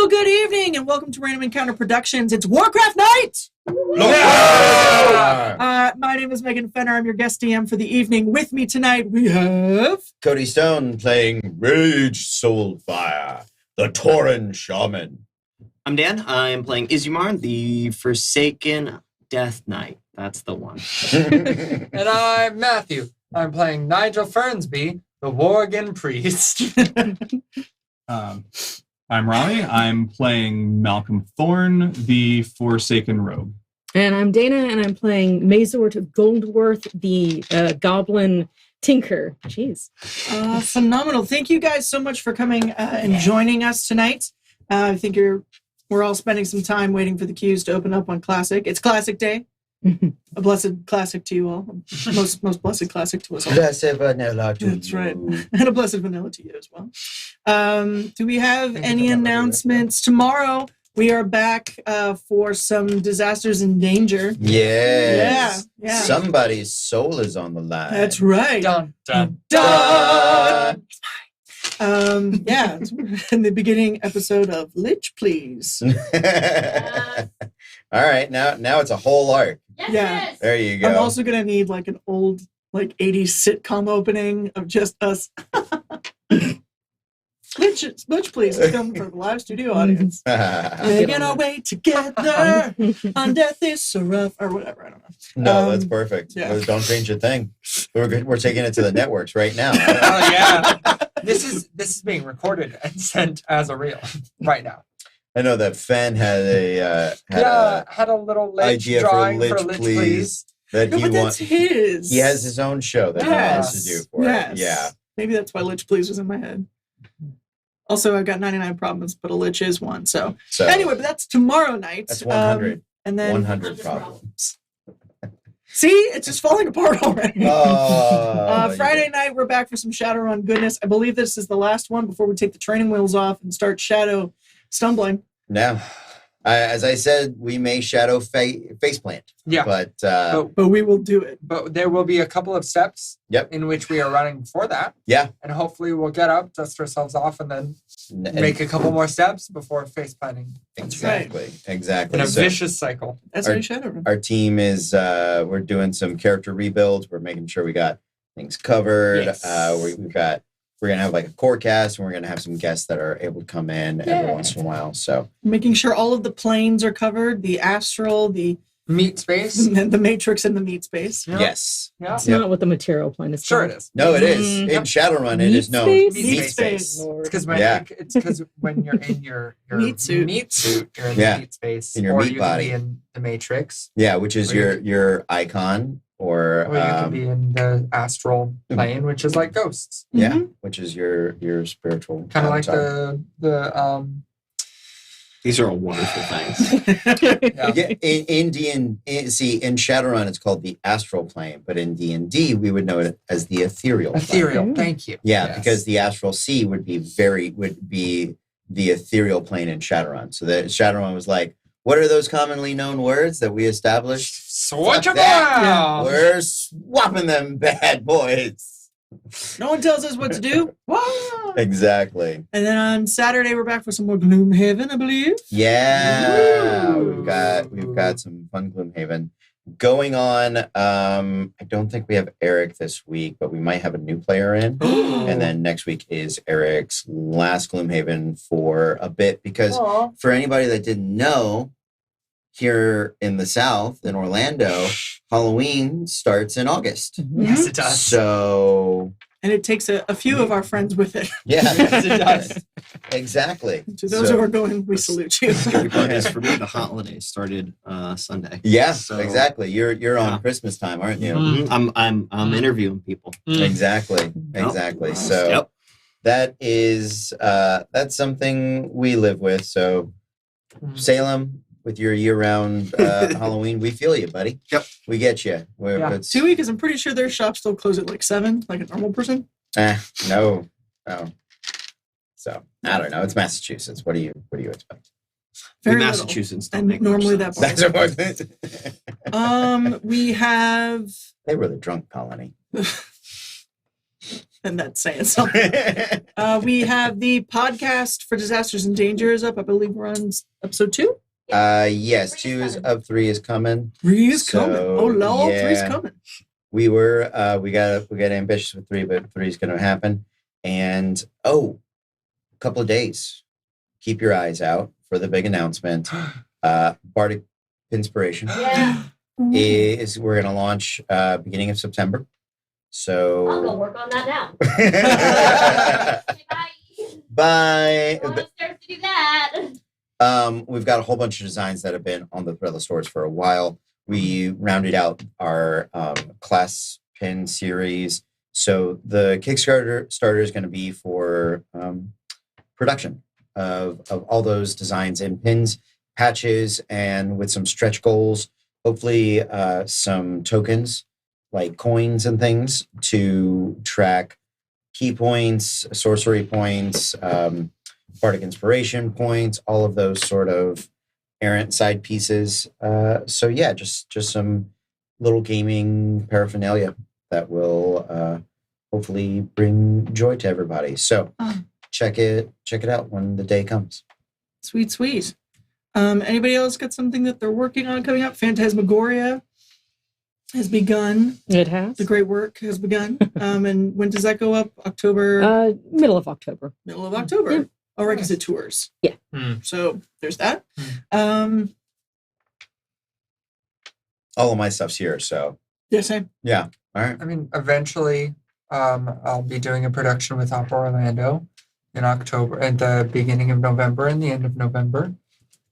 Hello, good evening, and welcome to Random Encounter Productions. It's Warcraft night! My name is Megan Fenner. I'm your guest DM for the evening. With me tonight, we have... Cody Stone playing Rage Soulfire, the Tauren Shaman. I'm Dan. I'm playing Izumar, the Forsaken Death Knight. That's the one. And I'm Matthew. I'm playing Nigel Fernsby, the Worgen Priest. I'm Rami. I'm playing Malcolm Thorne, the Forsaken Rogue. And I'm Dana, and I'm playing Mazort Goldworth, the Goblin Tinker. Jeez. Phenomenal. Thank you guys so much for coming and joining us tonight. I think we're all spending some time waiting for the queues to open up on Classic. It's Classic Day. A blessed classic to you all. Most blessed classic to us all. Blessed vanilla to That's you. right. And a blessed vanilla to you as well. Do we have any announcements? Tomorrow, we are back for some Disasters in Danger. Yes. Yeah. Somebody's soul is on the line. That's right. Dun, dun, Dun! Yeah, it's in the beginning episode of Lich Please. All right, now it's a whole arc. Yeah. There you go. I'm also going to need like an old 80s sitcom opening of just us. Lich Please is coming for the live studio audience. Making our way together on Death is so rough, or whatever, I don't know. No, that's perfect. Yeah. Don't change a thing. We're taking it to the networks right now. Oh yeah. This is being recorded and sent as a reel right now. I know that Fen had had a little lich idea drawing for for Lich Lich Please that No, he but that's wants. his. He has his own show that he wants to do for it. Yeah. Maybe that's why Lich Please was in my head. Also, I've got 99 problems, but a Lich is one. So anyway, but that's tomorrow night. That's 100. And then 100 problems. See, it's just falling apart already. Oh, Friday night, we're back for some Shadowrun goodness. I believe this is the last one before we take the training wheels off and start Shadow stumbling. No. As I said, we may shadow faceplant. Yeah. But we will do it. But there will be a couple of steps in which we are running for that. Yeah. And hopefully we'll get up, dust ourselves off, and then make a couple more steps before face planting. Exactly. In a vicious cycle. That's how you Shadowrun. Our team is, we're doing some character rebuilds. We're making sure we got things covered. Yes. We're going to have like a core cast, and we're going to have some guests that are able to come in every once in a while. So making sure all of the planes are covered, the astral, the meat space, the matrix, and the meat space. Yeah. Yes. Yeah. It's not what the material plane is. Sure it is. No, it is. In Shadowrun, it is known. Meat space. It's because when you're in your meat suit, you're in the meat space. In your or meat you body. Can be in the matrix. Yeah, which is your icon. Or you can be in the astral plane, which is like ghosts. Yeah, which is your spiritual. Kind of like the. These are all wonderful things. Yeah, in Shadowrun, it's called the astral plane, but in D&D, we would know it as the ethereal. Ethereal, thank you. Yeah, yes. Because the astral sea would be the ethereal plane in Shadowrun. So that Shadowrun was like, what are those commonly known words that we established? Switch them out! We're swapping them bad boys. No one tells us what to do. Exactly. And then on Saturday, we're back for some more Gloomhaven, I believe. Yeah. We've got some fun Gloomhaven going on. I don't think we have Eric this week, but we might have a new player in. And then next week is Eric's last Gloomhaven for a bit, because for anybody that didn't know, here in the South, in Orlando, Halloween starts in August. Yes, it does. So... And it takes a few of our friends with it. Yeah. Yes, it does. Exactly. To those who are going, we salute you. The scary part is, for me, the holidays started Sunday. Yeah, So, exactly. You're on Christmas time, aren't you? Mm-hmm. I'm interviewing people. Exactly. So that is that's something we live with. So Salem, with your year-round Halloween, we feel you, buddy. Yep. We get you. 2 weeks, I'm pretty sure their shops still close at like 7, like a normal person. No. So I don't know. It's Massachusetts. What do you expect? Very Massachusetts don't and make normally much that. sense. That's what We have. they were the drunk colony. and that's saying something. We have the podcast for Disasters and Dangers up. I believe we're on episode 2. Yes, 2 is up, 3 is coming. 3 is coming. So, Oh, lol, yeah. 3's coming. We got ambitious with 3, but 3 is going to happen. And a couple of days. Keep your eyes out for the big announcement. Bardic Inspiration is we're going to launch beginning of September. So I'll go work on that now. Bye. Go upstairs to do that. We've got a whole bunch of designs that have been on the Thriller stores for a while. We rounded out our class pin series. So the Kickstarter is going to be for production of all those designs and pins, patches, and with some stretch goals, hopefully some tokens like coins and things to track key points, sorcery points, bardic inspiration points, all of those sort of errant side pieces. So yeah, just some little gaming paraphernalia that will hopefully bring joy to everybody. So check it out when the day comes. Sweet. Anybody else got something that they're working on coming up? Phantasmagoria has begun. It has. The great work has begun. And when does that go up? October? Middle of October. Middle of October. Yeah. Oh, right, because it tours. Yeah. So there's that. All of my stuff's here, so Yeah, same. yeah. All right. I mean, eventually, I'll be doing a production with Opera Orlando in October, at the beginning of November and the end of November.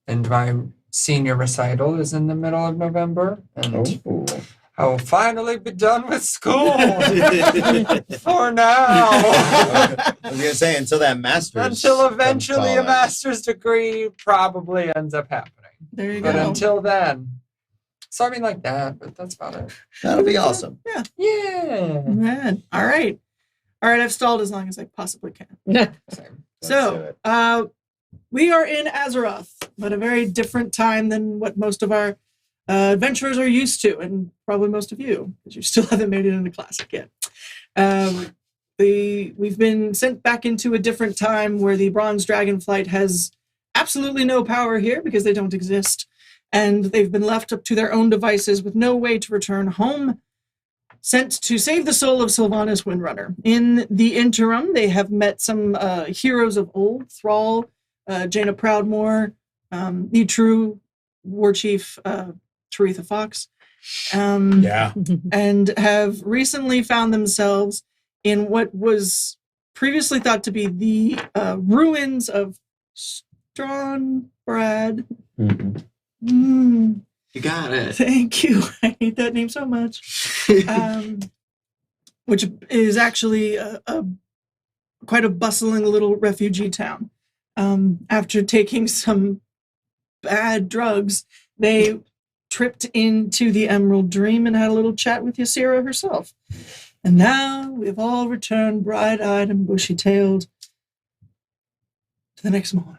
And my senior recital is in the middle of November. And Oh. I will finally be done with school for now. I was gonna say until that master's. Until eventually a comes master's degree probably ends up happening. There you But go. until then, something like that, but that's about it. That'll be awesome. Yeah. Man. All right. I've stalled as long as I possibly can. Same. Let's do So, it. we are in Azeroth, but a very different time than what most of our adventurers are used to, and probably most of you, because you still haven't made it into Classic yet. We've been sent back into a different time where the Bronze Dragonflight has absolutely no power here because they don't exist, and they've been left up to their own devices with no way to return home, sent to save the soul of Sylvanas Windrunner. In the interim, they have met some heroes of old, Thrall, Jaina Proudmoore, the true war chief, Taretha Fox, Yeah. and have recently found themselves in what was previously thought to be the ruins of Strombrad. Mhm. You got it. Thank you. I hate that name so much. Which is actually quite a bustling little refugee town. After taking some bad drugs, they tripped into the Emerald Dream and had a little chat with Ysera herself. And now we've all returned bright-eyed and bushy-tailed to the next moment.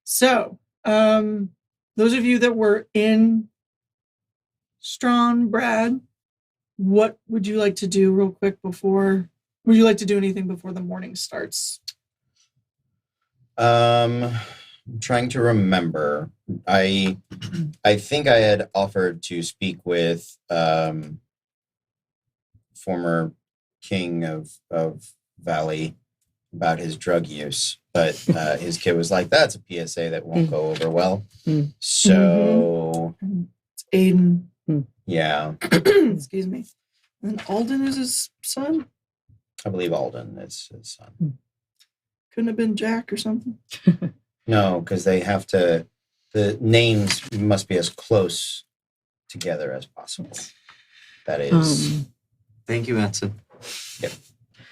So, those of you that were in Strombrad, what would you like to do real quick before... Would you like to do anything before the morning starts? I'm trying to remember. I think I had offered to speak with former king of Valley about his drug use, but his kid was like, "That's a PSA that won't go over well." So It's Aiden. yeah, Excuse me. And Alden is his son? I believe Alden is his son. Couldn't have been Jack or something? No, because they have to. The names must be as close together as possible. That is. Thank you, Edson.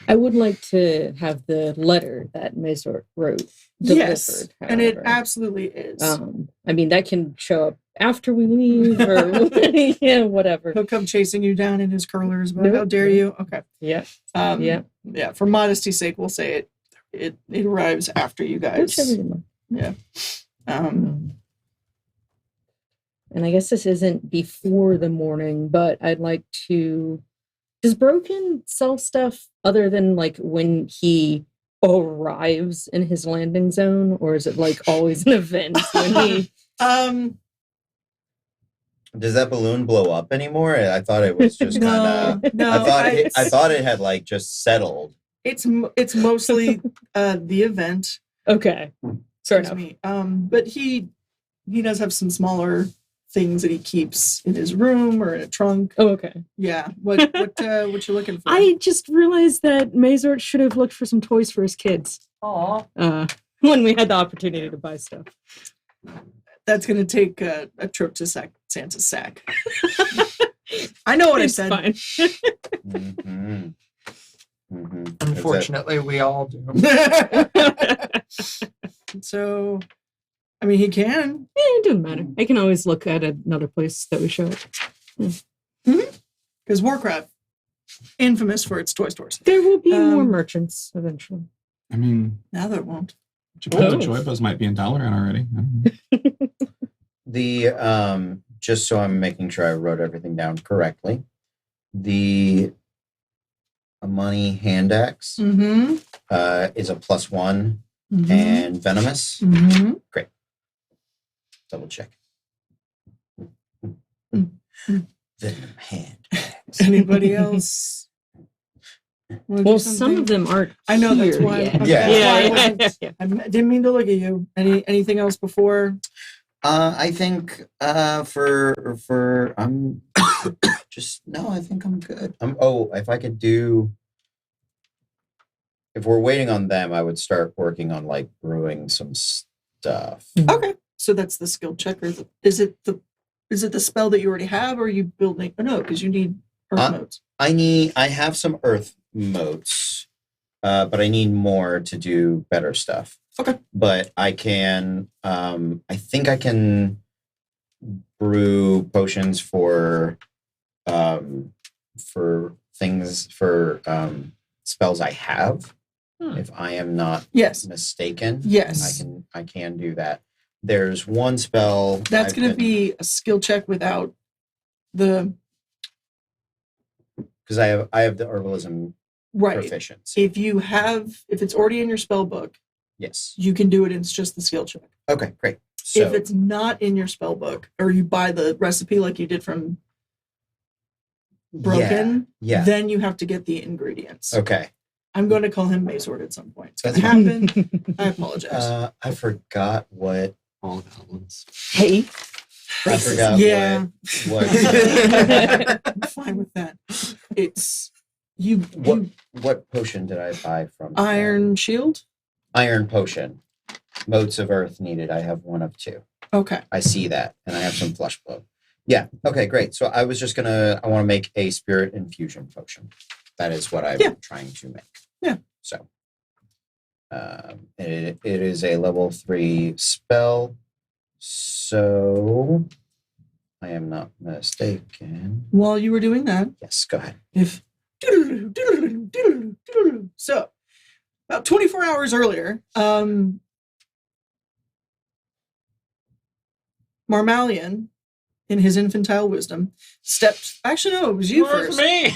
I would like to have the letter that Mazor wrote delivered. Yes, and it however. absolutely is. I mean, that can show up after we leave or yeah, whatever. He'll come chasing you down in his curlers, but Nope. how dare you? Okay. Yeah. Yeah. For modesty's sake, we'll say it arrives after you guys. Whichever you want. Yeah. And I guess this isn't before the morning, but I'd like to Does Broken sell stuff other than like when he arrives in his landing zone, or is it like always an event when he? Does that balloon blow up anymore? I thought it was just kind of. no. I thought it had like just settled. It's mostly the event. Okay, fair Excuse enough. me. But he does have some smaller things that he keeps in his room or in a trunk. Oh, okay. Yeah. What you looking for? I just realized that Mazort should have looked for some toys for his kids. Aw. When we had the opportunity to buy stuff. That's gonna take a trip to Santa's sack. I know what It's I said. fine. Mm-hmm. Mm-hmm. Unfortunately, we all do. So, I mean, he can. It doesn't matter. I can always look at another place that we show it. Because Warcraft, infamous for its toy stores. There will be more Um, merchants eventually. I mean, Now there won't. Chipotle Oh. Joybuzz might be in Dalaran already. I don't know. The just so I'm making sure I wrote everything down correctly. The Amani hand axe Mm-hmm. is a +1 Mm-hmm. and venomous. Mm-hmm. Double check. Mm-hmm. Venom hand axe. Anybody else? wanna do Well, some something? of them aren't. I know that's here why. yet. that's Yeah. why I Yeah, wasn't- yeah. I didn't mean to look at you. Anything else before? I think for I'm just no, I think I'm good. If I could do if we're waiting on them, I would start working on like brewing some stuff. Okay, so that's the skill check. Or is it the spell that you already have, or are you building? Oh, no, because you need earth modes. I have some earth motes, but I need more to do better stuff. Okay. But I can I think I can brew potions for things for spells I have. If I am not Yes. mistaken. Yes. I can do that. There's one spell That's going to be a skill check without the because I have the herbalism right. proficiency. If it's already in your spell book, Yes. you can do it. It's just the skill check. Okay, great. So If it's not in your spell book, or you buy the recipe like you did from Broken, Yeah. then you have to get the ingredients. Okay. I'm going to call him Mazord at some point. It's going to That's happen. I apologize. I forgot what. All goblins. Hey, I forgot Yeah. what. I'm fine with that. It's you. What potion did I buy from? Iron Shield. Iron potion. Motes of earth needed. I have 1 of 2. Okay. I see that, and I have some flesh blow. Yeah. Okay. Great. So I was just I want to make a spirit infusion potion. That is what I'm trying to make. Yeah. So, it is a level 3 spell. So, I am not mistaken. While you were doing that, Yes. Go ahead. if so, about 24 hours earlier, Marmalion, in his infantile wisdom, stepped. Actually, no, it was you first. me.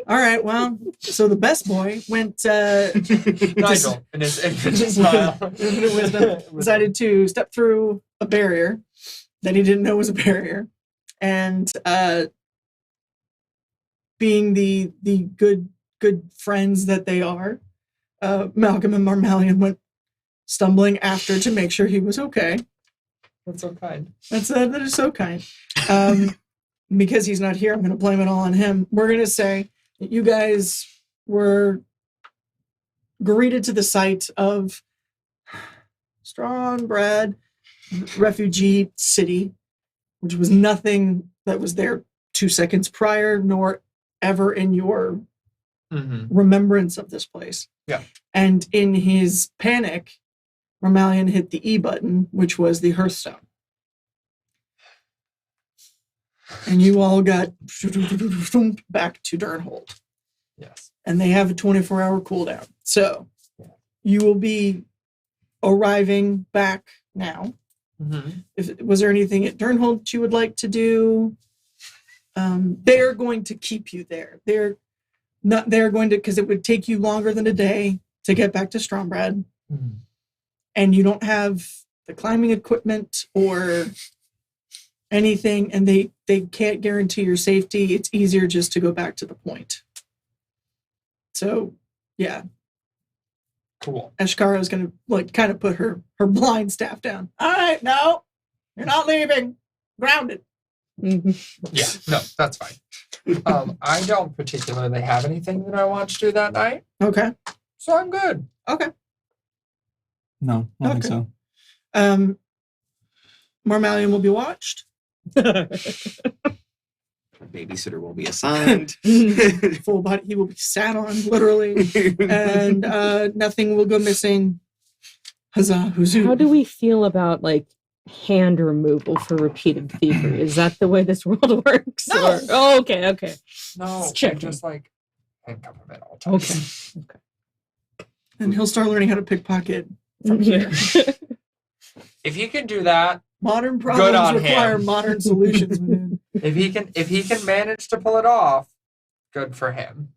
All right. Well, so the best boy went. Nigel, in his infinite smile. Infinite wisdom, decided to step through a barrier that he didn't know was a barrier, and being the good friends that they are, Malcolm and Marmalion went stumbling after to make sure he was okay. That's so kind. That is so kind. Because he's not here, I'm going to blame it all on him. We're going to say that you guys were greeted to the site of Strongbrad refugee city, which was nothing that was there 2 seconds prior, nor ever in your remembrance of this place. Yeah. And in his panic, Marmalion hit the E button, which was the Hearthstone. And you all got back to Durnhold. Yes. And they have a 24-hour cooldown. So you will be arriving back now. Was there anything at Durnhold that you would like to do? they're going to keep you there. They're going to, because it would take you longer than a day to get back to Strombrad. And you don't have the climbing equipment or anything, and they can't guarantee your safety. It's easier just to go back to the point. So, yeah. Cool. Ashkara is going to kind of put her blind staff down. All right, no, you're not leaving. Grounded. Yeah, no, that's fine. I don't particularly have anything that I want to do that night, Okay. so I'm good. Okay. No, I don't think Okay. so. Marmalion will be watched. A babysitter will be assigned. Full body, he will be sat on, literally, and nothing will go missing. Huzzah, huzzoo. How do we feel about like hand removal for repeated thievery? Is that the way this world works? No. Oh, okay. No, Just checking. just like handcuff him at all times. Okay. And he'll start learning how to pickpocket from here. If he can do that, Modern Good problems on require him. modern solutions, man. if he can manage to pull it off, good for him.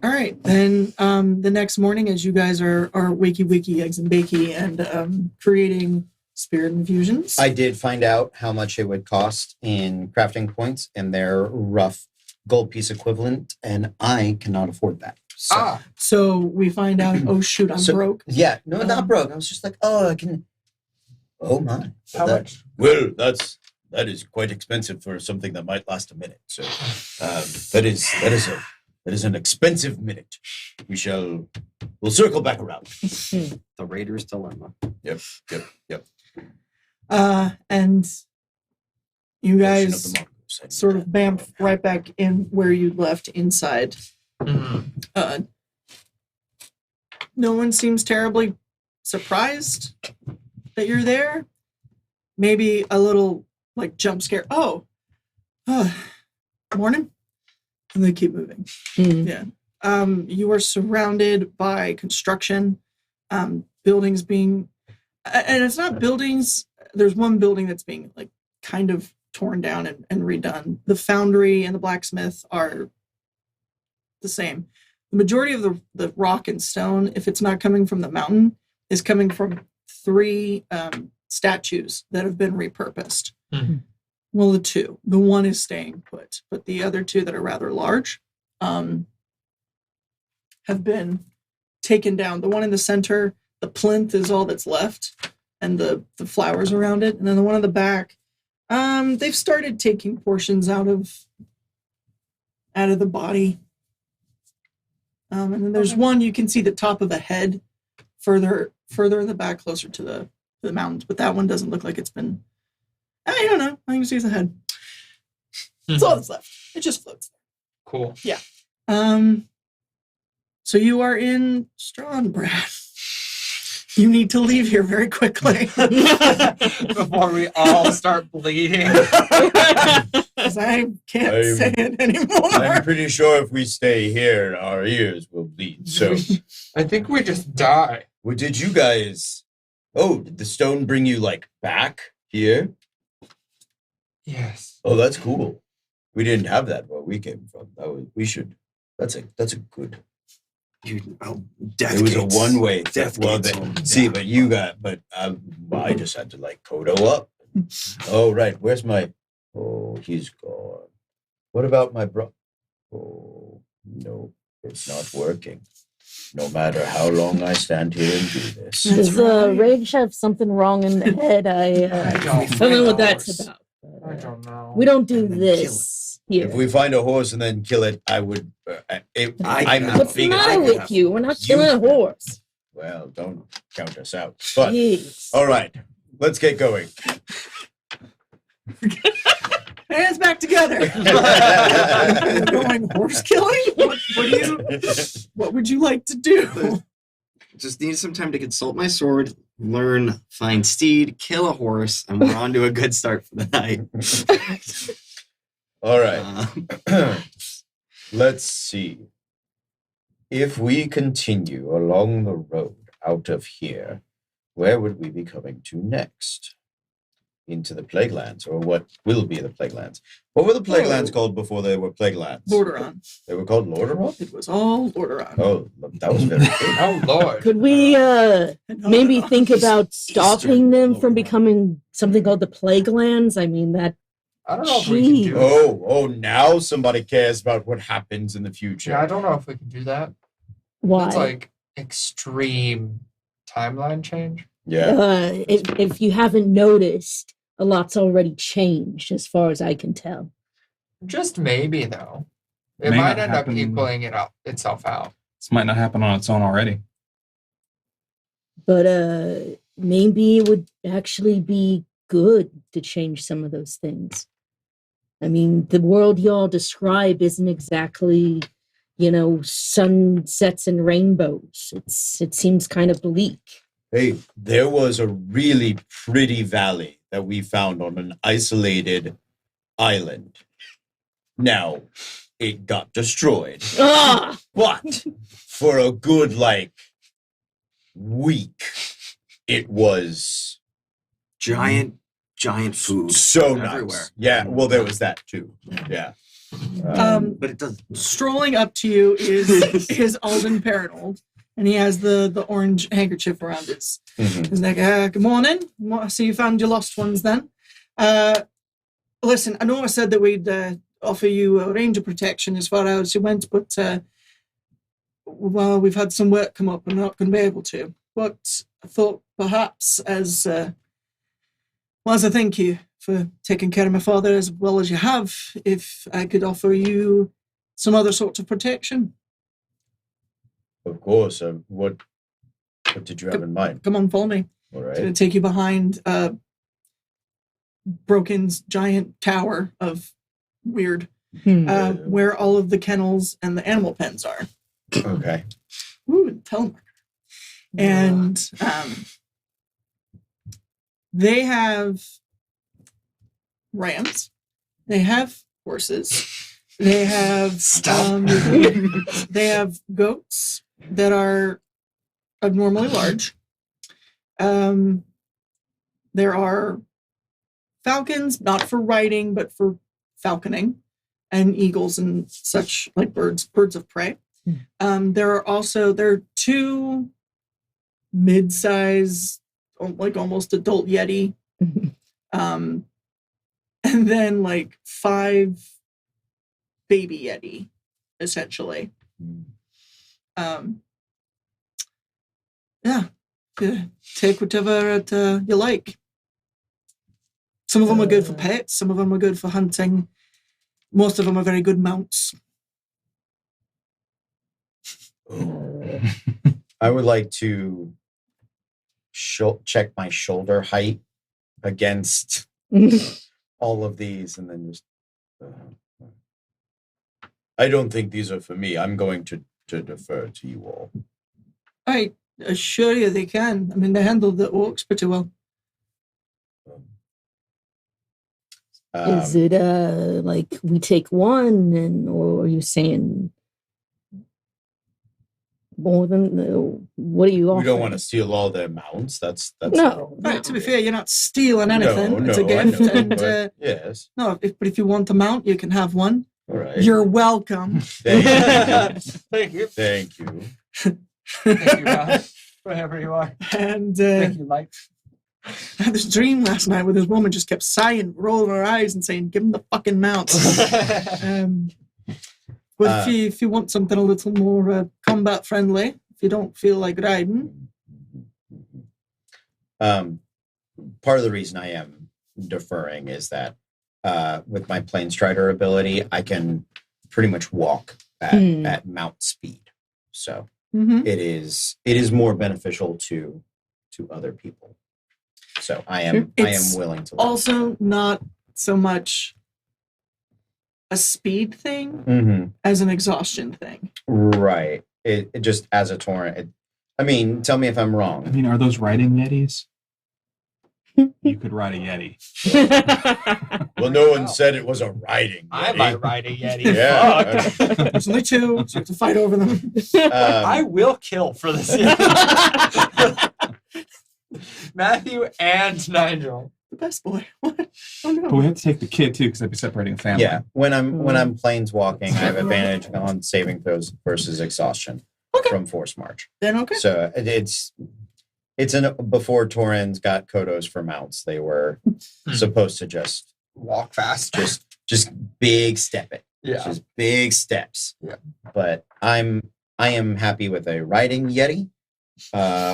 All right, then the next morning, as you guys are wakey, eggs and bakey, and creating spirit infusions. I did find out how much it would cost in crafting points and their rough gold piece equivalent, and I cannot afford that. So, So we find out, oh shoot, I'm So- broke. yeah, no, not broke. I was just like, oh, I can. Oh my! How much? Well, that is quite expensive for something that might last a minute. So that is an expensive minute. We'll circle back around. The Raider's Dilemma. Yep. And you Portion of guys the mongoose. I knew sort of that. bamf right back in where you left inside. No one seems terribly surprised that you're there. Maybe a little like jump scare. Oh, morning. And they keep moving. Yeah. You are surrounded by construction, buildings being, and it's not buildings. There's one building that's being like kind of torn down and redone. The foundry and the blacksmith are the same. The majority of the rock and stone, if it's not coming from the mountain, is coming from 3 statues that have been repurposed. Well, the one is staying put, but the other 2 that are rather large have been taken down. The one in the center, the plinth is all that's left, and the flowers around it. And then the one in the back, they've started taking portions out of the body. And then there's one, you can see the top of a head further in the back, closer to the mountains, but that one doesn't look like it's been. I don't know. I can see the head. That's all that's left. It just floats. Cool. So you are in Strombrad. You need to leave here very quickly. Before we all start bleeding. Because I can't say it anymore. I'm pretty sure if we stay here, our ears will bleed. So, I think we just die. well, did you guys? Oh, did the stone bring you like back here? Yes. Oh, that's cool. We didn't have that where we came from. We should. That's a good. Death It was gates. a one-way. Death Well, gates. see, but you got. But I just had to like Kodo up. Oh right, where's my? Oh, he's gone. What about my bro? Oh no, it's not working. No matter how long I stand here and do this. That's Does right. Rage have something wrong in the head? I don't don't know what know. that's about. I don't know. We don't do And then kill this here. If we find a horse and then kill it, I would. I'm What's the being- matter with you? We're not You- killing a horse. Well, don't count us out. But Jeez. all right, let's get going. Hands back together. Going horse killing? What would you like to do? Just need some time to consult my sword, learn, find steed, kill a horse, and we're on to a good start for the night. All right. Let's see. If we continue along the road out of here, where would we be coming to next? into the Plaguelands, or what will be the Plaguelands. What were the Plaguelands called before they were Plaguelands? Lordaeron. They were called Lordaeron? It was all Lordaeron. Oh, that was very good. Oh Lord. Could we maybe think about stopping them from Lordaeron. becoming something called the Plaguelands? I mean, that I don't know if we can do it. Oh, now somebody cares about what happens in the future. Yeah, I don't know if we can do that. why? That's like extreme timeline change. Yeah. If you haven't noticed, a lot's already changed as far as I can tell. Just maybe though. It May might not end happen. up equaling itself out. This might not happen on its own already. But maybe it would actually be good to change some of those things. I mean, the world y'all describe isn't exactly, sunsets and rainbows. It seems kind of bleak. Hey, there was a really pretty valley that we found on an isolated island. Now, it got destroyed. Ah! But for a good, week, it was Giant food. so everywhere. nice. Yeah, well, there was that too. Yeah. But it does. Strolling up to you is Alden Paranold, and he has the orange handkerchief around his. Mhm. He's like, good morning. I see you found your lost ones then. Listen, I know I said that we'd offer you a ranger protection as far as you went, but well, we've had some work come up and we're not going to be able to. But I thought perhaps as a thank you for taking care of my father as well as you have, if I could offer you some other sorts of protection. Of course. What did you have in mind? Come on, follow me. All It's going right. to take you behind Broken's giant tower of weird, where all of the kennels and the animal pens are. Okay. Ooh, telemarketer. And they have rams. They have horses. They have they have goats that are abnormally large. There are falcons, not for riding, but for falconing, and eagles and such, like birds of prey. There are two mid-size, like almost adult yeti, and then 5 baby yeti, essentially. Yeah, take whatever you like. Some of them are good for pets. Some of them are good for hunting. Most of them are very good mounts. I would like to check my shoulder height against all of these, and then just. I don't think these are for me. I'm going to defer to you all. I assure you they can. I mean, they handle the orcs pretty well. Is it like we take one, or are you saying more than what are you offering? We don't want to steal all their mounts. That's No. Right, to be fair, you're not stealing anything. No, It's a I gift. know, And but yes. no, but if you want a mount, you can have one. All right. You're welcome. Thank you. Thank you. Thank you. Thank you, God. Whatever you are. And Thank you, Mike. I had this dream last night where this woman just kept sighing, rolling her eyes, and saying, "Give him the fucking mount." But if you want something a little more combat friendly, if you don't feel like riding, Part of the reason I am deferring is that with my plane strider ability, I can pretty much walk at mount speed. So it is more beneficial to other people. So I am willing to also not so much a speed thing as an exhaustion thing. Right. It just as a torrent. Tell me if I'm wrong. I mean, are those riding yetis? You could ride a yeti. Well, no one said it was a riding. I Yeti. might ride a Yeti. Yeah. Fuck. There's only 2, so you have to fight over them. I will kill for this. Matthew and Nigel. best boy. What? Oh But we no. have to take the kid too, because I'd be separating a family. Yeah, when I'm planeswalking, I have advantage on saving throws versus exhaustion Okay. from force march. Then okay. So before Torrens got Kodos for mounts, they were supposed to just Walk fast. just big step it. Yeah. Just big steps. Yeah. But I am happy with a riding Yeti.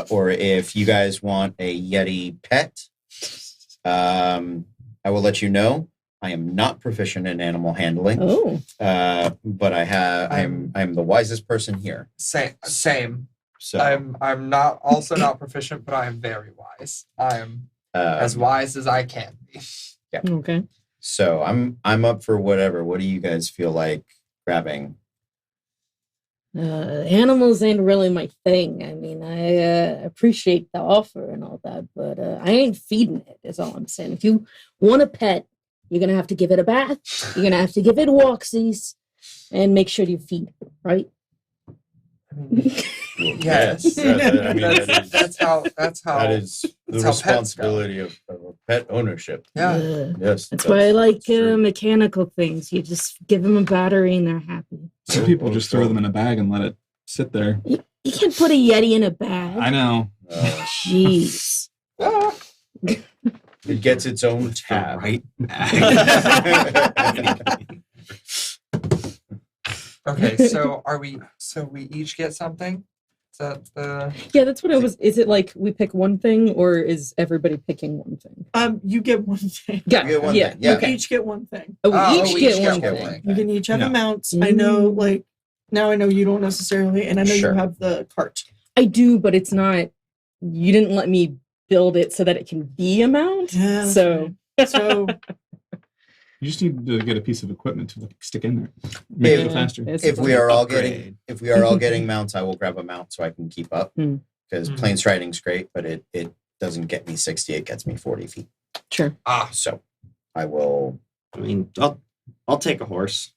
Or if you guys want a Yeti pet, I will let you know. I am not proficient in animal handling. Oh. But I'm the wisest person here. Same. So I'm also not proficient, but I am very wise. I am as wise as I can be. Okay. So I'm up for whatever. What do you guys feel like grabbing? Animals ain't really my thing. I mean, I appreciate the offer and all that, but I ain't feeding it, is all I'm saying. If you want a pet, you're going to have to give it a bath. You're going to have to give it walksies and make sure you feed it, right? I mean, yes. That's how That is the that's how pets go. responsibility of pet ownership. Yeah. Yes. That's why I like true. mechanical things. You just give them a battery and they're happy. Some people just throw them in a bag and let it sit there. You can't put a Yeti in a bag. I know. Jeez. It gets its own The tab. right bag. Okay, so we each get something? Is that the Yeah, that's what I was. Is it like we pick one thing or is everybody picking one thing? You get one thing. Got You get one yeah. thing, yeah. You Okay. each get one thing. Oh, we Oh, each we get each one get thing. one. You can each have Yeah. amounts. I know, Mm. like now I know you don't necessarily, and I know Sure. you have the cart. I do, but it's not. You didn't let me build it so that it can be a mount. Yeah, that's So So You just need to get a piece of equipment to stick in there. Make it go faster. it's If we fine. are all Upgrade. getting mounts, I will grab a mount so I can keep up. Because plane striding's great, but it doesn't get me 60, it gets me 40 feet. Sure. So I will I mean, I'll take a horse.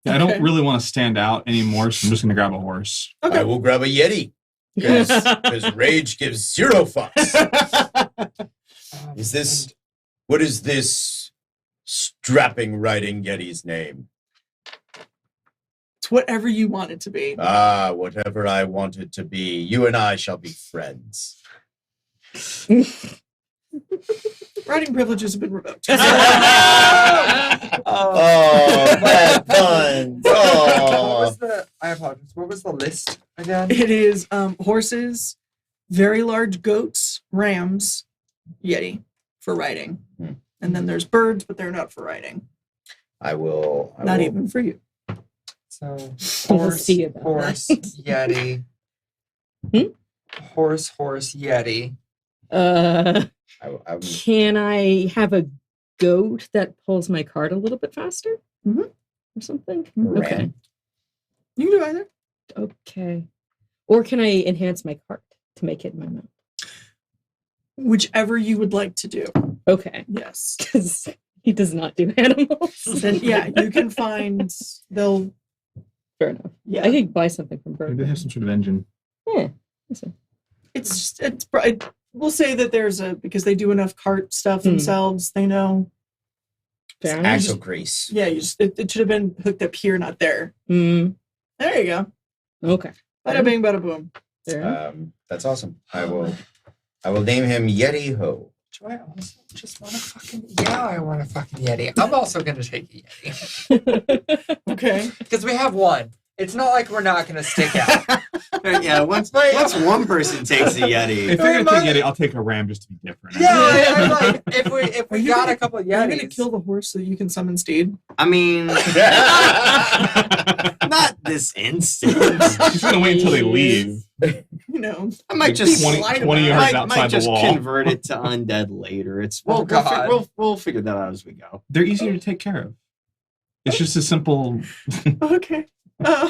Yeah, I Okay. don't really want to stand out anymore, so I'm just going to grab a horse. okay. I will grab a Yeti. Because rage gives 0 fucks. What is this strapping riding Yeti's name? It's whatever you want it to be. Whatever I want it to be. You and I shall be friends. Writing privileges have been revoked. Oh, bad puns. What Oh. was the I apologize. What was the list again? It is horses, very large goats, rams, Yeti for riding. Hmm. And then there's birds, but they're not for riding. I will. Not even for you. So We'll horse, see about horse, that. Yeti. Horse, Yeti. I'm Can I have a goat that pulls my cart a little bit faster? Mhm. Or something? Ram. Okay. You can do either. Okay. Or can I enhance my cart to make it my mount? Whichever you would like to do. Okay. Yes. Because he does not do animals. Then yeah, you can find they'll Fair enough. yeah. I could buy something from Maybe Bird. they have some sort of engine. Yeah. listen. We'll say that there's because they do enough cart stuff themselves, they know. Fair enough. axle grease. Yeah, it should have been hooked up here, not there. Mm, There you go. okay. Bada bing, bada boom. Fair enough. That's awesome. I will name him Yeti Ho. Do I also just want a fucking I want a fucking Yeti. I'm also gonna take a Yeti. Okay. Because we have one. It's not like we're not gonna stick out. Yeah, once one person takes a Yeti. If you're going to take Yeti, I'll take a ram just to be different. I'm like, if Are we you got gonna- a couple of You're gonna Yetis. kill the horse so you can summon Steed. I mean, not this instant. He's going to wait until they leave. You know. I might just 20 yards outside the wall. convert it to undead later. Oh, God. We'll figure that out as we go. They're easier to take care of. It's just a simple. Okay. I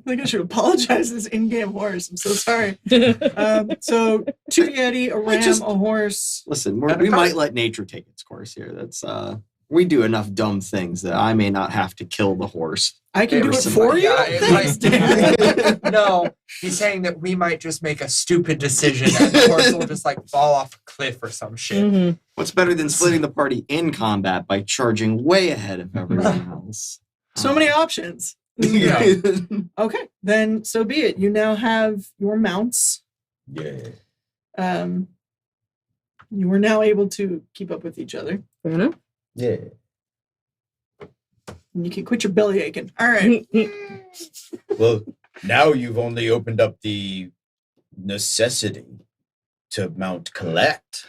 think I should apologize to this in-game horse. I'm so sorry. So 2 Yeti, a ram, just- a horse. Listen, And a we cart. might let nature take its course here. That's we do enough dumb things that I may not have to kill the horse. I can do Every it single- for you. Yeah, it Thanks, might- Dan. No, he's saying that we might just make a stupid decision and the horse will just like fall off a cliff or some shit. Mhm. What's better than splitting the party in combat by charging way ahead of everyone else? So many options. Yeah. Okay, then so be it. You now have your mounts. Yeah. You are now able to keep up with each other. Fair enough. Yeah. And you can quit your belly aching. All right. Well, now you've only opened up the necessity to mount collect.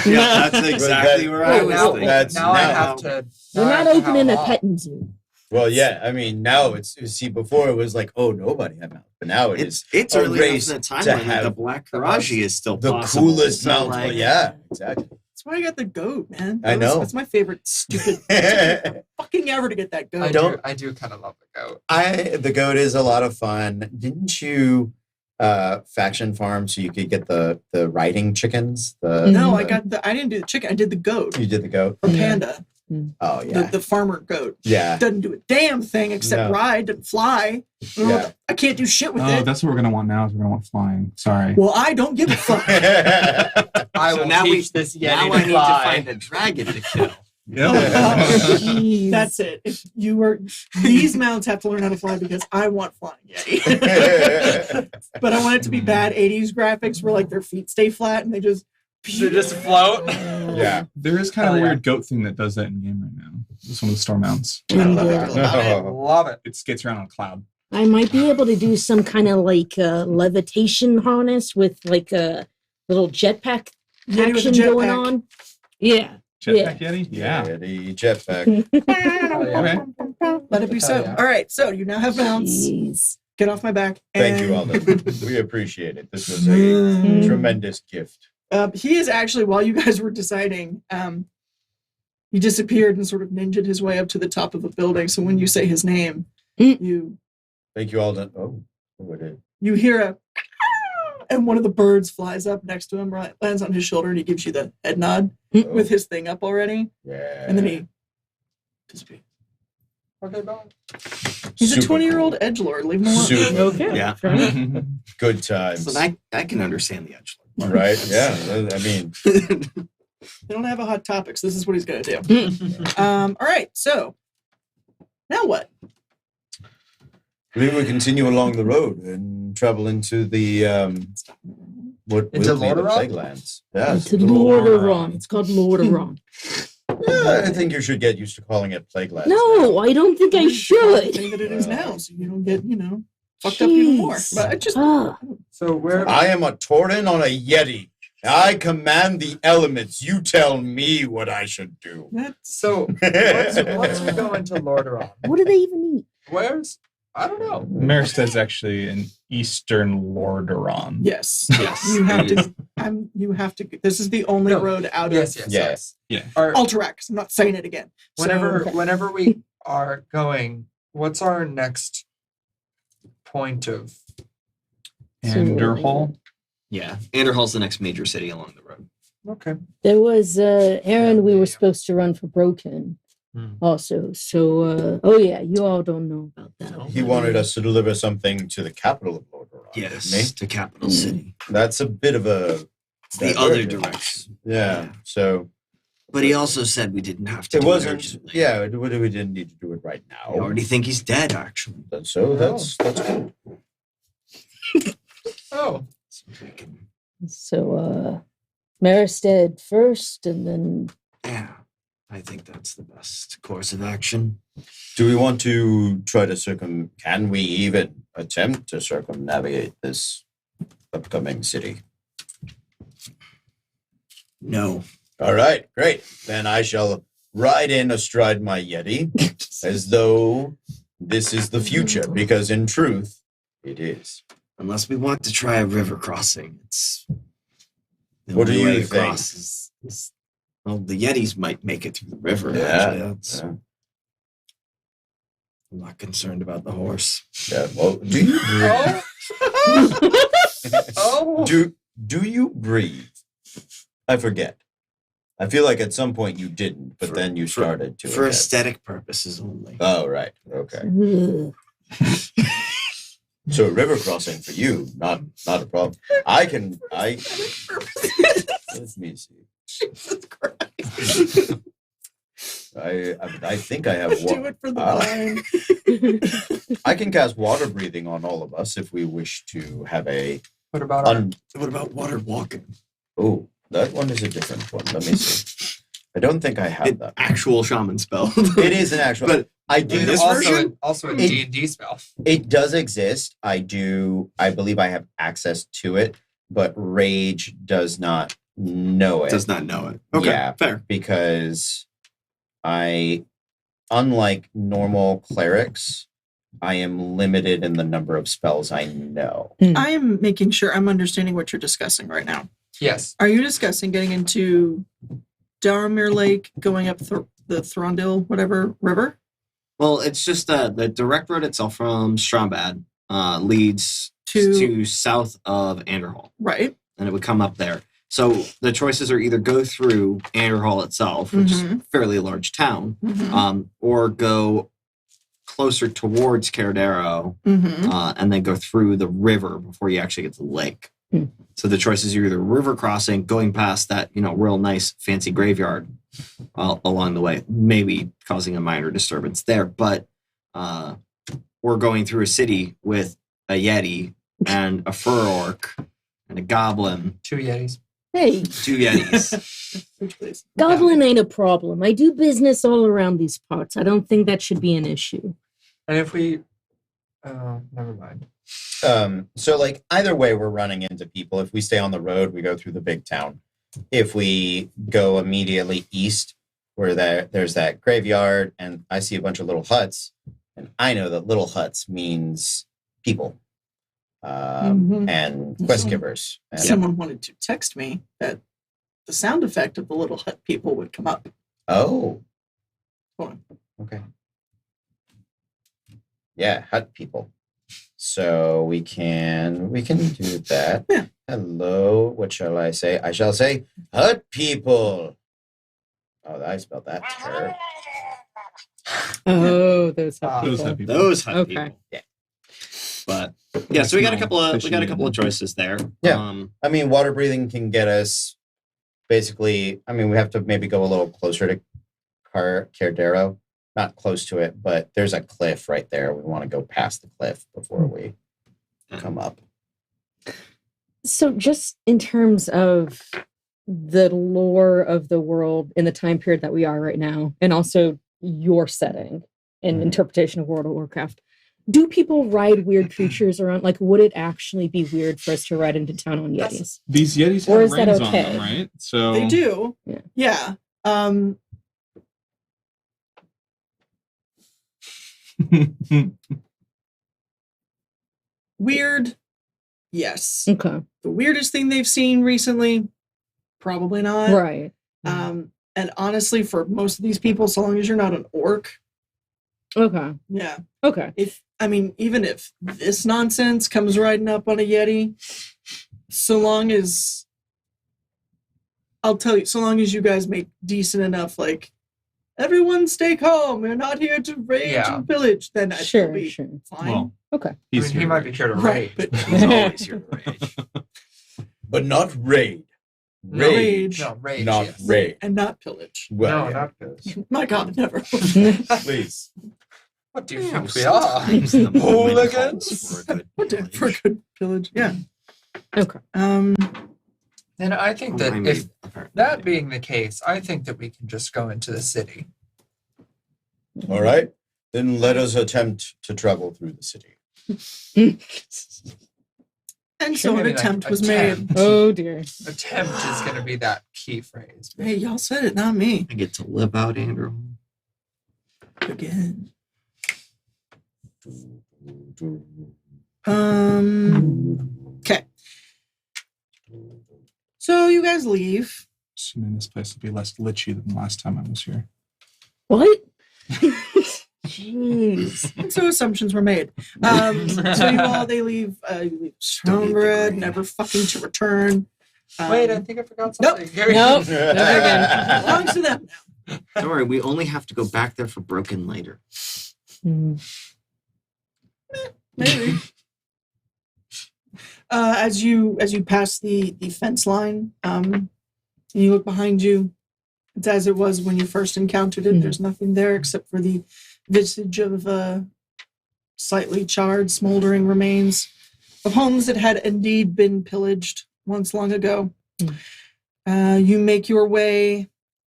Yeah, that's exactly that- where I was now, thinking. that's now I now- have to. We're now I not have to opening a howl. petting zoo. Well, yeah. I mean, now it's see. Before it was like, oh, nobody had mount, but now it is It's a early enough race in the to timeline that the have Black Karaji is still the possible. coolest So, mount. like, Well, yeah, exactly. That's why I got the goat, man. I know. That's my favorite stupid fucking ever to get that goat. I do kind of love the goat. The goat is a lot of fun. Didn't you faction farm so you could get the riding chickens? No, I didn't do the chicken. I did the goat. You did the goat. Or panda. Oh yeah. The farmer goat. Yeah. Doesn't do a damn thing except No. ride, doesn't fly. Yeah. I can't do shit with Oh, it. that's what we're gonna want now. Is we're gonna want flying. Sorry. Well, I don't give a fuck. I So will now teach this Yeti Now to I need to fly. find a dragon to kill. Jeez. That's it. If you were these mounts have to learn how to fly because I want flying Yeti. But I want it to be bad 80s graphics where like their feet stay flat and they just They just float. Yeah. There is kind of Oh, a yeah. weird goat thing that does that in game right now. It's one of the store mounts. I don't know how I And, feel about it. Love it. It skates around on a cloud. I might be able to do some kind of like levitation harness with like a little jetpack Yeti with a action going jetpack. on. Yeah. Jetpack Yeti? Yeah. Yeah. The jetpack. Oh, yeah. Okay. Let it be so. Hell yeah. All right, so you now have mounts. Jeez. Get off my back. Thank you, and- Alden. We appreciate it. This was a Mm. tremendous gift. He is actually, while you guys were deciding, he disappeared and sort of ninja'd his way up to the top of a building. So when you say his name, Mm. Thank you, Alden. Oh, what did? you hear a and one of the birds flies up next to him, right, lands on his shoulder, and he gives you the head nod Mm. with his thing up already. Yeah. And then he disappears. Okay, bye. He's a Super 20-year-old cool. edgelord. Leave him alone. Super. Okay. Yeah. Fair enough. Good times. So I can understand the edge. Right? Yeah. I mean, They don't have a hot topic, so this is what he's going to do. All right, so now what? we will continue along the road and travel into the what Into will be the Lordaeron? Plague Lands. Yes. To Lordaeron. It's called Lordaeron. Yeah, I think you should get used to calling it Plague Lands. No, I don't think I The should. thing that it is now, so you don't get, fucked up even more. Jeez. But I just Ah, So where? I am a Tauren on a Yeti. I command the elements. You tell me what I should do. that's So once we go into Lordaeron, what do they even eat? where's? I don't know. Maristed's actually an Eastern Lordaeron. yes. Yes. You have to. You have to. This is the only No. road out Yes, of yes, Yeah. yes. Are, Alterac. I'm not saying it again. whenever So, whenever we are going, what's our next point of? Anderhal. Yeah. Anderhal's the next major city along the road. Okay. There was Aaron. We were supposed to run for Broken. Hmm. Also, so oh yeah, you all don't know about that. He wanted us to deliver something to the capital of Lordaeron. Yes. didn't To capital city. he? That's a bit of a It's the other divergence. direction. Yeah. So But he also said we didn't have to it do wasn't. urgently. Yeah. We didn't need to do it right now. I already think he's dead, actually. So that's cool. Oh, So we can- So Maristed first, and then yeah. I think that's the best course of action. Do we want to try to can we even attempt to circumnavigate this upcoming city? No. All right, great. Then I shall ride in astride my Yeti as though this is the future, because in truth, it is. Unless we want to try a river crossing. It's the What do only you way think? across is well, the Yetis might make it to the river. Yeah, Actually. That's, yeah. I'm not concerned about the horse. Yeah, well, do you breathe? oh. Do you breathe? I forget. I feel like at some point you didn't, but then you started to. For again. aesthetic purposes only. Oh, right. Okay. Ugh. So river crossing for you, not a problem. Let me see. Jesus Christ. I think I have Do it for the blind. I can cast water breathing on all of us if we wish to have a. What about What about water walking? Oh, that one is a different one. Let me see. I don't think I have that. Actual shaman spell. It is an actual. But I do in this this version. also a It- D&D spell? It does exist. I believe I have access to it, but Rage does not know it. Does not know it. Okay, Yeah. fair. Because unlike normal clerics, I am limited in the number of spells I know. I am making sure I'm understanding what you're discussing right now. Yes. Are you discussing getting into Daramir Lake, going up the Throndil, whatever, river? Well, it's just the direct road itself from Stromberg leads To- to south of Anderhal, Right. and it would come up there. So the choices are either go through Anderhal itself, which is a fairly large town, or go closer towards Cardero, and then go through the river before you actually get to the lake. So the choices are either river crossing, going past that, real nice fancy graveyard along the way, maybe causing a minor disturbance there, but or going through a city with a yeti and a fur orc and a goblin, 2 yetis. Hey, 2 yetis. goblin ain't a problem. I do business all around these parts. I don't think that should be an issue. And if we... Oh, never mind. So like either way, we're running into people. If we stay on the road, we go through the big town. If we go immediately east, where there's that graveyard, and I see a bunch of little huts, and I know that little huts means people and quest givers. And Someone wanted to text me that the sound effect of the little hut people would come up. oh, Hold on. okay. Yeah, hut people. So we can do that. Yeah. Hello, what shall I say? I shall say hut people. Oh, I spelled that terrible. Oh, those Ah, people. Those have people. Those hut Okay. people. Yeah. But yeah, so we got a couple of choices there. Yeah. I mean, water breathing can get us basically. I mean, we have to maybe go a little closer to Cardero. Not close to it, but there's a cliff right there. We want to go past the cliff before we come up. So, just in terms of the lore of the world in the time period that we are right now, and also your setting and interpretation of World of Warcraft, do people ride weird creatures around? Like, would it actually be weird for us to ride into town on Yetis? These Yetis Or have is that rings okay? on them, right? So They do. Yeah. Yeah. Weird. Yes. Okay. The weirdest thing they've seen recently, probably not. Right. And honestly, for most of these people, so long as you're not an orc, Okay. yeah. Okay. Even if this nonsense comes riding up on a Yeti, so long as you guys make decent enough, like, everyone stay calm, we're not here to rage and pillage, then I'd still Sure. be Sure. fine. well, Okay. I he's mean, he here might to be rage. here to Right, raid. but he's always here to rage. But not raid. Rage. No, rage. Not yes. raid. And not pillage. Well, No, yeah. not this. My God, never. Please. What do you think we are? Sometimes the moment Hooligans? calls for a good What did for pillage. good pillage? Yeah. Okay. And I think that I if mean, apparently. that being the case, I think that we can just go into the city. All right. Then let us attempt to travel through the city. And Sure, so an maybe like attempt was attempt. made. Oh dear. Attempt is going to be that key phrase. Hey, y'all said it, not me. I get to live out Andrew. Again. Okay. So you guys leave. Assuming this place will be less lichy than last time I was here. What? Jeez. And so assumptions were made. So they leave Don't eat the Stonebread, grain. never fucking to return. Wait, I think I forgot Nope. something. Nope. Never again. belongs to them now. Don't worry, we only have to go back there for broken later. Mm. Maybe. As you pass the fence line, and you look behind you, it's as it was when you first encountered it. There's nothing there except for the visage of slightly charred, smoldering remains of homes that had indeed been pillaged once long ago. You make your way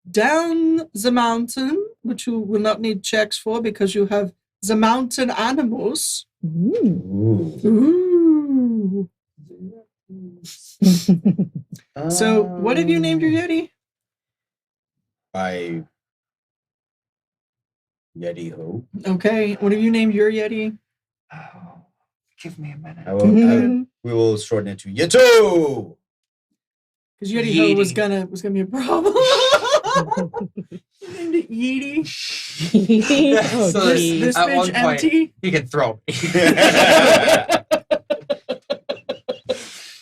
down the mountain, which you will not need checks for because you have the mountain animals. Ooh. Ooh. So, what have you named your Yeti? I Yeti Ho. Okay. What have you named your Yeti? Oh, give me a minute. We will shorten it to Yeto. Because Yeti Ho was Yeeti. gonna be a problem. You named it Yeeti. Oh, So geez. This at bitch one point- empty. He can throw me.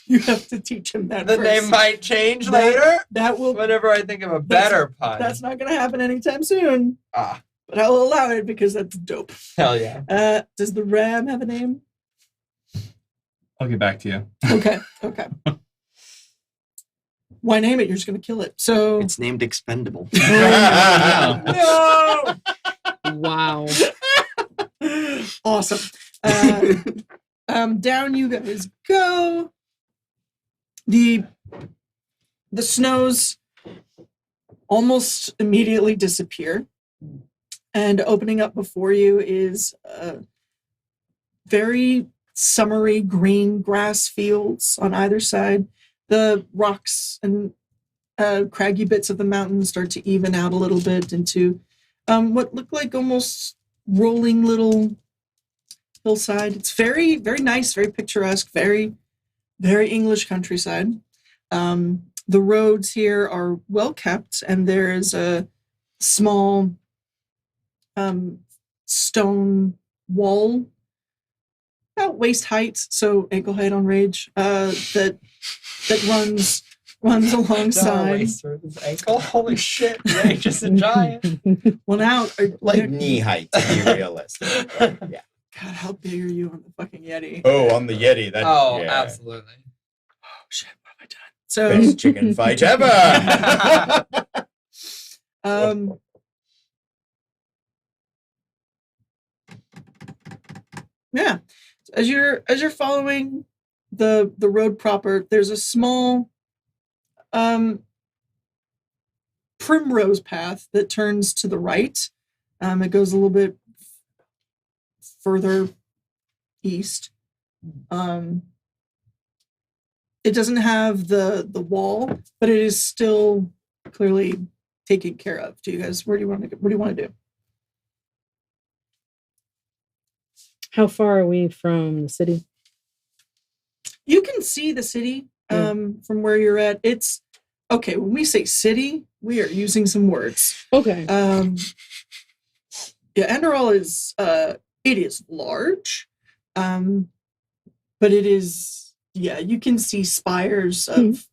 You have to teach him that The first. name might change That- later. That will. Whenever I think of a better pun. That's not gonna happen anytime soon. Ah, But I will allow it because that's dope. hell yeah. Does the ram have a name? I'll get back to you. Okay. Okay. Why name it? You're just gonna kill it. So. It's named Expendable. No. Wow. Awesome. Down you guys go. The snows almost immediately disappear, and opening up before you is very summery green grass fields on either side. The rocks and craggy bits of the mountain start to even out a little bit into what look like almost rolling little hillside. It's very, very nice, very picturesque, very, very English countryside. The roads here are well kept, and there is a small stone wall about waist height, so ankle height on Rage, that runs alongside. His ankle. Holy shit! Rage is a giant. Well, now, Like knee height, to be realistic. Right? Yeah. God, how big are you on the fucking Yeti? Oh, on the Yeti. That, Oh, yeah. absolutely. Oh shit, what have I done? So, Best chicken fight ever. yeah. As you're following the road proper, there's a small primrose path that turns to the right. It goes a little bit further east. It doesn't have the wall, but it is still clearly taken care of. Do you guys? Where do you want to do? How far are we from the city? You can see the city from where you're at. It's okay. When we say city, we are using some words. Okay. Yeah, Anderhal is it is large, but it is you can see spires of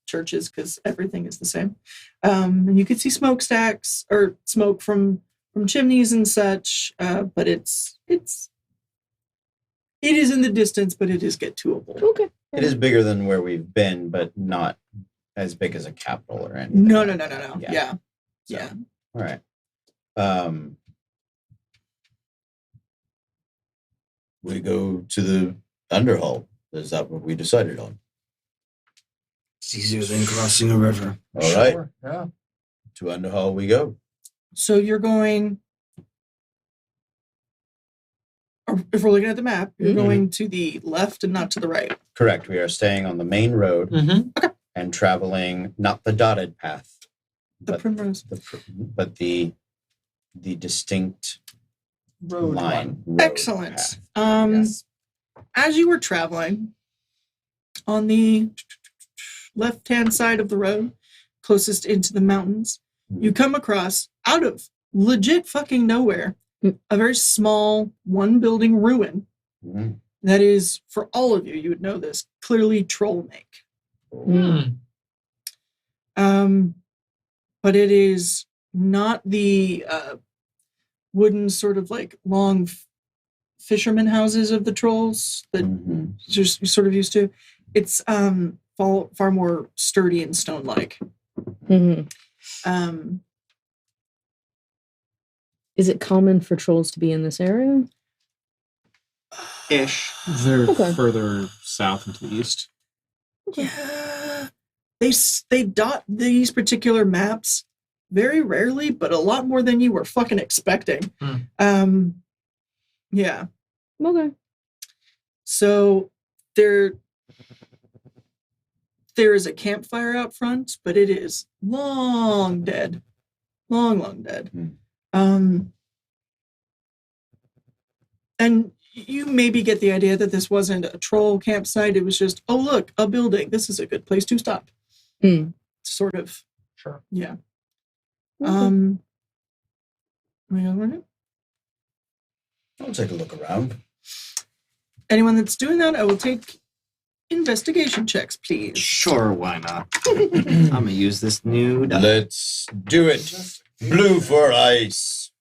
churches because everything is the same. And you can see smokestacks or smoke from chimneys and such, but it is in the distance, but it is get toable. Okay. It is bigger than where we've been, but not as big as a capital or anything. No. like that. Yeah. So, Yeah. All right. We go to the Underhull. Is that what we decided on? It's easier than crossing a river. All right. Sure, yeah. To Underhull we go. So you're going, or if we're looking at the map, you're going to the left and not to the right. Correct. We are staying on the main road Mm-hmm. and traveling not the dotted path, The but primrose. but the distinct Road line. one. road Excellent. path. Yes. As you were traveling on the left-hand side of the road, closest into the mountains, you come across, out of legit fucking nowhere, a very small one-building ruin Mhm. that is, for all of you, you would know this, clearly troll make. Mm. But it is not the wooden sort of like long fisherman houses of the trolls that you're sort of used to. It's far more sturdy and stone-like. Mm-hmm. Is it common for trolls to be in this area? Ish. They're Okay. further south into the east. Yeah, they dot these particular maps very rarely, but a lot more than you were fucking expecting. Yeah. Okay. So there is a campfire out front, but it is long dead, long dead. And you maybe get the idea that this wasn't a troll campsite. It was just, oh, look, a building. This is a good place to stop. Sort of. Sure. Yeah. Okay. I'll take a look around. Anyone that's doing that, I will take investigation checks, please. Sure, why not? I'm gonna use this new die. Let's do it. Blue for ice.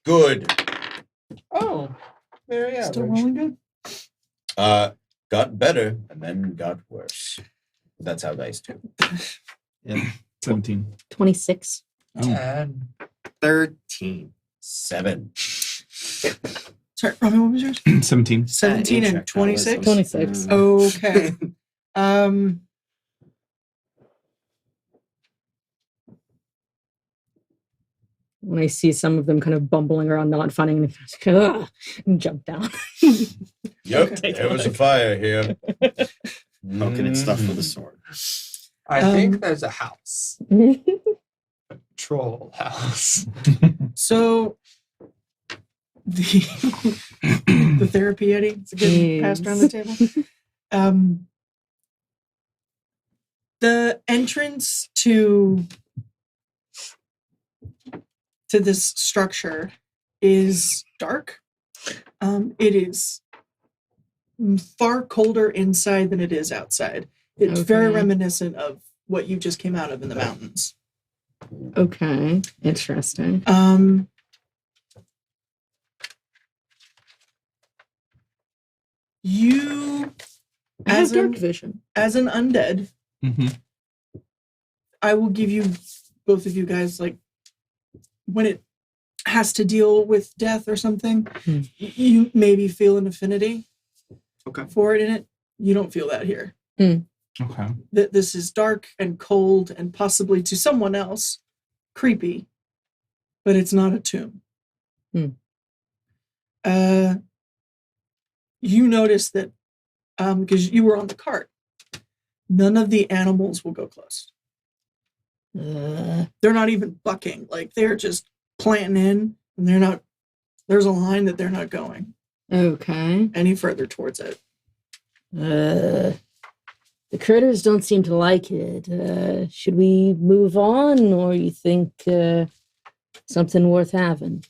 Good. Oh, very Still average. rolling good? Got better and then got worse. That's how dice do. Yeah. 17. 26. 10. 13. 7. Sorry, Robin, what was yours? 17. 17 check and that 26? wisdom. 26. Okay. When I see some of them kind of bumbling around, not finding anything, and jump down. Yep, Okay. there was a fire here. Poking at stuff with a sword. I think there's a house. Troll house. So the therapy Eddie, it's a good passed around the table. The entrance to this structure is dark. It is far colder inside than it is outside. It's very Okay. reminiscent of what you just came out of in the mountains. Okay, interesting. You, I have as dark an, vision. as an undead, Mm-hmm. I will give you, both of you guys, like, when it has to deal with death or something, you maybe feel an affinity for it in it. You don't feel that here. Okay. That this is dark and cold and possibly to someone else creepy, but it's not a tomb. You notice that because you were on the cart, none of the animals will go close. They're not even bucking. Like, they're just planting in, and they're not. There's a line that they're not going Okay. any further towards it. The critters don't seem to like it. Should we move on, or you think something worth having?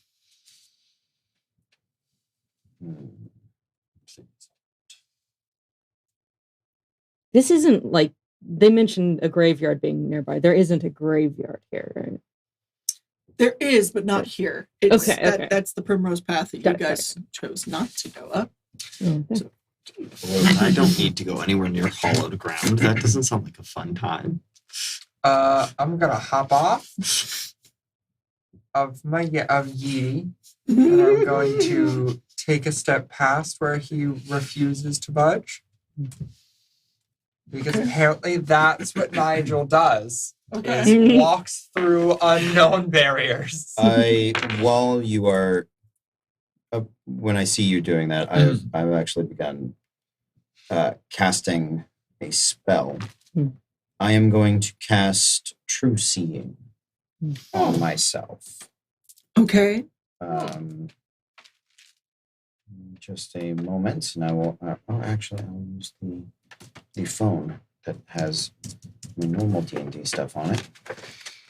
This isn't like they mentioned a graveyard being nearby. There isn't a graveyard here, right? There is, but not here. It's, Okay. That's the primrose path that you Got it, guys chose not to go up. Okay. I don't need to go anywhere near hollowed ground. That doesn't sound like a fun time. I'm gonna hop off of Yeety, and I'm going to take a step past where he refuses to budge. Because apparently that's what Nigel does. Okay. Is walks through unknown barriers. While you are, when I see you doing that, I've actually begun casting a spell. I am going to cast True Seeing on myself. Okay. Just a moment, and I will. I'll use the phone that has the normal D&D stuff on it.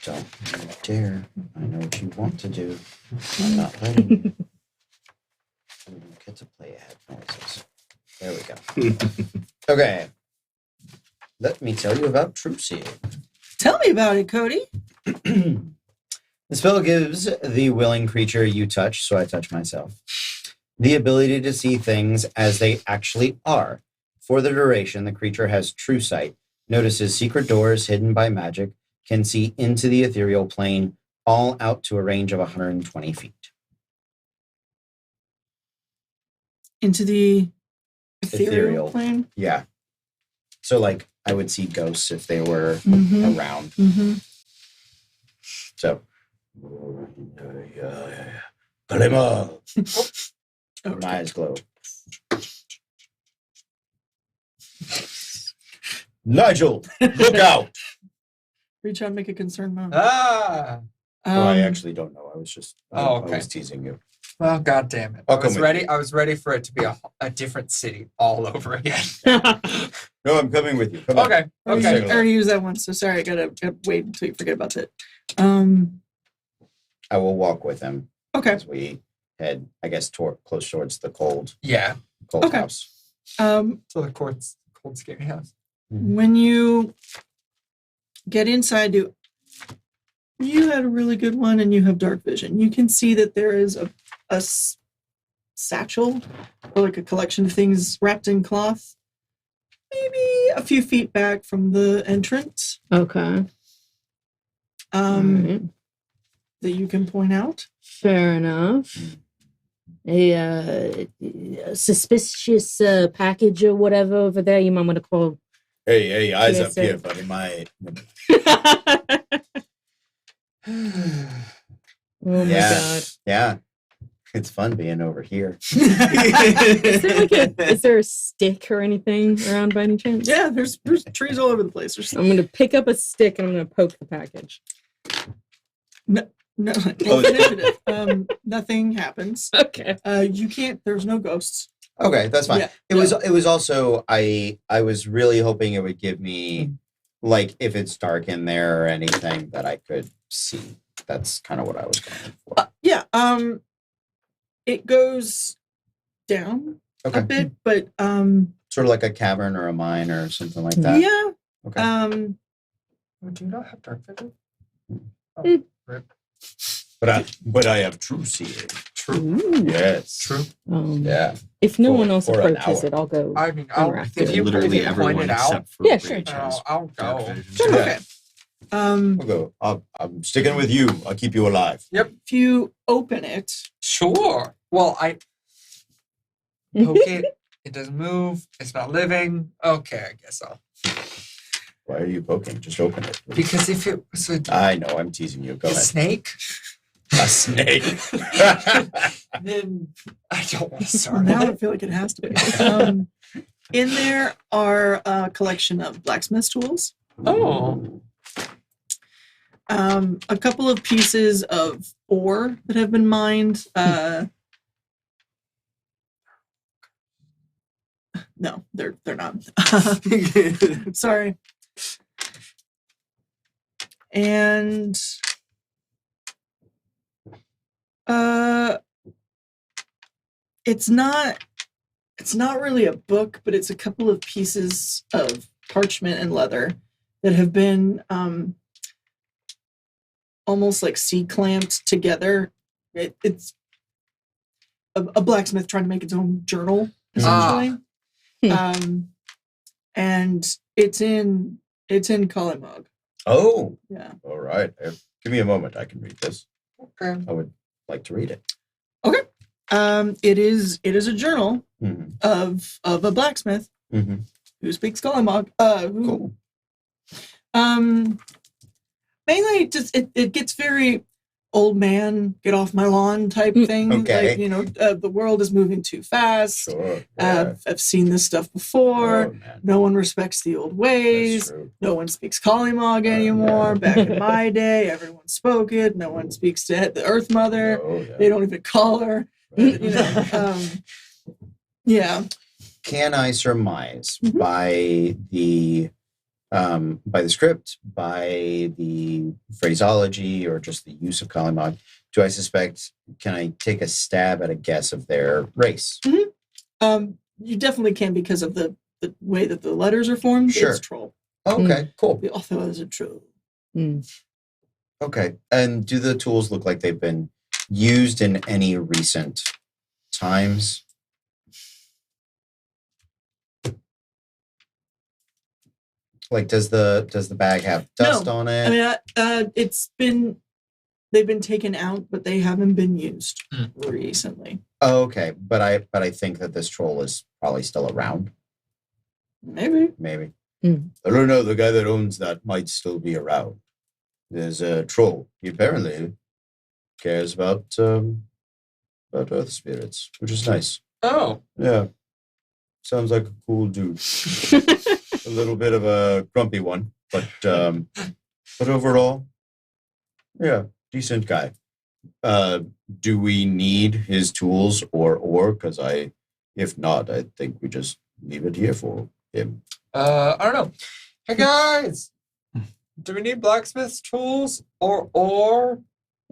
Don't you dare! I know what you want to do. I'm not letting you. You don't get to play ahead noises. There we go. Okay. Let me tell you about True Seeing. Tell me about it, Cody. The spell gives the willing creature you touch, so I touch myself, the ability to see things as they actually are. For the duration, the creature has true sight, notices secret doors hidden by magic, can see into the ethereal plane, all out to a range of 120 feet. Into the ethereal plane. Yeah. So, like, I would see ghosts if they were Mm-hmm. around. Mm-hmm. So, Kalima. my eyes glow. Nigel, look out. Reach out and make a concerned moan. Ah. I actually don't know. I was just, I okay. was teasing you. Well, God damn it! I'll I was come with ready. you. I was ready for it to be a different city all over again. No, I'm coming with you. Come on. Okay. I Okay. already used that once, so sorry. I gotta wait until you forget about it. I will walk with him Okay. as we head, I guess, close towards the cold Yeah. Okay. house. So the cold scary house. When you get inside, you had a really good one, and you have dark vision. You can see that there is a satchel, or like a collection of things wrapped in cloth, maybe a few feet back from the entrance. Okay. Alright. That you can point out. Fair enough. A suspicious package or whatever over there. You might want to call. Hey, eyes Yes, up sir. here, buddy. Oh my god. Yeah. It's fun being over here. Is there a stick or anything around by any chance? Yeah, there's trees all over the place. There's I'm gonna pick up a stick and I'm gonna poke the package. no initiative. Nothing happens. Okay. You can't. There's no ghosts. Okay, that's fine. Yeah, It was also I was really hoping it would give me, like, if it's dark in there or anything that I could see. That's kind of what I was going for. Yeah. It goes down Okay. a bit, but Sort of like a cavern or a mine or something like that. yeah. Okay. Oh, do you not have dark vision? Mm. Rip. But I have true seeing. True. Yes. True. Yeah. If no For- one else for an approaches hour. it, I'll go. I mean, Interact if with you Literally point everyone it out, except for Yeah, sure. Rage has I'll dark go. vision. Sure, okay. We'll go. I'm sticking with you. I'll keep you alive. If you open it, Sure. Well, I poke it. It doesn't move. It's not living. Okay, I guess I'll. Why are you poking? Just open it. Because if it was a Ah, I know. I'm teasing you. Go ahead. snake, A snake. then I don't want to start now I it. feel like it has to be. In there are a collection of blacksmith's tools. Oh. A couple of pieces of ore that have been mined. No, they're not. Sorry. And it's not really a book, but it's a couple of pieces of parchment and leather that have been almost like C-clamped together. It's a blacksmith trying to make its own journal, essentially. And it's in Kalimog. Oh, Yeah. all right. Give me a moment. I can read this. Okay. I would like to read it. It is a journal Mm-hmm. of a blacksmith Mm-hmm. who speaks Kalimog. Cool. Mainly it gets very old man, get off my lawn type thing. Okay. Like, the world is moving too fast. Sure. Yeah. I've seen this stuff before. Oh, man. No one respects the old ways. That's true. No one speaks Kalimog anymore. yeah. Back in my day, everyone spoke it. No one speaks to the Earth Mother. Oh, yeah. They don't even call her. Right. Yeah. Can I surmise Mhm. by the script, by the phraseology, or just the use of Kalimog, can I take a stab at a guess of their race? You definitely can because of the way that the letters are formed. Sure. It's troll. Okay, cool. The author is a troll. Okay. And do the tools look like they've been used in any recent times? Like, does the bag have dust on it? I mean, they've been taken out, but they haven't been used recently. Oh, okay, but I think that this troll is probably still around. Maybe. I don't know. The guy that owns that might still be around. There's a troll. He apparently cares about earth spirits, which is nice. Oh, Yeah, sounds like a cool dude. A little bit of a grumpy one, but overall, yeah, decent guy. Do we need his tools or? Because if not, I think we just leave it here for him. I don't know. Hey guys, do we need blacksmith's tools or?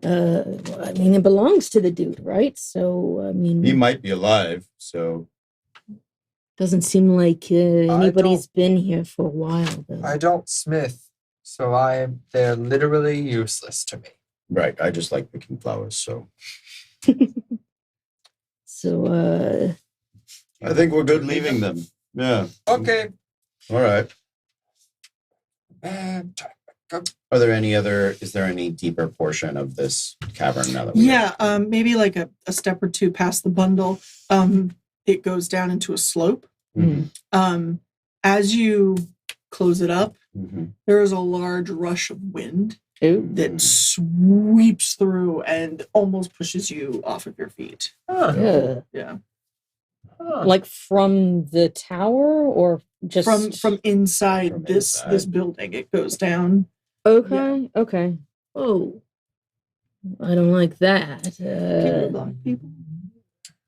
I mean, it belongs to the dude, right? So, I mean, He might be alive, so doesn't seem like anybody's been here for a while. Though. I don't smith, so they're literally useless to me. right. I just like picking flowers, so So, I think we're good leaving them. Yeah. Okay. All right. And go. Is there any deeper portion of this cavern now that we maybe like a step or two past the bundle. It goes down into a slope. Mhm. As you close it up, Mhm. there is a large rush of wind ooh. that sweeps through and almost pushes you off of your feet. Yeah. Yeah. Like from the tower or just From inside From this inside. building, it goes down. Okay. Okay. Oh, I don't like that. Can you block people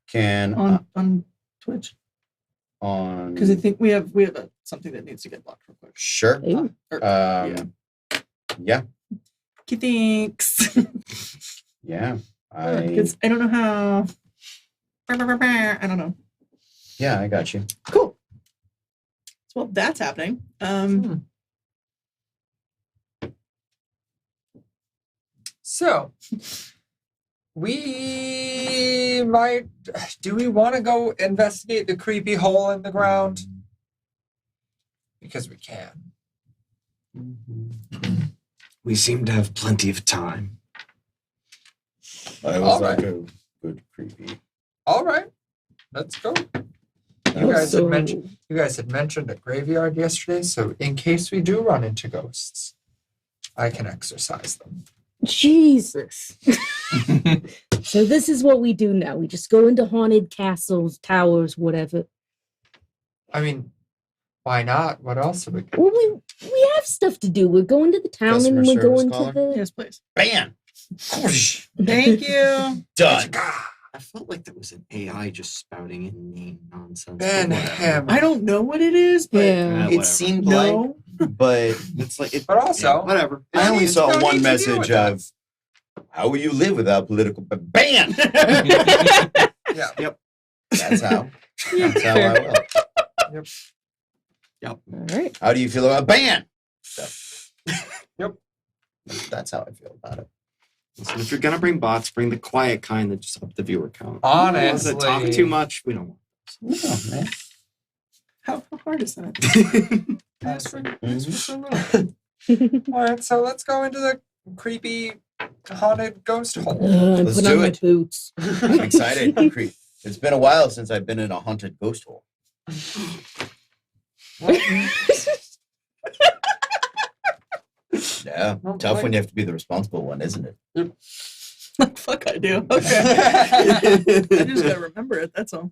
Can on Twitch? on Because I think we have something that needs to get blocked real quick. sure. Ooh. Yeah. Okay, thanks. Yeah. Because I don't know how. I don't know. Yeah, I got you. Cool. So, well, that's happening. So we might. Do we want to go investigate the creepy hole in the ground? Because we can. We seem to have plenty of time. I All was like right. a good creepy. All right, let's go. You guys had mentioned a graveyard yesterday, so in case we do run into ghosts, I can exorcise them. Jesus. So this is what we do now. We just go into haunted castles, towers, whatever. I mean, why not? What else are we? Well, we have stuff to do. We're going to the town Customer and we're service going caller? to the. Yes, please. Bam! Thank you. Done. I felt like that was an AI just spouting inane nonsense. Ben but whatever. Ham. I don't know what it is, but Yeah. whatever. It seemed like, no. but It's like But also, whatever. I only It's saw no one need to deal message with that. of how will you live without political bam. yeah. That's how. That's how I will. All right. How do you feel about ban? Yep. That's how I feel about it. Listen, if you're gonna bring bots, bring the quiet kind that just up the viewer count. Honestly. The ones that talk too much, we don't want. No, man. How hard is that? Ask for so little. All right, so let's go into the creepy haunted ghost hole. I'm Let's putting do on my it. boots. I'm excited. It's been a while since I've been in a haunted ghost hole. Yeah, tough when you have to be the responsible one, isn't it? Fuck, I do. Okay. I just gotta remember it. That's all.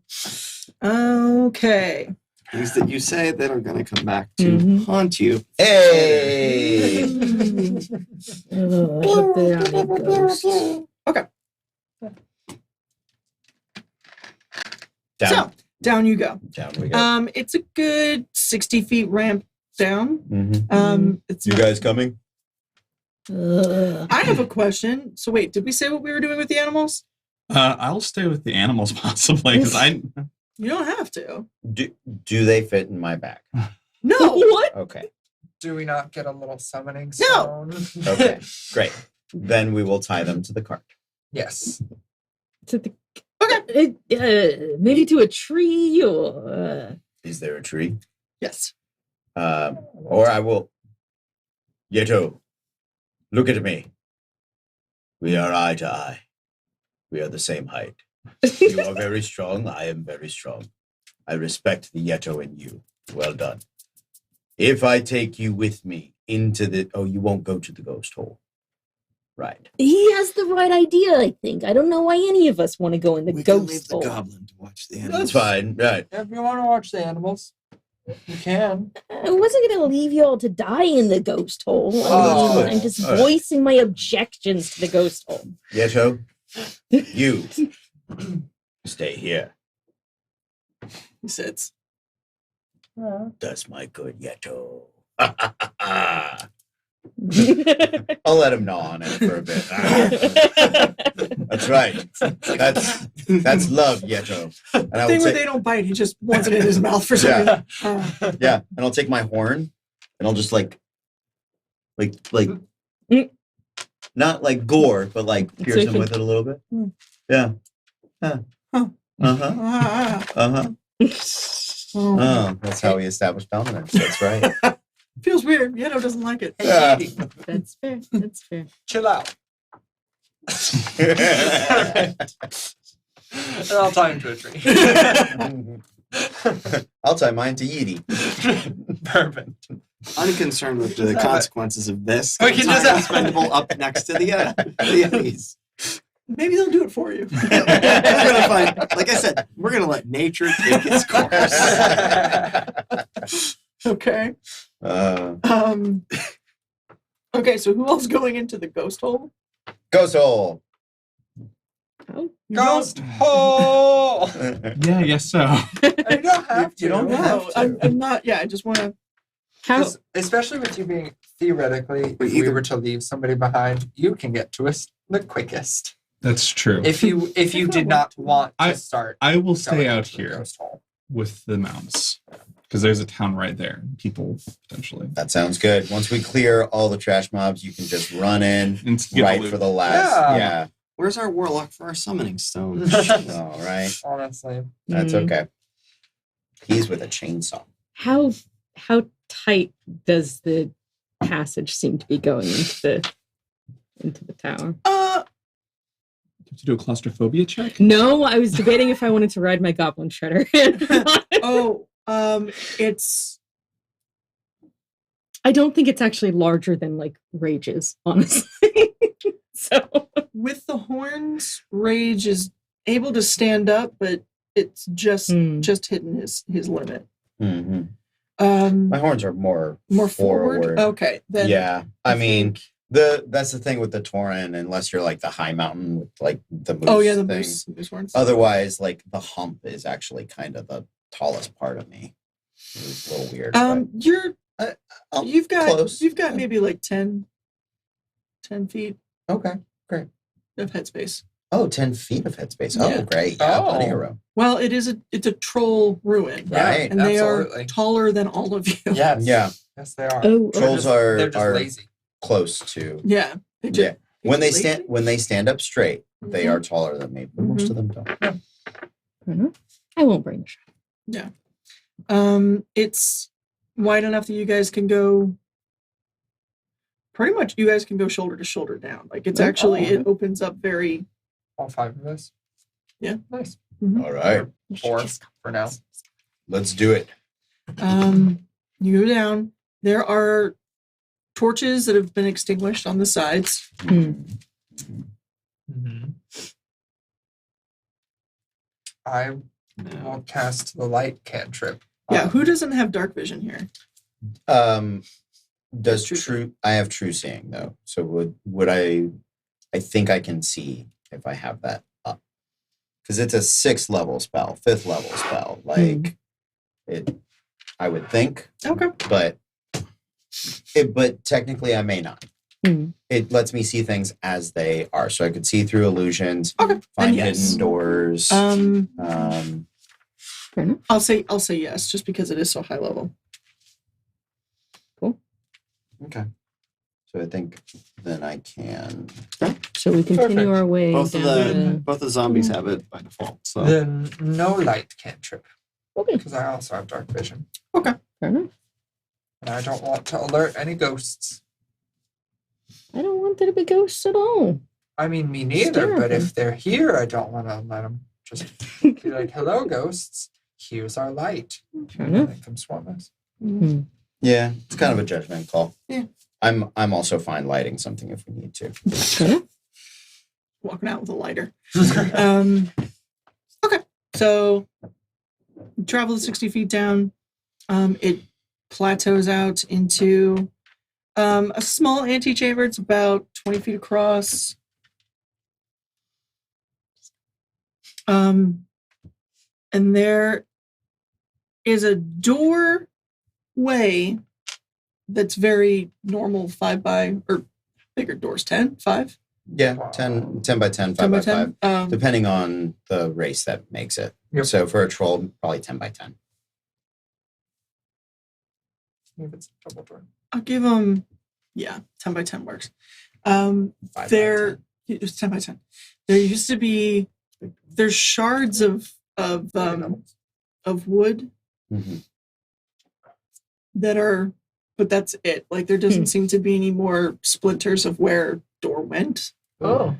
Okay. Things that you say that are gonna come back to Mhm. haunt you. Hey! Oh, I hope they aren't any ghosts. Down. So down you go. Down we go. It's a good 60 feet ramp down. Mhm. It's You guys coming? Ugh. I have a question. So wait, did we say what we were doing with the animals? I'll stay with the animals possibly because I. You don't have to. Do they fit in my bag? No. What? Okay. Do we not get a little summoning No. stone? Okay, great. Then we will tie them to the cart. Yes. To the maybe to a tree or Is there a tree? Yes. Or I will. Yeto, look at me. We are eye to eye. We are the same height. You are very strong. I am very strong. I respect the Yeto in you. Well done. If I take you with me into the... Oh, you won't go to the ghost hole. Right. he has the right idea. I think. I don't know why any of us want to go in the We can leave ghost the hole. goblin to watch the animals. That's fine. Right. If you want to watch the animals, you can. I wasn't going to leave you all to die in the ghost hole. Oh, I'm just all right. voicing my objections to the ghost hole. Yeto, you stay here. He sits. That's my good Yeto. I'll let him gnaw on it for a bit. That's right. That's love, Yeto. And I Thing will where take, they don't bite, he just wants it in his mouth for some Yeah. reason. yeah, and I'll take my horn and I'll just like not like gore, but like pierce him with it a little bit. Mm. Yeah. Huh. Uh-huh. Ah. Uh-huh. Oh. Oh, that's how we establish dominance. That's right. Feels weird. Yeto doesn't like it. Yeah. That's fair. That's fair. Chill out. And I'll tie him to a tree. I'll tie mine to Yeety. Perfect. Unconcerned with the Just have it. consequences of this. We can just Time have- expendable up next to the Yetis. Maybe they'll do it for you. We're gonna find, like I said, we're gonna let nature take its course. Okay. Uh, Okay, so who else going into the ghost hole? Ghost hole. Oh, You Ghost hole. Yeah, I guess so. You don't have to. You don't have No, to. I'm not. Yeah, I just want to. how? Especially with you being theoretically, if we either- were to leave somebody behind, you can get to us the quickest. That's true. If you did not want to I- start, I will stay going out into the here ghost hole. with the mounts because there's a town right there. People potentially That sounds good. Once we clear all the trash mobs, you can just run in and get right loot. for the last. Yeah. Yeah. Where's our warlock for our summoning stone? All right. Honestly, That's Mm. okay. He's with a chainsaw. How tight does the passage seem to be going into the tower? to do a claustrophobia check. No, I was debating if I wanted to ride my goblin shredder. It's I don't think it's actually larger than like Rage's, honestly. So with the horns. Rage is able to stand up, but it's just hitting his limit. Mm-hmm. Um, My horns are more forward. Okay, then yeah. I mean, think- that's the thing with the Tauren, unless you're like the high mountain with like the moose. Oh yeah, the thing. moose horns. Otherwise, like the hump is actually kind of the tallest part of me. It's a little weird. You're but you've got close. maybe like 10 feet okay. of headspace. Oh, 10 feet of headspace. Yeah. Oh, great. Yeah, Oh. plenty of room. Well, it's a troll ruin, Right. and they Absolutely. are taller than all of you. Yes. Yeah. Yes, they are. oh, Trolls They're just are lazy. close to. Yeah. They Yeah. When they lazy. stand up straight, they Mhm. are taller than me, but most of them don't. I won't bring the shredder. It's wide enough that you guys can go. Pretty much, you guys can go shoulder to shoulder down. Like it's actually it opens up very. All five of us. Yeah. Nice. All right. You should Four just come for now. Let's do it. You go down. There are torches that have been extinguished on the sides. Mm-hmm. I will cast the light cantrip. Yeah, who doesn't have dark vision here? Does True true I have true seeing though. So would I think I can see if I have that up. Because it's a 6th level spell, 5th level spell. Like it I would think, Okay. but technically I may not. It lets me see things as they are. So I could see through illusions, Okay. find Then yes. hidden doors. Fair enough. I'll say yes, just because it is so high level. Cool. Okay. So I think then I can. So we continue Perfect. our way Both down of the zombies have it by default. So Then no light cantrip, Okay, because I also have dark vision. fair enough. And I don't want to alert any ghosts. I don't want there to be ghosts at all. I mean, me neither, but if they're here, I don't want to let them just be like, hello, ghosts. Here's our light. Fair And enough. they come swarm us. Mm-hmm. Yeah, it's kind of a judgment call. Yeah. I'm also fine lighting something if we need to. Fair enough. Walking out with a lighter. Okay, so travel 60 feet down. It plateaus out into a small antechamber. It's about 20 feet across. And there is a doorway that's very normal 5 by, or bigger doors, 10, 5? Yeah, 10 by 10, 5 by 5. Depending on the race that makes it. Yep. So for a troll, probably 10 by 10. If it's a double door. I'll give them, 10 by 10 works. 5 by There, 10. it was 10 by 10. There used to be, there's shards of wood Mhm. that are, but that's it. Like there doesn't seem to be any more splinters of where door went. Oh.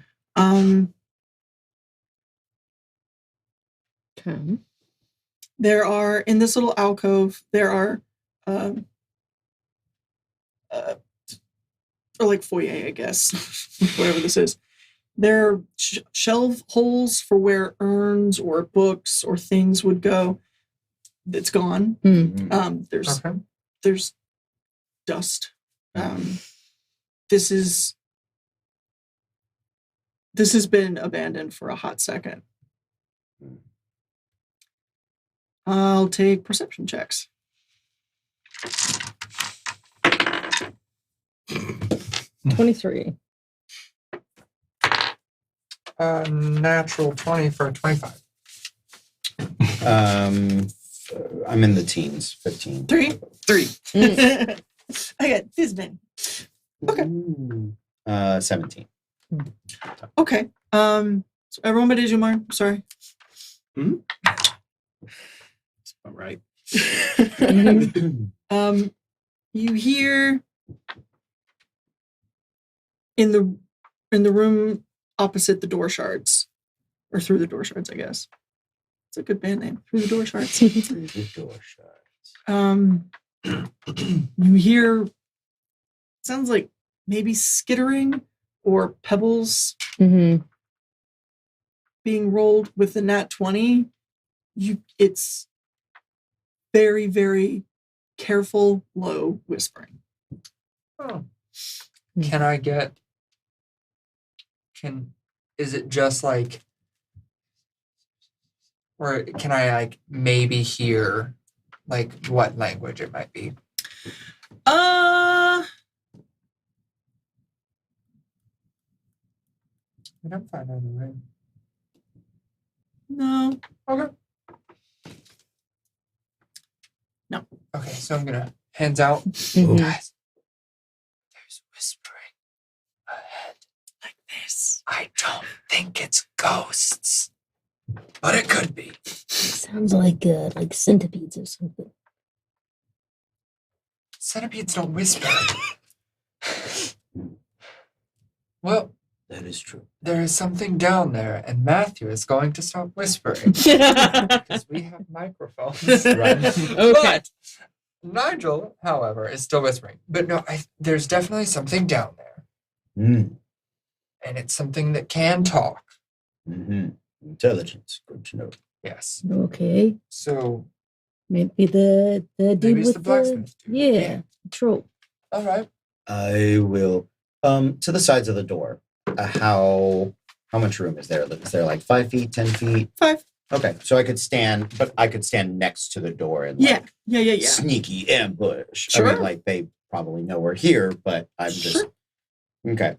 Okay. There are in this little alcove. There are, or like foyer, I guess, whatever this is. There are shelf holes for where urns or books or things would go. It's gone. Mhm. There's dust. This has been abandoned for a hot second. I'll take perception checks. 23. Natural 20 for a 25. I'm in the teens, 15. 3. I got this many. Okay. Ooh. 17. Okay. So everyone but Ijumar, sorry. that's about right. You hear in the room opposite the door shards, or through the door shards, I guess. It's a good band name. Through the door shards. Through the door shuts. You hear sounds like maybe skittering or pebbles Mm-hmm. being rolled with the nat 20. It's very, very careful, low whispering. Oh. Can I get? Is it just like, or can I like maybe hear like what language it might be? Uh, I don't find either way. no. Okay. No. Okay, so I'm gonna hands out. Mhm. Guys, there's whispering ahead. Like this. I don't think it's ghosts, but it could be. Sounds like centipedes or something. Centipedes don't whisper. Well, That is true. there is something down there, and Matthew is going to stop whispering because we have microphones. Okay. But Nigel, however, is still whispering. But no, there's definitely something down there, Mm. and it's something that can talk. Mm-hmm. Intelligence. Good to know. Yes. Okay. So Maybe the dude maybe it's with the blacksmith dude. yeah, troll. All right. I will. To the sides of the door. How much room is there? Is there like 5 feet, 10 feet? 5. Okay, so I could stand next to the door and Yeah. like Yeah. sneaky ambush. I Sure. mean, like they probably know we're here, but I'm just Sure. okay.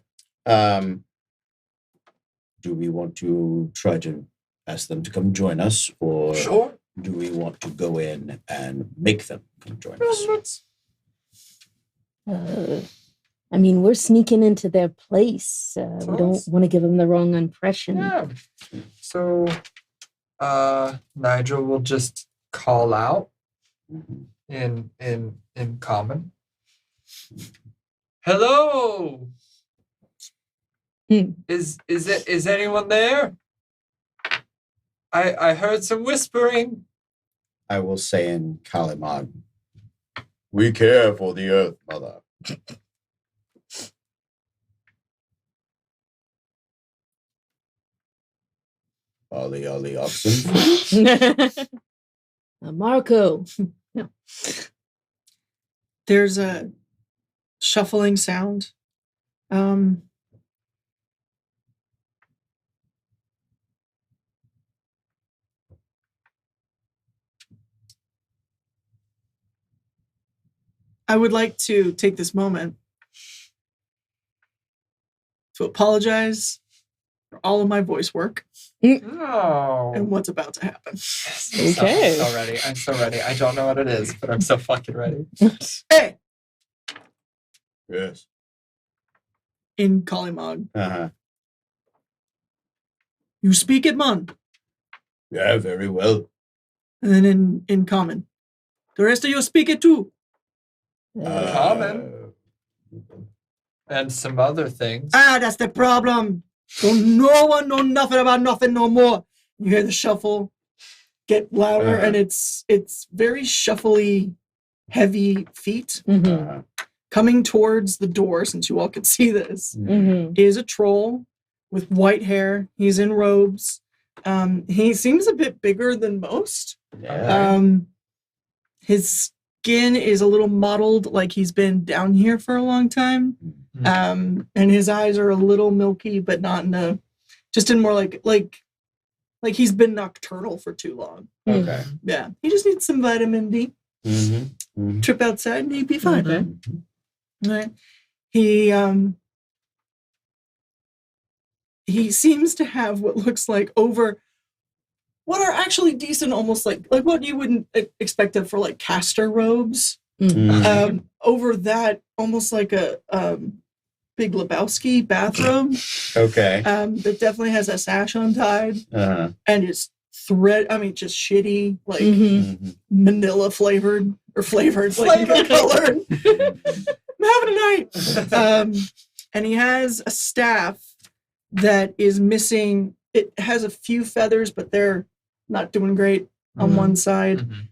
Do we want to try to ask them to come join us, or Sure. do we want to go in and make them come join us? I mean, we're sneaking into their place. We don't want to give them the wrong impression. Yeah. So, Nigel will just call out in common. Hello. Is anyone there? I heard some whispering. I will say in Kalimag, we care for the earth, mother. Ollie, Ollie, oxen. Marco. No. There's a shuffling sound. I would like to take this moment to apologize for all of my voice work Oh. and what's about to happen. Okay. I'm so ready. I'm so ready. I don't know what it is, but I'm so fucking ready. Hey! Yes. In Kalimag. Uh-huh. You speak it, man. Yeah, very well. And then in common. The rest of you speak it too. Common. And some other things. Ah, that's the problem. So no one know nothing about nothing no more. You hear the shuffle get louder, and it's very shuffly, heavy feet. Mm-hmm. Coming towards the door, since you all can see this, Mm-hmm. is a troll with white hair. He's in robes. He seems a bit bigger than most. Yeah. His skin is a little mottled, like he's been down here for a long time. And his eyes are a little milky, but not in a, just in more like he's been nocturnal for too long. Okay. Yeah, he just needs some vitamin D. Mm-hmm. Mm-hmm. Trip outside and he'd be fine. Mhm. Right? He seems to have what looks like over what are actually decent, almost like what you wouldn't expect of for like caster robes. Mm-hmm. Over that, almost like a Big Lebowski bathrobe. Okay. That definitely has a sash untied Uh-huh. and is thread. I mean, just shitty, like Mm-hmm. Mm-hmm. Manila flavored or flavored, like colored. I'm having a night. And he has a staff that is missing. It has a few feathers, but they're not doing great on one side. Mhm.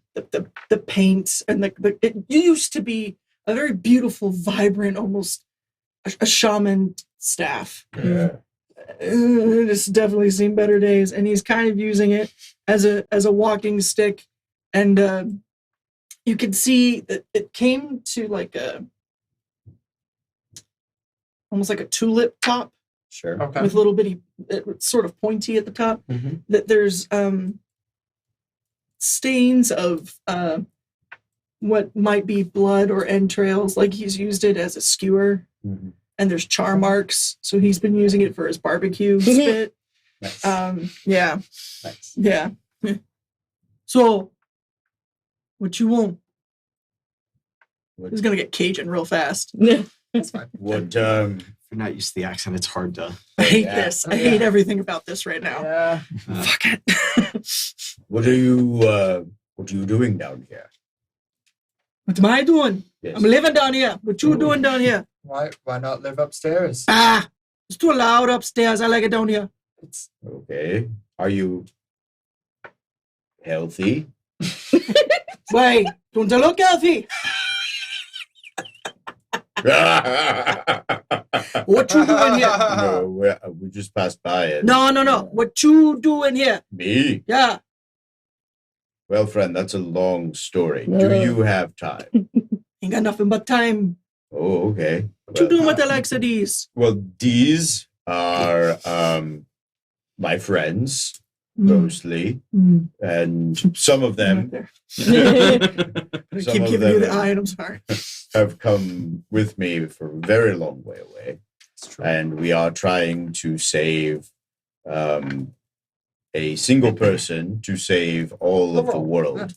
The paint and it used to be a very beautiful, vibrant, almost a shaman staff. Yeah. It's definitely seen better days, and he's kind of using it as a walking stick. And you can see that it came to like almost like a tulip top Sure. Okay. with little bitty, sort of pointy at the top. Mm-hmm. That there's stains of what might be blood or entrails, like he's used it as a skewer. Mm-hmm. And there's char marks, so he's been using it for his barbecue spit. Nice. Yeah, Nice. yeah. So, what you want? He's gonna get Cajun real fast. That's fine. What If you're not used to the accent, it's hard to. I hate Yeah. this. I hate everything about this right now. Yeah. Fuck it. what are you doing down here? What am I doing? Yes. I'm living down here. What you doing down here? Why not live upstairs? Ah, it's too loud upstairs. I like it down here. It's Okay. Are you healthy? Wait, don't you look healthy? What you doing here? No, we just passed by it. No. What you doing here? Me? Yeah. Well, friend, that's a long story. No. Do you have time? Ain't got nothing but time. Oh, okay. What you doing with the likes of these? Well, these are my friends mostly, and some of them Right Some there. of Keep giving you the them- eye, and I'm sorry. have come with me for a very long way away, true. and we are trying to save a single person to save all of the world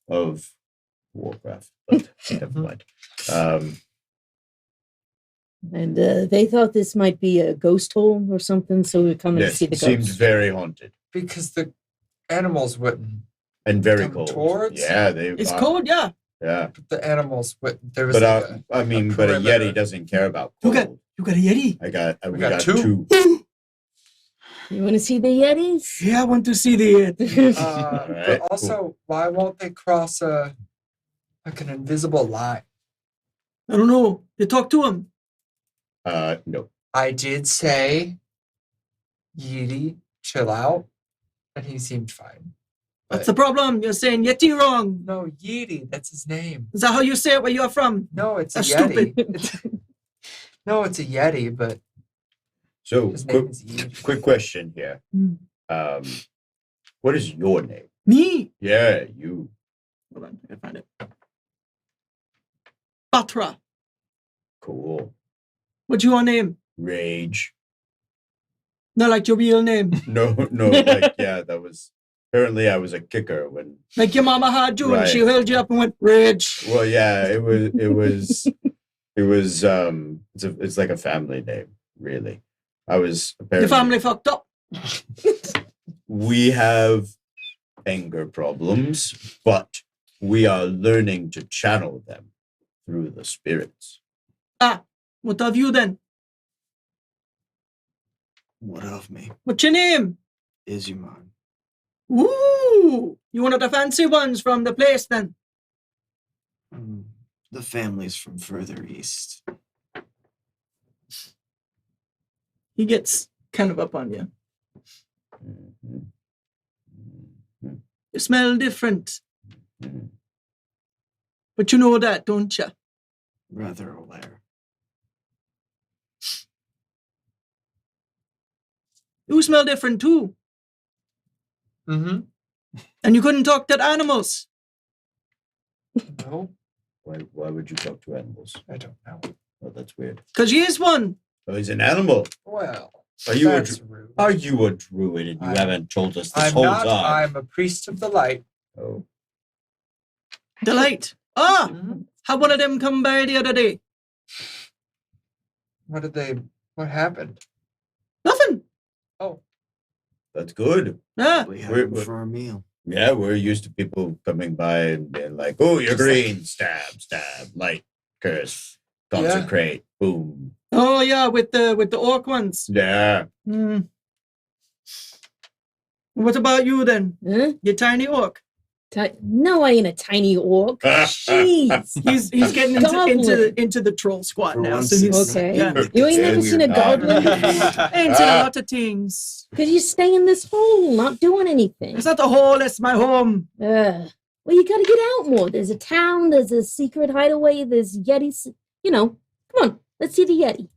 of Warcraft. But never mind. And they thought this might be a ghost hole or something, so we were coming to Yes, see the it seems ghost. very haunted Because the animals wouldn't. and very Come cold. towards? Yeah, they. It's cold, yeah. Yeah, The animals wouldn't. There was but like a I mean, but a perimeter. Yeti doesn't care about You cold. got a Yeti? We got got two. two. You want to see the Yetis? Yeah, I want to see the Yeti. Alright, but also, why won't they cross an invisible line? I don't know. You talk to him. No. I did say, Yeti, chill out, and he seemed fine. What's the problem? You're saying Yeti wrong. No, Yeti, that's his name. Is that how you say it where you're from? No, it's a That's Yeti. stupid. No, it's a Yeti, but So, his name is Yeti. quick question here. Hmm. What is your name? Me? Yeah, you. Hold on, I gotta find it. Batra. Cool. What's your name? Rage. Not like your real name. No, like, yeah, that was. Apparently, I was a kicker when. Like your mama had you and she Right. held you up and went, Rich. Well, yeah, it was. It's like a family name, really. I was Your apparently. family fucked up. We have anger problems, but we are learning to channel them through the spirits. What of you then? What of me? What's your name? Izuman. Ooh, you one of the fancy ones from the place then? The family's from further east. He gets kind of up on you. Mhm. Mhm. You smell different. Mhm. But you know that, don't you? Rather aware. You smell different too. Mm-hmm. And you couldn't talk to animals. No, Why would you talk to animals? I don't know. Oh, that's weird. Because he is one. Oh, he's an animal. Well, Are you that's a rude. Are you a druid and you I'm- haven't told us this I'm whole not. time? I'm a priest of the light. Oh, Delight. Ah, Mhm. how one of them come by the other day? What happened? Nothing. that's good. Ah, We We're- had them we're- for our meal. Yeah, we're used to people coming by and being like, "Oh, you're Just like- green." Stab, light, curse, consecrate, boom. oh yeah, with the orc ones. Yeah. Hmm. What about you then? Huh? You tiny orc. No, I ain't a tiny orc. Jeez. He's getting Goblin. into the troll squad For now. once So he's it's- Okay. yeah. You ain't Yeah, never we're seen a not. goblin? I ain't seen a lot of things. Because you stay in this hole, not doing anything. It's not the hole, it's my home. Well, you gotta get out more. There's a town, there's a secret hideaway, there's Yetis. Come on, let's see the Yeti.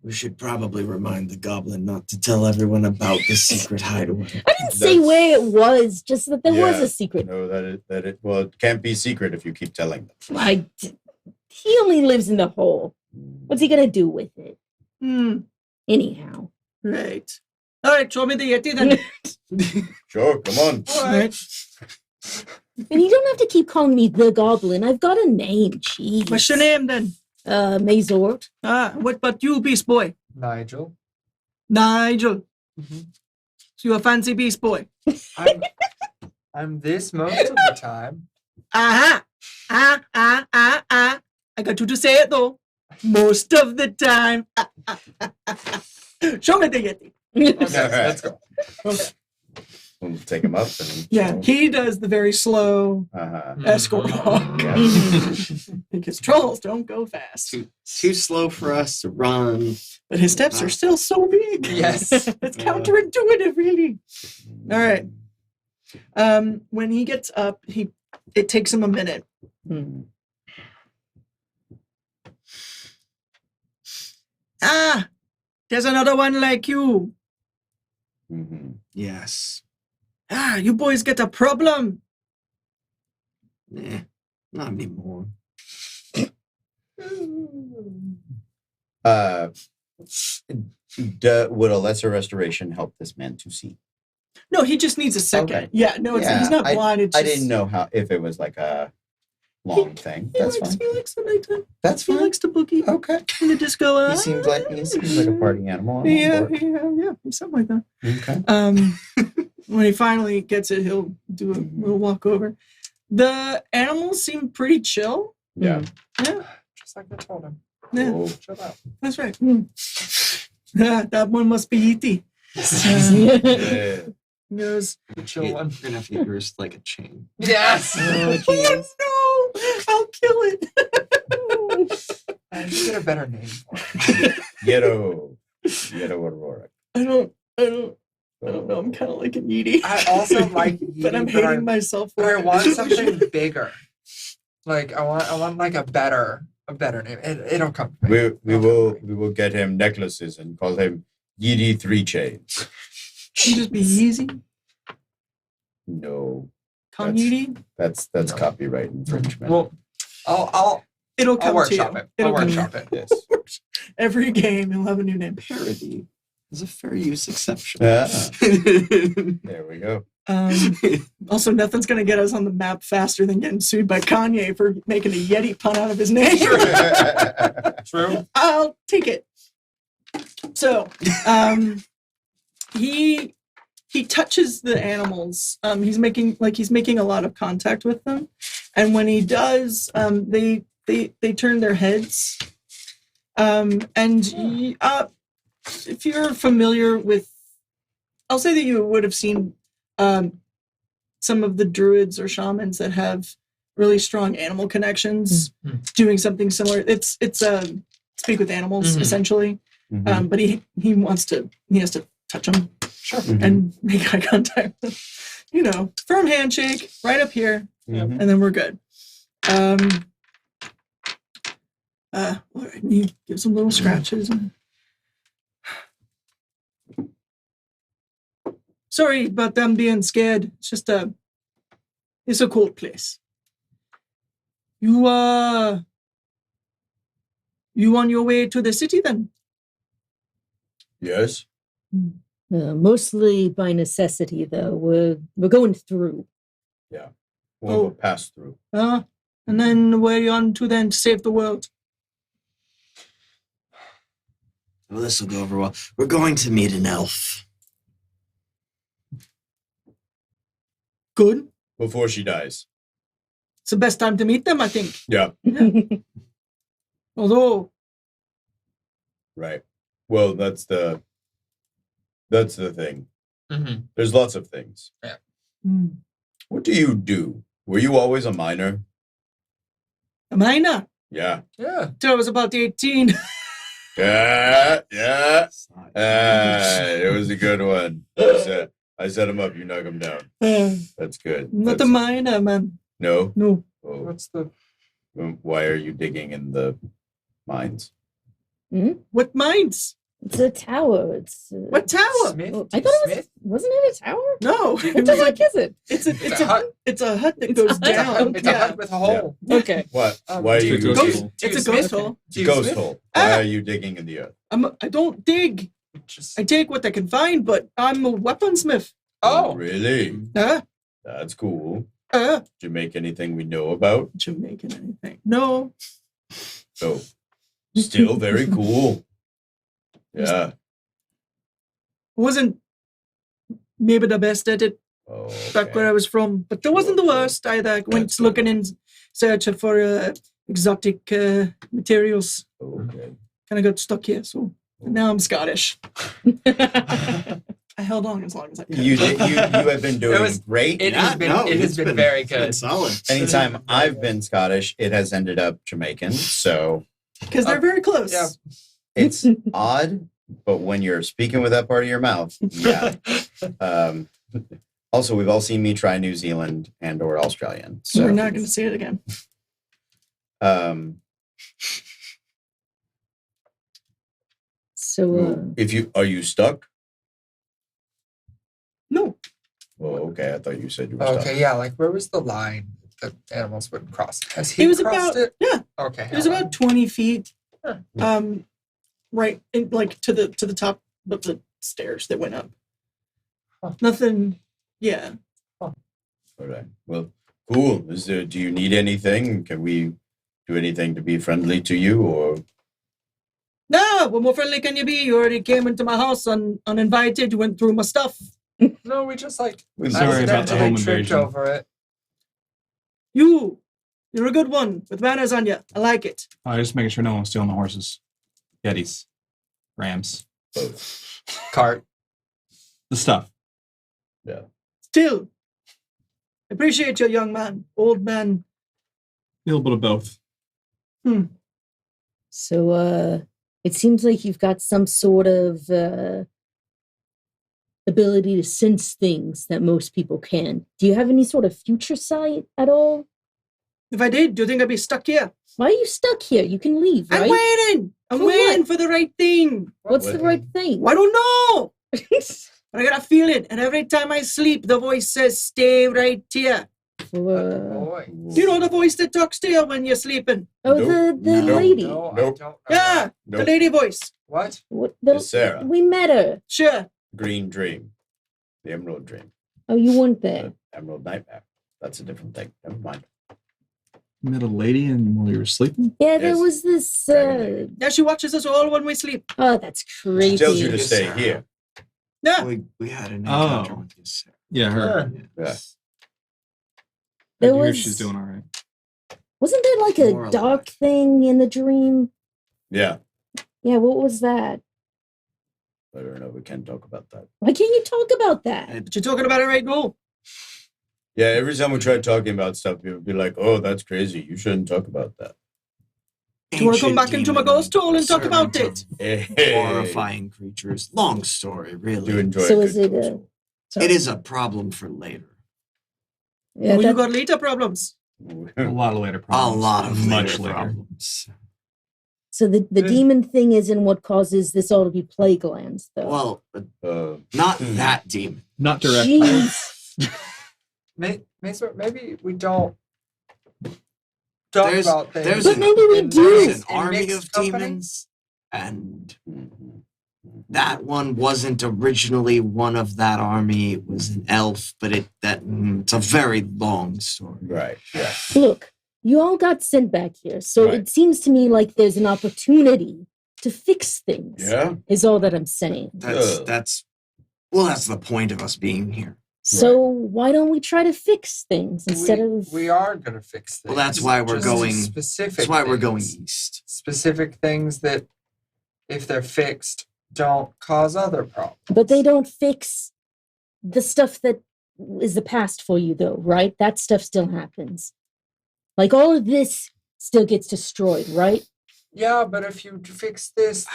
We should probably remind the goblin not to tell everyone about the secret hideaway. I didn't say That's- where it was, just that there was Yeah. a secret. No, well, it can't be secret if you keep telling them. He only lives in the hole. What's he gonna do with it? Anyhow. Right. All right, show me the Yeti then. Sure, come on. Right. And you don't have to keep calling me the goblin. I've got a name. Jeez. What's your name then? Mazort. What about you, Beast Boy? Nigel. Nigel. Mhm. So you're a fancy Beast Boy. I'm this most of the time. Aha. I got you to say it though. Most of the time. Show me the Yeti. Okay, let's go. We'll take him up and Yeah, he does the very slow Uh-huh. escort walk. Mm-hmm. Because trolls don't go fast. Too slow for us to run. But his steps are still so big. Yes. It's counterintuitive, really. All right. When he gets up, it takes him a minute. Ah, there's another one like you. Mhm. Yes. Ah, you boys get a problem. Not anymore. Would a lesser restoration help this man to see? No, he just needs a second. Okay. Yeah, no, he's not blind. It's I just, didn't know if it was like a long thing. That's fine. He likes the nighttime. That's He fine. likes to boogie Okay. in the disco. He seems like a party animal. I'm on Yeah, board. something like that. Okay. When he finally gets it, he'll do a little walk over. The animals seem pretty chill. Yeah. Yeah, Just like I told him. yeah, Cool. Chill out. that's right. Yeah, that one must be E.T. Yeah. He goes, The chill You're one. gonna have to use yours like a chain. Yes. oh no, I'll kill it. You get a better name for it. Yellow Aurora. I don't know. I'm kind of like an Edie. I also like but I'm Edie, but hating myself for But I it. want something bigger. Like I want like a better name. It'll come. to me. We will get him necklaces and call him Yidi Three Chains. Can just be easy. No, Con That's- Edie. that's No. copyright infringement. Well, I'll It'll come to you. workshop it. It'll I'll come to you. workshop it. yes. Every game, you'll have a new name. Parody is a fair use exception. Ah, there we go. Also, nothing's going to get us on the map faster than getting sued by Kanye for making a Yeti pun out of his name. True. I'll take it. So, he touches the animals. He's making a lot of contact with them, and when he does, they turn their heads. If you're familiar with, I'll say that you would have seen some of the druids or shamans that have really strong animal connections, doing something similar. It's speak with animals Mhm. essentially. Mhm. But he has to touch them Sure. and make eye contact. Firm handshake right up here, Mhm. and then we're good. All right, and he gives them little scratches. Sorry about them being scared. It's just it's a cold place. You on your way to the city then? Yes. Mostly by necessity, though. We're going through. We'll pass through. And then where are you on to then to save the world? Well, this will go over well. We're going to meet an elf. Good. Before she dies. It's the best time to meet them, I think. Yeah. Although, Right. Well, that's the thing. Mm-hmm. There's lots of things. What do you do? Were you always a miner? a minor. Yeah. Yeah. Till I was about 18. Yeah. It was a good one. I set him up. You knock him down. That's good. Not a That's- minor, man. No. No. Oh, What's the? why are you digging in the mines? What mines? It's a tower. What tower? Smith? I thought it was. Smith? Wasn't it a tower? No. What the heck is it? It's a hut. a hut that It's a goes hut. down. It's a hut with a hole. Okay. What? Um, Why are do you you- digging? Ghost- It's a Smith? ghost hole. It's a ghost Smith? hole. Ah. Why are you digging in the earth? I don't dig. Just- I take what I can find, but I'm a weaponsmith. Oh. Really? That's cool. Did you make anything we know about? Jamaican anything? No. So, still very cool. Yeah. Wasn't maybe the best at it Oh, back where I was from, but that wasn't the worst either. I went That's looking in search for exotic materials. Okay. Kind of got stuck here, so now I'm Scottish. I held on as long as I could. You have been doing great. It has been very good. Solid. Anytime I've been Scottish, it has ended up Jamaican. So Because they're very close. yeah. it's odd, but when you're speaking with that part of your mouth, yeah. Also, we've all seen me try New Zealand and or Australian. So We're not going to see it again. So, Are you stuck? No. Oh, okay. I thought you said you were stuck. Okay, yeah, like where was the line that animals would cross? Has he It was crossed about it? yeah. Okay. It was how long? about 20 feet. Huh. Right in, like to the top of the stairs that went up. Huh. Nothing. Yeah. All right. Well, Cool. Do you need anything? Can we do anything to be friendly to you, or? No, what more friendly can you be? You already came into my house uninvited. You went through my stuff. No, we just like Sorry about the home accidentally tripped invasion. over it. You're a good one with manners on you. I like it. Just making sure no one's stealing the horses. Yetis. Rams. Both. Cart. The stuff. Still, appreciate you, young man, old man. A little bit of both. So, it seems like you've got some sort of ability to sense things that most people can. Do you have any sort of future sight at all? If I did, do you think I'd be stuck here? Why are you stuck here? You can leave, right? I'm waiting. I'm For waiting what? for the right thing. What's What? the right thing? I don't know. But I got a feeling, and every time I sleep, the voice says, "Stay right here." Boy. Do you know the voice that talks to you when you're sleeping? Oh, Nope. the No. lady. No, I Nope. don't know. Yeah, Nope. the lady voice. What? What, It's Sarah. We met her. Sure. Green Dream. The Emerald Dream. Oh, you weren't there. The Emerald Nightmare. That's a different thing. Never mind. You met a lady and while you were sleeping? Yeah, there Yes. was this. Dragon Yeah, she watches us all when we sleep. Oh, that's crazy. She tells you to Yes, stay sir. here. Yeah. We had an encounter with you, sir. Yeah, her. Yeah. There I hear was- she's doing all right. Wasn't there like More a or dark less. thing in the dream? Yeah. Yeah, what was that? I don't know. We can't talk about that. Why can't you talk about that? But you're talking about it right now. Yeah, every time we try talking about stuff, people would be like, "Oh, that's crazy. You shouldn't talk about that." Do you want to come Ancient back into my demon ghost hole and talk about servant it? of Hey, Horrifying creatures. Long story, really. Do enjoy. So a is good it ghost It is a problem for later. Yeah, Oh, you that- got later problems. hole. A lot of later A problems. lot of much later later. problems. so the demon thing isn't what causes this all to be plague lands, though. Well, Uh, not that demon. Not direct. Jeez. Maybe we don't talk There's- about things. there's But an- maybe we in do. There's mixed- an in army mixed of company. demons, and mhm. that one wasn't originally one of that army. It was an elf, but it's a very long story. Right. Yeah. Look, you all got sent back here, so Right. it seems to me like there's an opportunity to fix things. Yeah. Is all that I'm saying. Ugh. That's the point of us being here. So why don't we try to fix things instead of? We are going to fix things. Well, that's why we're Just going- Specific. That's why we're going things. east. Specific things that, if they're fixed, don't cause other problems. But they don't fix the stuff that is the past for you, though, right? That stuff still happens. Like all of this still gets destroyed, right? Yeah, but if you fix this,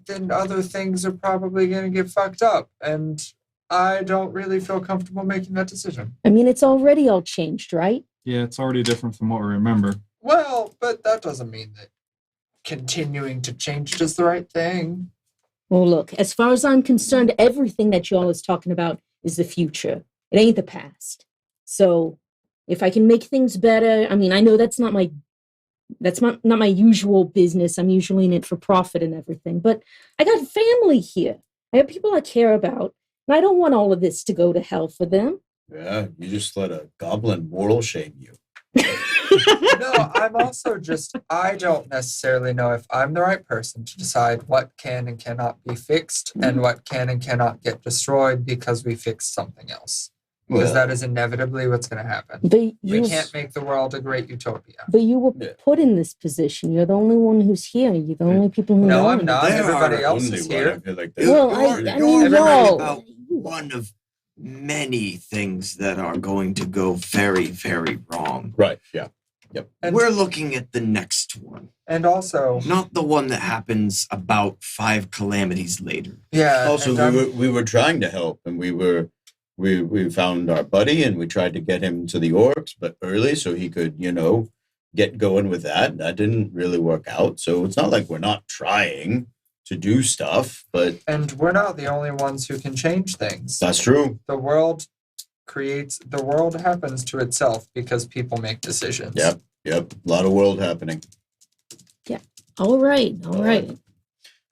then other things are probably going to get fucked up, and I don't really feel comfortable making that decision. I mean, it's already all changed, right? Yeah, it's already different from what we remember. Well, but that doesn't mean that continuing to change is the right thing. Well, look, as far as I'm concerned, everything that y'all is talking about is the future. It ain't the past. So if I can make things better, I mean, I know that's not my usual business. I'm usually in it for profit and everything. But I got family here. I have people I care about. And I don't want all of this to go to hell for them. Yeah. You just let a goblin moral shame you. No, I'm also just, I don't necessarily know if I'm the right person to decide what can and cannot be fixed and what can and cannot get destroyed because we fixed something else. Because that is inevitably what's going to happen. But We you, can't make the world a great utopia. but you were Yeah. put in this position. You're the only one who's here. You're the only people who No, know. I'm not. There Everybody are else Only is one, here. I feel like Well, that's- I mean, You're y'all. about one of many things that are going to go very, very wrong. Right. Yeah. And, We're looking at the next one, and also, not the one that happens about 5 calamities later. yeah. Also, and we were trying to help, and we found our buddy, and we tried to get him to the orcs, but early so he could, get going with that. That didn't really work out. So it's not like we're not trying to do stuff, but And we're not the only ones who can change things. that's true. The world happens to itself because people make decisions. Yep. A lot of world happening. All right.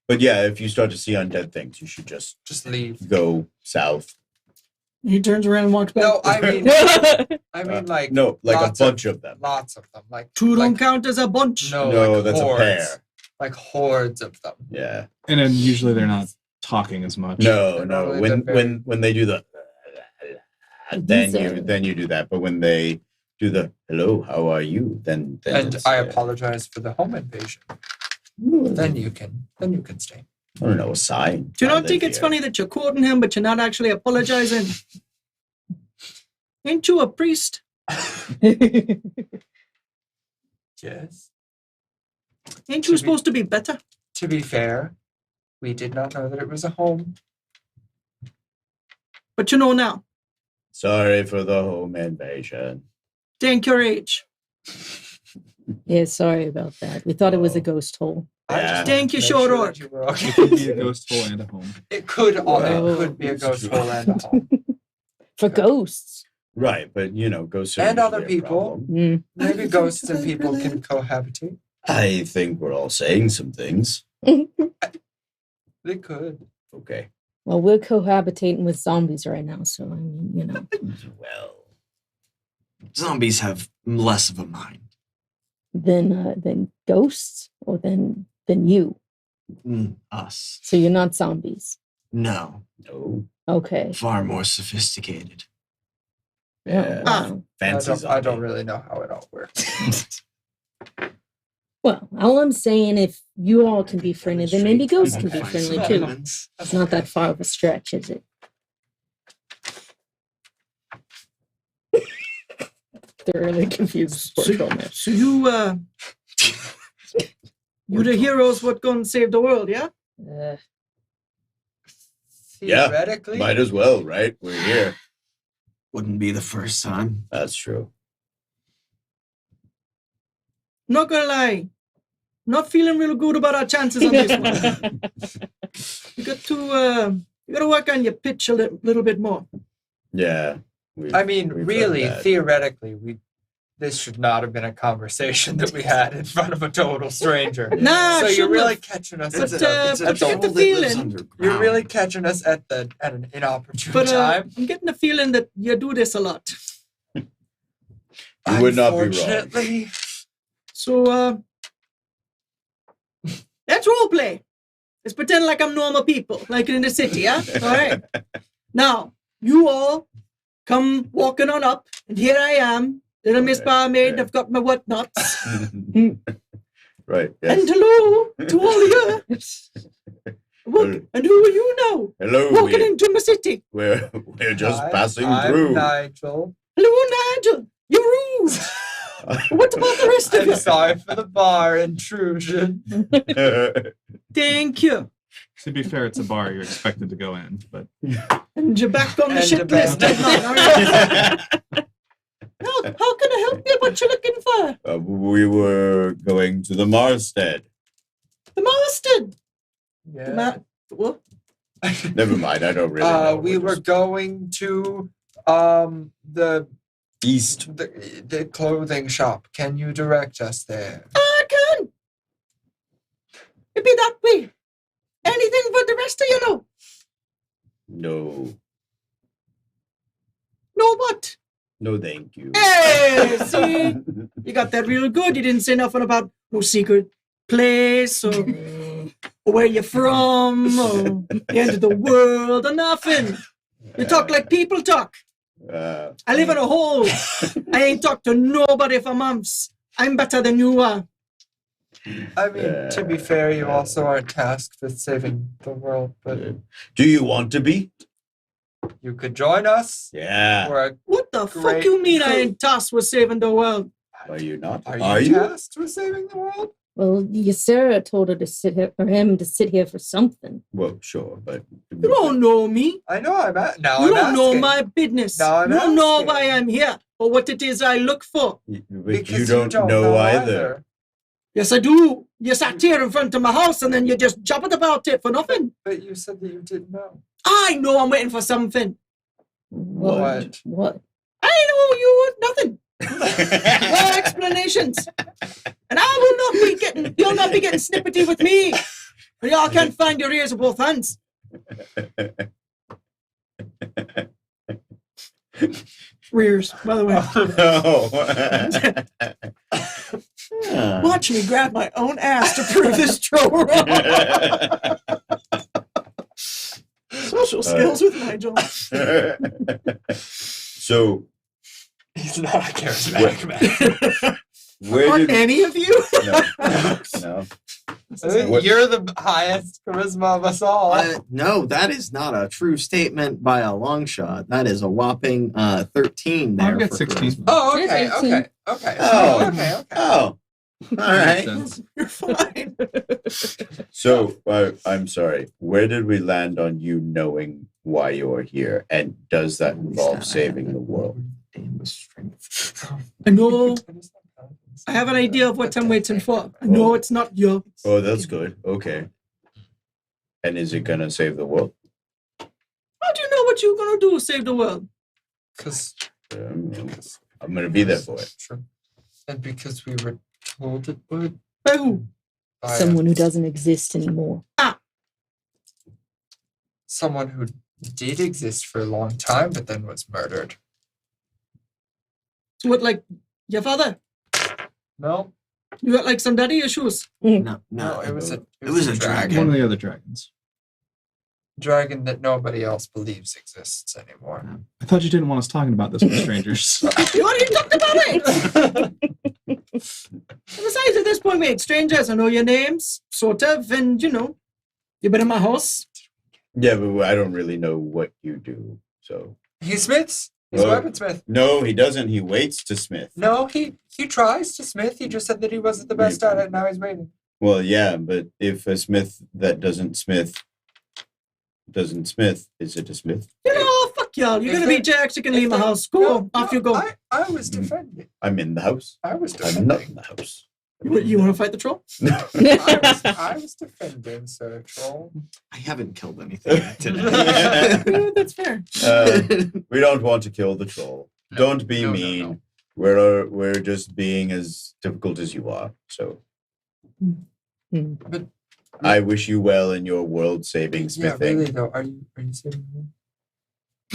But yeah, if you start to see undead things, you should just Just leave. go south. He turns around and walks back. No, I mean like No, like a lots of- bunch of them. lots of them. Like Two don't like, count as a bunch. No, No, like that's hordes, a pair. Like hordes of them. Yeah. And then usually they're not talking as much. No, They're no. normally When they do the then These you do that. But when they do the hello, how are you? Then And it's, I apologize for the home invasion. Then you can stay. I don't know, a sign. Do you I not think live it's here. funny that you're quoting him, but you're not actually apologizing? Ain't you a priest? Yes. Ain't you supposed to be better? To be fair, we did not know that it was a home. But you know now. Sorry for the home invasion. Thank your age. Yeah, sorry about that. We thought it was a ghost hole. I just Yeah. wanted Thank to you, make Short sure Orc. that you were It okay. could be a ghost hole and a home. It could Well, be a it's ghost true. hole and a home. For ghosts. Right, but ghosts are And other usually a people. problem. Mm. Maybe ghosts and people can cohabitate. I think we're all saying some things. They could. Okay. Well, we're cohabitating with zombies right now, so I mean, Well, Zombies have less of a mind. than ghosts or than you. Us. So you're not zombies. No. no. Okay. Far more sophisticated. Yeah. Wow. Fancy I don't zombie. really know how it all works. Well, all I'm saying, if you all can be friendly, then maybe ghosts can be friendly too. It's not that far of a stretch, is it? They're really confused. Poor Trollman. So you the heroes what gonna save the world, yeah? Yeah, Theoretically, Might as well, right? We're here. Wouldn't be the first time. That's true. Not gonna lie. Not feeling real good about our chances on this one. You gotta work on your pitch a little bit more. Yeah. I mean, we've heard really, that. theoretically, this should not have been a conversation that we had in front of a total stranger. Nah, So you're shouldn't really have. catching us. But, at the, but you get the feeling. you're really catching us at an inopportune But time. I'm getting the feeling that you do this a lot. You would not be wrong. Unfortunately, So let's role play. Let's pretend like I'm normal people, like in the city, yeah? All right. Now, you all come walking on up, and here I am, little Miss Okay, Barmaid, yeah. I've got my whatnots. Right. And Yes. hello to all of you. What? And who are you now? Hello. Walking into my city. We're just Hi, passing I'm through. Nigel. Hello, Nigel. You're rude. What about the rest of I'm you? sorry for the bar intrusion. Thank you. To be fair, it's a bar. You're expected to go in, but And you're back on the And shit you're back. list. All right. How can I help you? What you looking for? We were going to the Marstead. The Marston. Yeah. What? Never mind. I don't really know. We were just going to the east. the clothing shop. Can you direct us there? I can. It'd be that way. Anything for the rest of you know. No. Know what? No, thank you. Hey, see? You got that real good. You didn't say nothing about no secret place or where you're from or the end of the world or nothing. You talk like people talk. I live in a hole. I ain't talked to nobody for months. I'm better than you are. I mean, to be fair, you also are tasked with saving the world, but Do you want to be? you could join us. Yeah. Or What the fuck Great. you mean I ain't tasked with saving the world? Are you not? are you tasked with saving the world? Well, Ysera told her to sit here, or him to sit here for something. Well, sure, but You don't know me. I know I'm at now. You I'm don't know asking. my business. No, I'm you don't know asking. why I'm here or what it is I look for. But Because you don't know either. Yes, I do. You sat here in front of my house and then you just jabbered about it for nothing. But you said that you didn't know. I know I'm waiting for something. What? What? I know you nothing. No explanations. And I will not be getting, you'll not be getting snippety with me. And y'all can't find your ears with both hands. Rears, by the way. No. Watch me grab my own ass to prove this troll wrong. Social skills with Nigel. So, He's not a charismatic man. where Are did any of you? no? You're the highest charisma of us all. No, that is not a true statement by a long shot. That is a whopping 13 there. I'll get for 16. charisma. Oh, okay, There's okay, okay. Oh. Okay. Oh, all Makes right. sense. You're fine. So, I'm sorry. Where did we land on you knowing why you're here, and does that involve saving the world? Damn the strength. I know. I have an idea of what I'm waiting for. I know it's not you. Oh, that's good. Okay. And is it gonna save the world? How do you know what you're gonna do? Save the world? Because I'm gonna be there for it. True. And because we were told it would. By who? By Someone who doesn't exist anymore. someone who did exist for a long time, but then was murdered. What, like your father? No, You got like some daddy issues? No, it was a a dragon. One of the other dragons. dragon that nobody else believes exists anymore. I thought you didn't want us talking about this with strangers. You already talked about it. And besides, at this point, mate, strangers, I know your names, sort of, and you've been in my house. Yeah, but I don't really know what you do. So He smiths. He's a Oh. weaponsmith. no, he doesn't. He waits to smith. No, he tries to smith. He just said that he wasn't the best at it. Now he's waiting. Well, yeah, but if a smith that doesn't smith, is it a smith? Fuck y'all. You're If gonna be they- jacks. You can if leave my they- house. Go, off you go. I was defending. I'm in the house. I was I'm not defending. in the house. You want to fight the troll? I was defending, Sir Troll. I haven't killed anything yet today. Yeah, that's fair. We don't want to kill the troll. Don't be no, mean. no. We're just being as difficult as you are. So But I wish you well in your world-saving yeah, smithing. really though, are you saving me?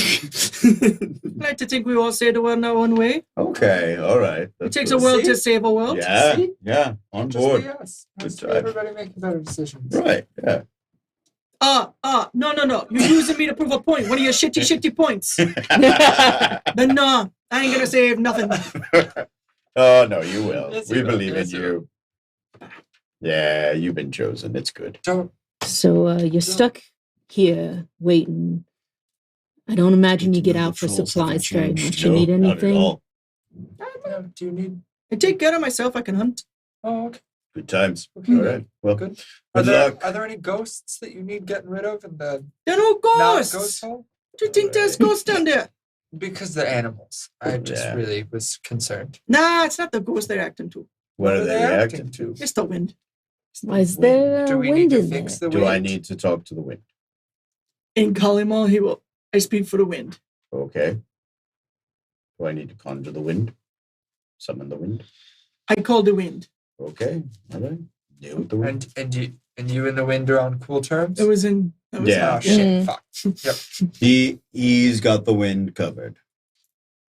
I like to think we all say the world in our own way. Okay, all right. It That's takes a good. world to See? save a world. Yeah, See? yeah, on Just board. be us. Good Has to be time. everybody making better decisions. Right, yeah. No. You're using me to prove a point. One of your shitty points. Then no, I ain't gonna save nothing. Oh, no, you will. Yes, We you will. believe in Yes, you you. Yeah, you've been chosen. It's good. Don't So you're stuck here waiting. I don't imagine you get out for supplies very much. You No, need not at anything? all. do you need I take care of myself. I can hunt. okay. Good times. Okay. All right. Well, Good. Are good there luck. are there any ghosts that you need getting rid of in the There are no not ghosts. ghost hole? Do you think there's ghosts down there? Because they're animals. I just Yeah. really was concerned. Nah, it's not the ghost they're acting to. What are they acting reacting to? It's the wind. Why is there Do we wind need to in fix there? the Do I wind? need to talk to the wind? In Kalima, he will. I speak for the wind. Okay. Do I need to conjure the wind? Summon the wind? I call the wind. Okay. All right. Deal with the wind. And you and the wind are on cool terms? It was in. That was Yeah. Oh shit! Mm. Fuck. Yep. He's got the wind covered.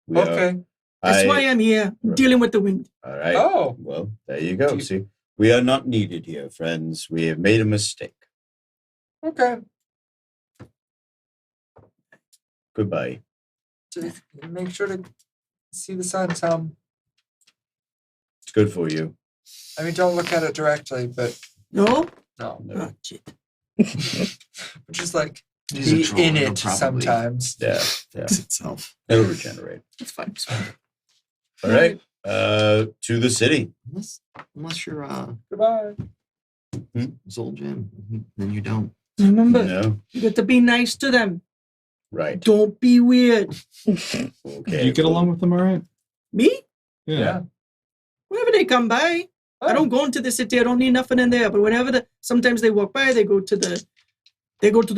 We are- Okay. That's why I, I'm here, dealing with the wind. all right. Oh. Well, there you go. Do you- See, we are not needed here, friends. We have made a mistake. Okay. Goodbye. Just make sure to see the sun, Tom. It's good for you. I mean, don't look at it directly, but No? no. No. Oh, shit. But just like He's a be troll, in he'll it probably sometimes. Yeah. Yeah. fix itself. It'll regenerate. It's fine. All right. To the city. Unless you're Goodbye. Zoljan, then you don't. Remember, No. you got to be nice to them. Right. Don't be weird. Okay. Do you get along with them all right? Me? Yeah. Whenever they come by, I don't go into the city. I don't need nothing in there. But whenever sometimes they walk by, they go to the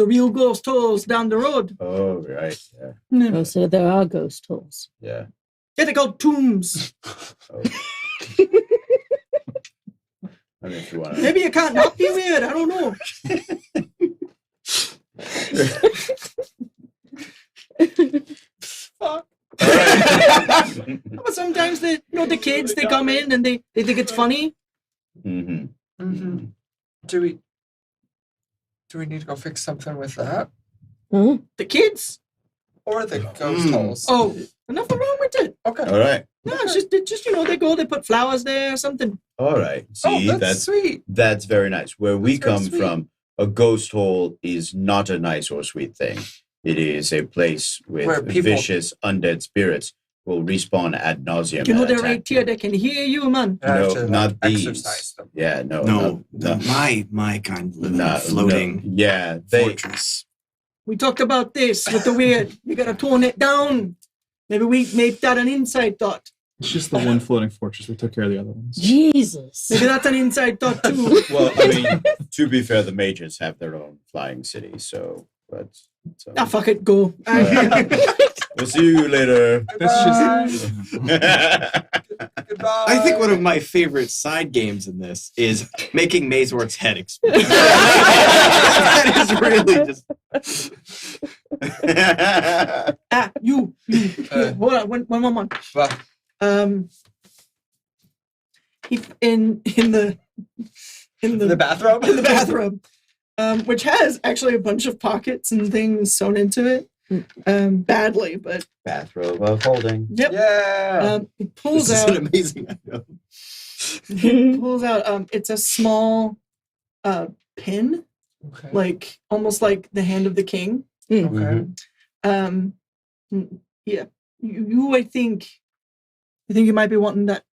real ghost holes down the road. Oh, right. Yeah. Yeah, Oh, so there are ghost holes. Yeah. they're called tombs. Oh. I mean, if you want to. Maybe you can't not be weird. I don't know. Fuck. know, the kids, they come in and they think it's funny. Mm-hmm. Mm-hmm. Do we need to go fix something with that? The kids. Or the ghost holes? Oh, nothing wrong with it. Okay. All right. No, it's just you know, they go, they put flowers there or something. All right. See, that's sweet. That's very nice. Where we That's very come sweet. from, a ghost hole is not a nice or sweet thing. It is a place Where with people- vicious undead spirits will respawn ad nauseum. You know, and they're attack right here. They can hear you, man. You have No, to, not these. exercise them. Yeah, no, No, no. my kind live in No, a floating no. Yeah, they. fortress. We talked about this with the weird. You gotta tone it down. Maybe we make that an inside thought. It's just the one floating fortress. We took care of the other ones. Jesus. Maybe that's an inside thought too. Well, I mean, to be fair, the mages have their own flying city, so. So. Ah, fuck it, go. We'll see you later. That's just. Goodbye. I think one of my favorite side games in this is making Mazort's head explode. That is really just. You. Here, hold on, one moment. Well, In the the bathrobe? in the bathroom, which has actually a bunch of pockets and things sewn into it, badly, but Bathrobe of holding. yep. Yeah. He pulls This is out. an amazing item. He pulls out. It's a small, pin, Okay. like almost like the hand of the king. Okay. Yeah. You I think you might be wanting that.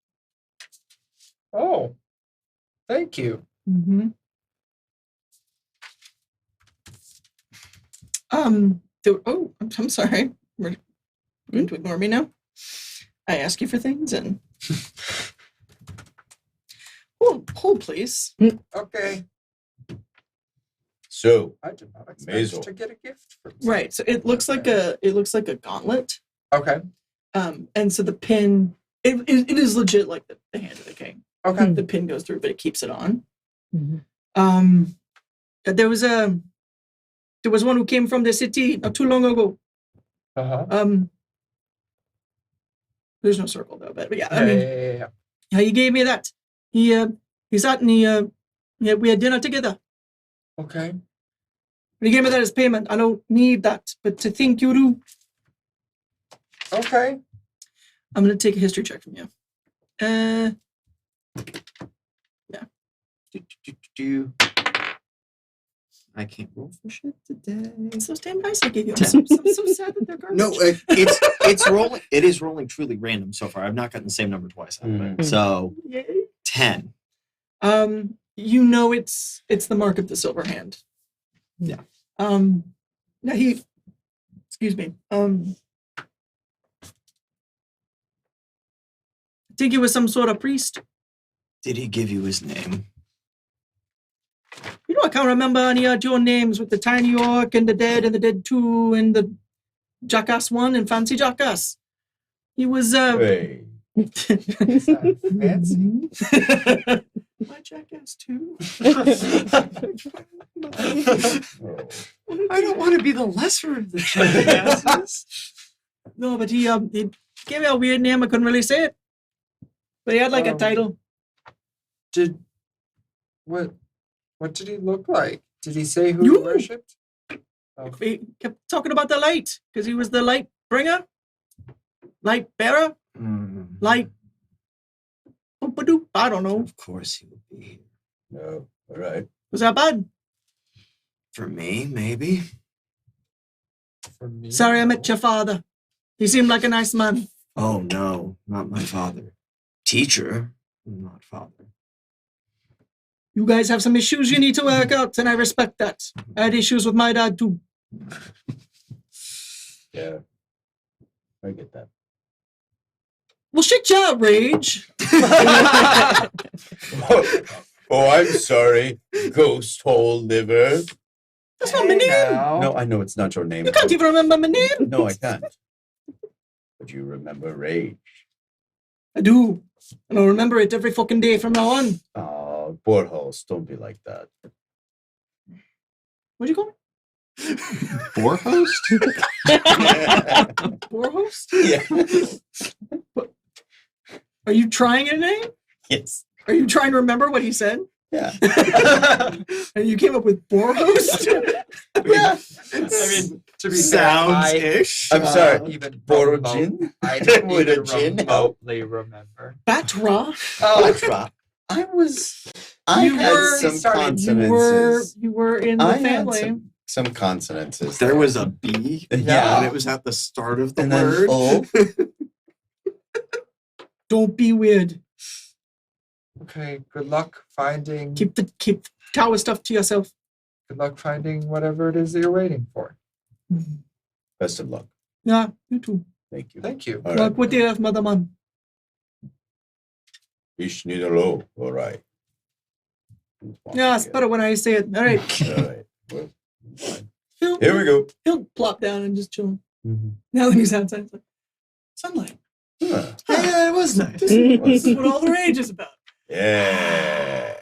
Oh. Thank you. Mm-hmm. I'm sorry. We're going to ignore me now. I ask you for things and hold please. Okay. So, I did not expect Maisel. to get a gift from Right. So it looks like a gauntlet. Okay. And so the pin it is legit like the hand of the king. Okay. The pin goes through, but it keeps it on. Mhm. There was one who came from the city not too long ago. Uh-huh. There's no circle though, but yeah, I Yeah, mean, yeah. he gave me that. He sat and we had dinner together. Okay. He gave me that as payment. I don't need that, but to think you do, Okay. I'm gonna take a history check from you. I can't roll for shit today. It's those damn dice I gave you. I'm so sad that they're garbage. No, it's rolling. It is rolling truly random so far. I've not gotten the same number twice out of it. So Yay. 10. You know it's the mark of the silver hand. Yeah. Now excuse me. I think he was some sort of priest. Did he give you his name? You know, I can't remember any of your names with the tiny orc and the dead 2 and the jackass 1 and fancy jackass. He was hey. Fancy. my jackass 2. Oh. I don't want to be the lesser of the jackasses. No, but he gave me a weird name. I couldn't really say it. But he had like a title. What did he look like? Did he say who You. he worshipped? Oh. He kept talking about the light because he was the light bringer, light bearer, light. Oop-a-doop, I don't know. Of course he would be here. No. All right. Was that bad? For me, maybe. For me? Sorry, I met your father. He seemed like a nice man. Oh no, not my father. Teacher, not father. You guys have some issues you need to work out, and I respect that. I had issues with my dad too. Yeah. I get that. Well, shit your rage. Oh, I'm sorry. Ghost hole liver. That's not my name. now. No, I know it's not your name. You can't even remember my name. No, I can't. But you remember rage. I do. And I'll remember it every fucking day from now on. Oh, boreholes. Don't be like that. What'd you call me? Boar host? Boar host? Yeah. Are you trying a name? Yes. Are you trying to remember what he said? Yeah. And you came up with Borhost? Yeah. I mean, to be Sounds-ish. I'm sorry. Even Borojin? I don't Would even a gin help? remotely remember. Batra? Oh, I You had were- some consonances. You were in the I had family. some consonances. There was a B. Yeah. And it was at the start of the And then word. O. Don't be weird. okay. Good luck finding. Keep Kawa stuff to yourself. Good luck finding whatever it is that you're waiting for. Best of luck. Yeah, you too. Thank you. Thank you. All Luck right. with you, Motherman. Ich need low. All right. Yeah, it's better when I say it. All right. All right. Well, fine. Here we go. He'll plop down and just chill. Now that he's outside, it's like, sunlight. Huh. Yeah, it was nice. This is what all the rage is about. Yeah.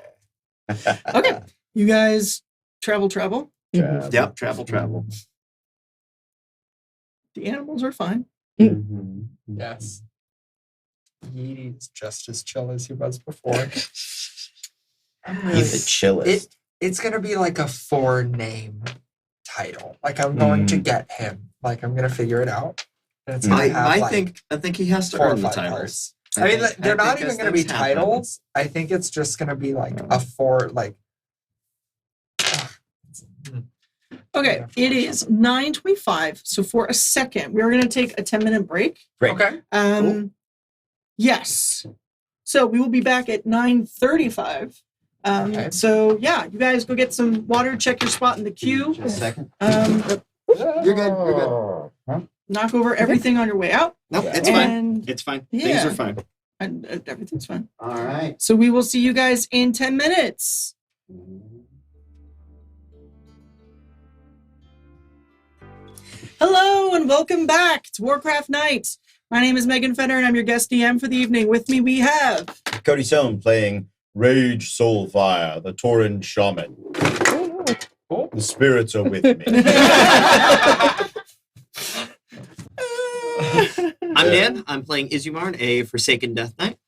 Okay. You guys travel. Yep, travel. The animals are fine. Mhm. Yes. Yeety's just as chill as he was before. He's the chillest. It's gonna be like a 4-name title. Like I'm going to get him. Like I'm gonna figure it out. And it's gonna have I think he has to 4 or earn the 5 titles. parts. I mean, they're not even going to be things happen. titles. I think it's just going to be like a 4, like. Okay, it is 9:25. So for a second, we're going to take a 10-minute break. Great. Okay. Yes. So we will be back at 9:35. Okay. So yeah, you guys go get some water. Check your spot in the queue. Just a second. You're good. Huh? Knock over everything on your way out. Nope, Yeah. it's fine. And, It's fine. Yeah. Things are fine. and everything's fine. All right. So we will see you guys in 10 minutes. Hello and welcome back to Warcraft Night. My name is Megan Fenner and I'm your guest DM for the evening. With me we have Cody Sohn playing Rage Soulfire, the Tauren Shaman. The spirits are with me. I'm Dan. I'm playing Izumarn, a Forsaken Death Knight.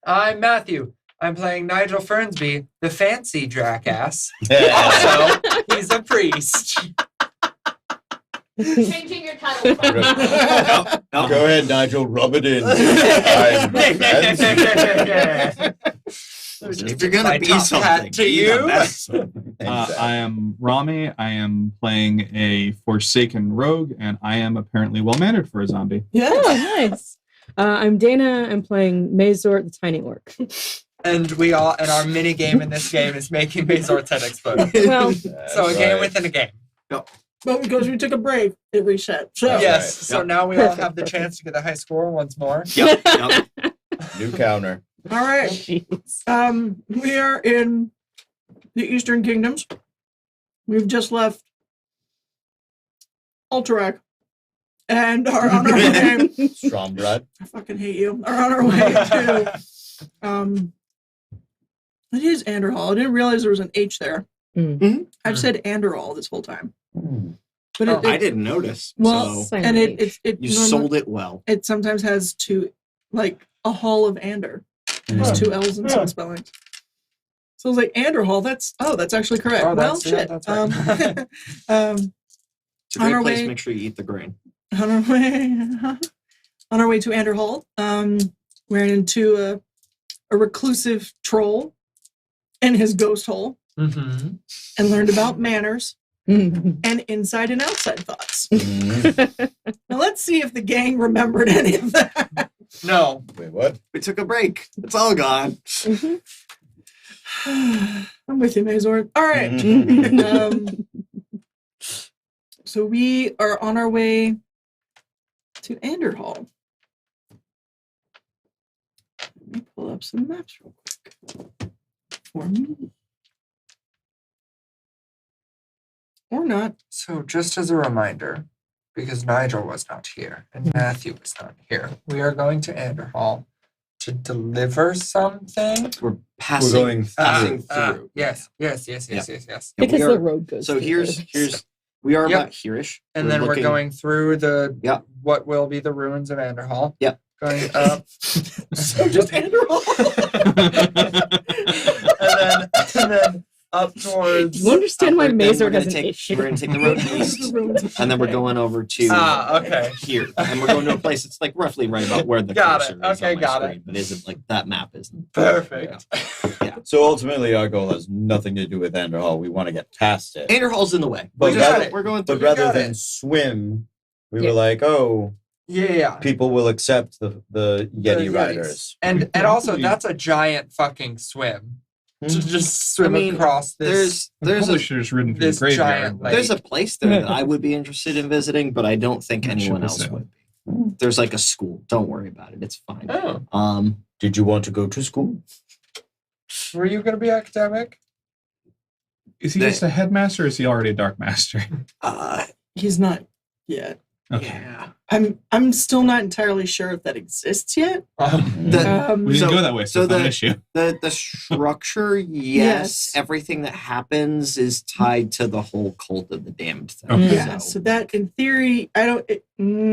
I'm Matthew. I'm playing Nigel Fernsby, the fancy jackass. Yeah. Also, he's a priest. Changing your title. No. Go ahead, Nigel. Rub it in. I'm If you're My gonna be top hat something, to be the you. best. I am Rami. I am playing a Forsaken Rogue, and I am apparently well mannered for a zombie. Oh, nice. I'm Dana. I'm playing Mazor, the tiny orc. And our mini game in this game is making Mazor's head explode. Well, So a game within a game. but because we took a break, it reset. So That's Yes. right. So now we all Perfect, have the chance to get a high score once more. Yep. New counter. all right. jeez. We are in the Eastern Kingdoms. We've just left Alterac and are on our way. Strombrad. I fucking hate you. Are on our way to it is Anderhal. I didn't realize there was an H there. I've said Anderhal this whole time. But Oh, it, I didn't notice. well, So and it you normally- sold it well. It sometimes has two, like a hall of Ander. There's 2 L's in some spellings. So I was like, Anderhal, that's actually correct. Oh, well, that's- yeah, shit. that's right. It's a on great our place. way- Make sure you eat the grain. on our way to Anderhal, we're into a reclusive troll and his ghost hole, Mm-hmm. and learned about manners and inside and outside thoughts. Now let's see if the gang remembered any of that. No. Wait, what? We took a break. It's all gone. I'm with you, Mazor. All right. So we are on our way to Anderhal. Let me pull up some maps real quick for me. Or not. So just as a reminder, because Nigel was not here and Matthew was not here, we are going to Anderhal to deliver something. We're We're passing. going passing through. through. Yes. Yeah, Because we the are- road goes. So through here's there. we are Yep. about here-ish. And then we're looking- going through the Yep. what will be the ruins of Anderhal. Yep. going up, So just Anderhal. and then up towards. Do you understand why Then Mazer we're gonna has an take issue? we're gonna take the road east, and then we're going over to Okay. here, and we're going to a place that's like roughly right about where the Got cursor it. is Okay, on my got screen, it. but isn't like that map isn't. Perfect. So ultimately, our goal has nothing to do with Anderhal. We want to get past it. Anderhal's in the way. But We're going through. But rather got than it. swim, we Yeah. were like, oh, Yeah. people will accept the Yeti Yetis. riders. And also that's a giant fucking swim. To just swim I mean, across this. There's Probably a should have just ridden through this the graveyard. giant but- there's a place there that I would be interested in visiting, but I don't think That anyone ship is else sailing. would be. There's like a school. Don't worry about it. It's fine. Oh. Did you want to go to school? Were you gonna be academic? Is he just a headmaster or is he already a dark master? He's not yet. Okay. Yeah. I'm still not entirely sure if that exists yet. The, Um, We didn't So- go that way, so so it's not an the- issue. the structure, yes. Yes. Everything that happens is tied to the whole cult of the damned thing. Okay. yeah, so that in theory, I don't.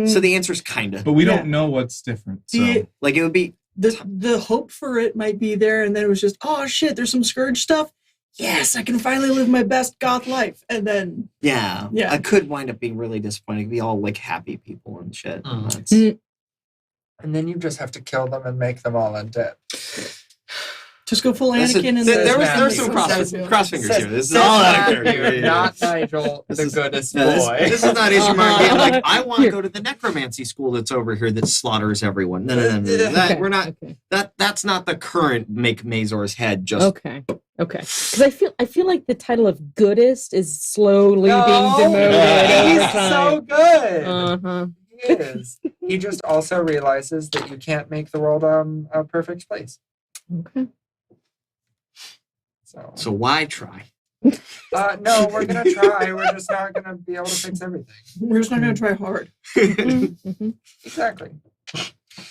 So the answer is kind of But we Yeah. don't know what's different. So The- like it would be. the hope for it might be there, and then it was just, oh shit, there's some Scourge stuff. Yes, I can finally live my best goth life, and then Yeah, Yeah. I could wind up being really disappointing. Be all like happy people and shit. Mm. That's, Mm. And then you just have to kill them and make them all undead. just go full Listen, Anakin. And there then- was Says some Matthew. cross fingers here. This is Says all out of Matthew, character. not Nigel, This the is- goodest Yeah, boy. this is not Ishimar being like, I want to Here. go to the necromancy school that's over here that slaughters everyone. No. That, Okay, we're not. Okay. That's not the current make Mazor's head. Just Okay. Because I feel like the title of goodest is slowly being No, demoted he's over time. so good. Uh-huh. He is. He just also realizes that you can't make the world a perfect place. Okay. so why try? No, we're gonna try. We're just not gonna be able to fix everything. we're just not going to try hard. Mhm. Exactly.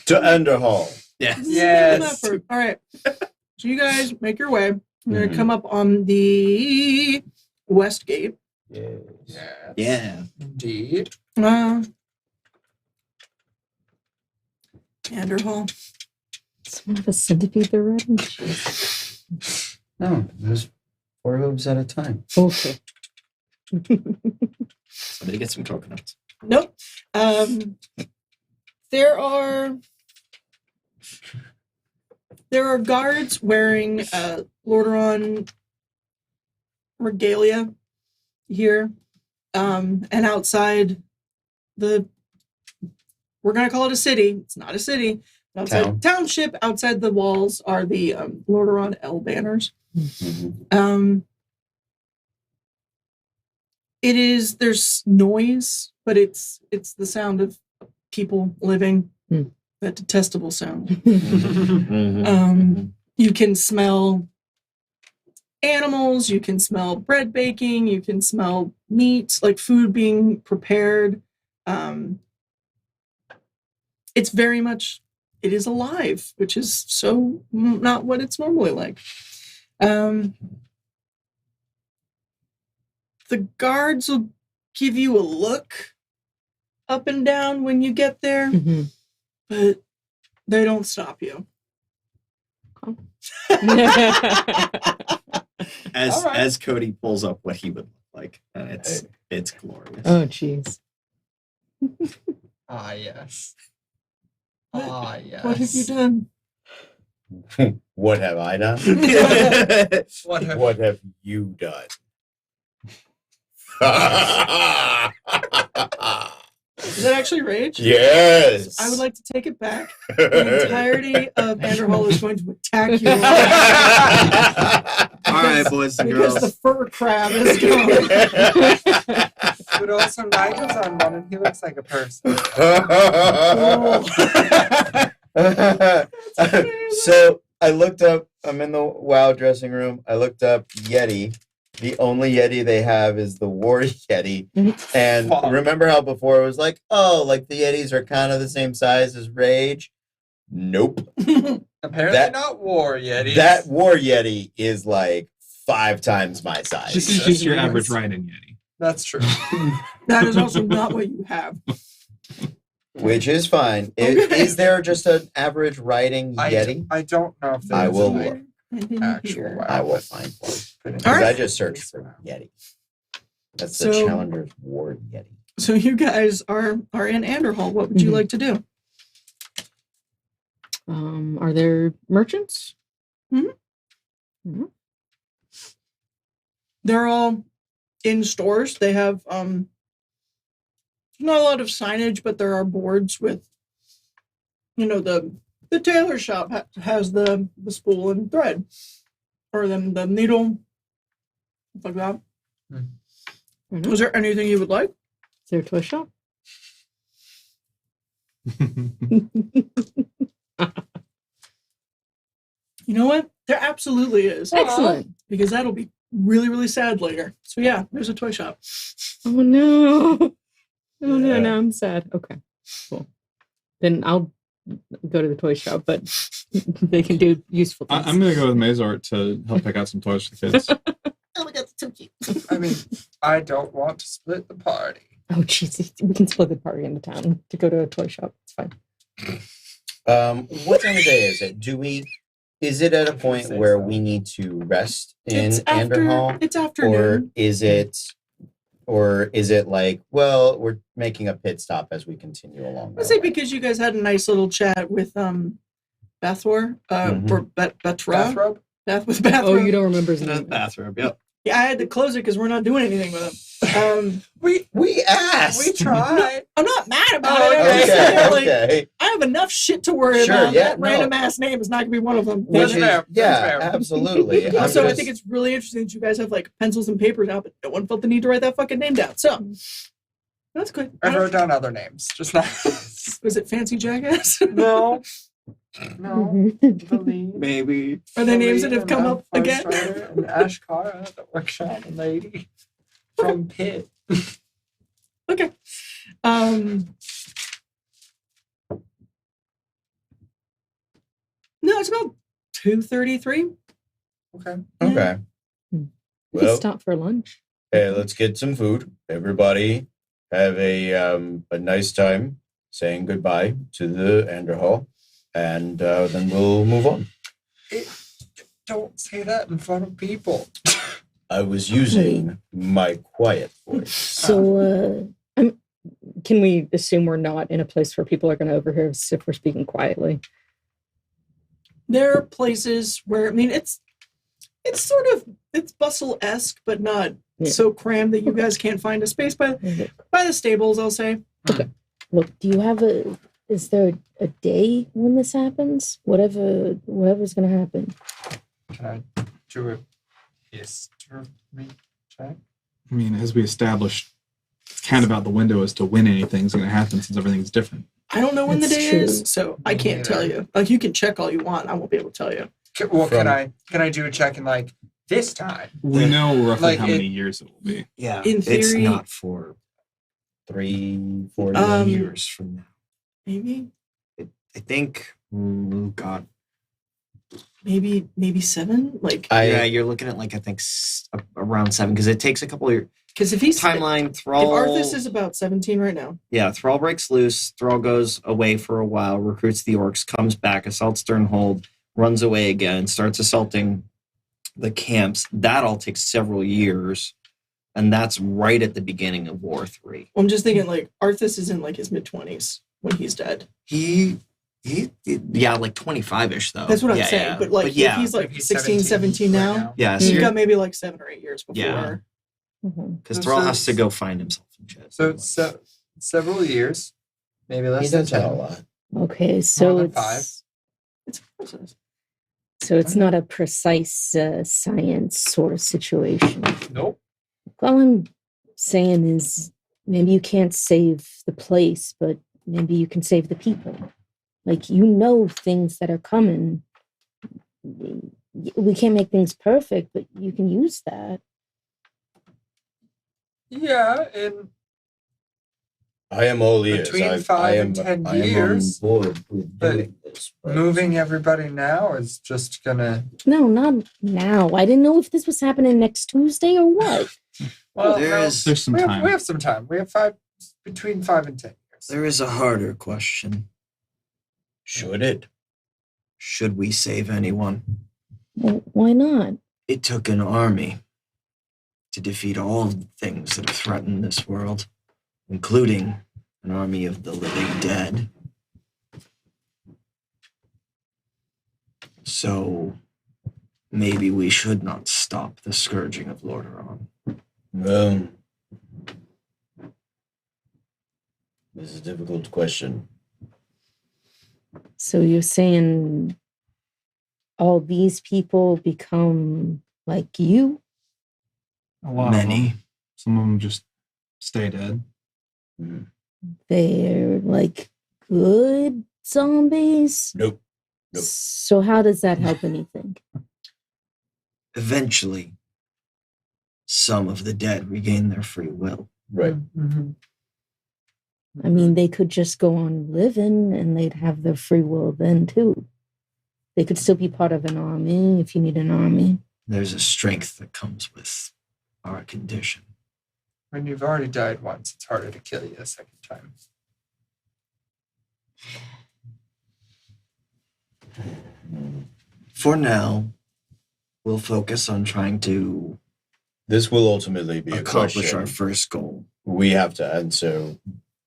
To Anderhal. Yes. This is Yes. an effort. All right. So you guys make your way. You're going Mhm. to come up on the west gate. Yes. Yes. Yeah. Indeed. Anderhal. Someone have a centipede they're riding? No, there's 4 hooves at a time. Okay. Somebody get some coconuts. Nope. There are guards wearing Lordaeron regalia here, and outside we're gonna call it a city. It's not a city. Outside township, outside the walls are the Lordaeron L banners. Mhm. There's noise, but it's the sound of people living. Hmm. That detestable sound. Mm-hmm. You can smell animals, you can smell bread baking, you can smell meat, like food being prepared. It's very much, it is alive, which is so not what it's normally like. The guards will give you a look up and down when you get there, Mhm. but they don't stop you. As All right. as Cody pulls up what he would look like, and it's glorious. Oh, jeez. Ah, yes. What- Ah, yes. What have you done? What have I done? What have What have you done? Is that actually rage? Yes. I would like to take it back. The entirety of Anderhal is going to attack you All right, boys and because the girls. fur crab is gone. But also Nigel's on one and he looks like a person. So I looked up, I'm in the WoW dressing room. I looked up Yeti. The only Yeti they have is the War Yeti. And Fuck. remember how before it was like, oh, like the Yetis are kind of the same size as Rage? Nope. Apparently That- not war Yetis. That War Yeti is like 5 times my size. This is just your average ride-in Yeti. That's true. That is also not what you have. Which is fine. Okay. Is there just an average riding Yeti? I don't know if I there's will like look. actual. I will find one. Because All right. I just searched for Yeti. That's the So- Challenger's Ward Yeti. So you guys are in Anderhal. What would you Mhm. like to do? Are there merchants? They're all in stores. They have not a lot of signage, but there are boards with, the tailor shop has the spool and thread, or the needle, stuff like that. Mhm. Was there anything you would like? Is there a toy shop? You know what? There absolutely is. Excellent. Because that'll be really, really sad later. So yeah, there's a toy shop. Oh no. Oh no, Yeah. no, I'm sad. Okay. Cool. Then I'll go to the toy shop, but they can do useful things. I'm gonna go with Mazort to help pick out some toys for the kids. Oh my god, that's so cute. I mean, I don't want to split the party. Oh jeez, we can split the party into town to go to a toy shop. It's fine. What time of day is it? Is it at a point where we need to rest in Anderhal? It's afternoon. Or is it like, well, we're making a pit stop as we continue along? I say because you guys had a nice little chat with Bathor, or Batra. Bathrobe? Bath with Bathrobe. Oh, you don't remember his The name? bathrobe. Yep. Yeah, I had to close it because we're not doing anything with him. We asked. We tried. I'm not mad about Oh, it. I'm just Okay, saying, like, okay. I have enough shit to worry Sure, about. yeah, That no. random ass name is not gonna be one of them. Which That's is, fair. yeah, That's fair. absolutely. I'm Also, I just- think it's really interesting that you guys have like pencils and papers out, but no one felt the need to write that fucking name down. So that's good. I wrote down other names, just not. Was it Fancy Jackass? No. No. The lead. Maybe. Are there names that have and come up First again? Rider and Ashkara, the workshop lady from Pitt. Okay. No, it's about 2:33. Okay. Okay. We Well, can stop for lunch. hey, let's get some food. Everybody have a nice time saying goodbye to the Anderhal, and then we'll move on. Don't say that in front of people. I was using my quiet voice. So, can we assume we're not in a place where people are going to overhear us if we're speaking quietly? There are places where it's sort of bustle-esque, but not Yeah. so crammed that you guys can't find a space by the stables, I'll say. Look, is there a day when this happens? Whatever's going to happen. Can I do a history check? I mean, as we established, it's kind of out the window as to when anything's going to happen since everything's different. I don't know when the That's day true. is, so I can't tell you. Like, you can check all you want. I won't be able to tell you. Well, From- can I do a check in like this time? We know roughly Like how it- many years it will be. Yeah. In it's theory- not for 3-4 years from now. Maybe I think. God. maybe 7. Like, Yeah, you're looking at like I think around 7 because it takes a couple of years. because if he's Timeline. if Thrall. Arthas is about 17 right now, Yeah, Thrall breaks loose. Thrall goes away for a while, recruits the orcs, comes back, assaults Sternhold, runs away again, starts assaulting the camps. That all takes several years, and that's right at the beginning of War 3. I'm just thinking like Arthas is in like his mid-20s when he's dead. He yeah, like 25-ish though. That's what I'm Yeah, saying. yeah. But like yeah, if he's like He's 16, 17 right now, yeah, so you've you're- got maybe like 7 or 8 years before. Yeah. Mhm. because So Thrall it's- has to go find himself and shit. So it's several years, maybe He less than does have a 10. lot. Okay, so than it's 5. It's a process. so it's not a precise science sort of situation. Nope. All I'm saying is maybe you can't save the place, but maybe you can save the people. Like, things that are coming. We can't make things perfect, but you can use that. Yeah, and I am all ears. Between I 5 am, and 10 I am years, on board with but doing this. but- moving everybody now is just gonna. No, not now. I didn't know if this was happening next Tuesday or what. Well, There's There's some we time. have some time. We have between 5 and 10 years. There is a harder question. Should it? Should we save anyone? Well, why not? It took an army to defeat all the things that threaten this world, including an army of the living dead. So maybe we should not stop the scourging of Lordaeron. Well, this is a difficult question. So you're saying all these people become like you? A lot of Many. them. Some of them just stay dead. Mhm. They're like good zombies? Nope. Nope. So how does that help anything? Eventually, some of the dead regain their free will. Right. Mm-hmm. I mean, they could just go on living and they'd have their free will then too. They could still be part of an army if you need an army. There's a strength that comes with our condition. When you've already died once, it's harder to kill you a second time. For now, we'll focus on trying to This will ultimately be a accomplish question our first goal. we have to answer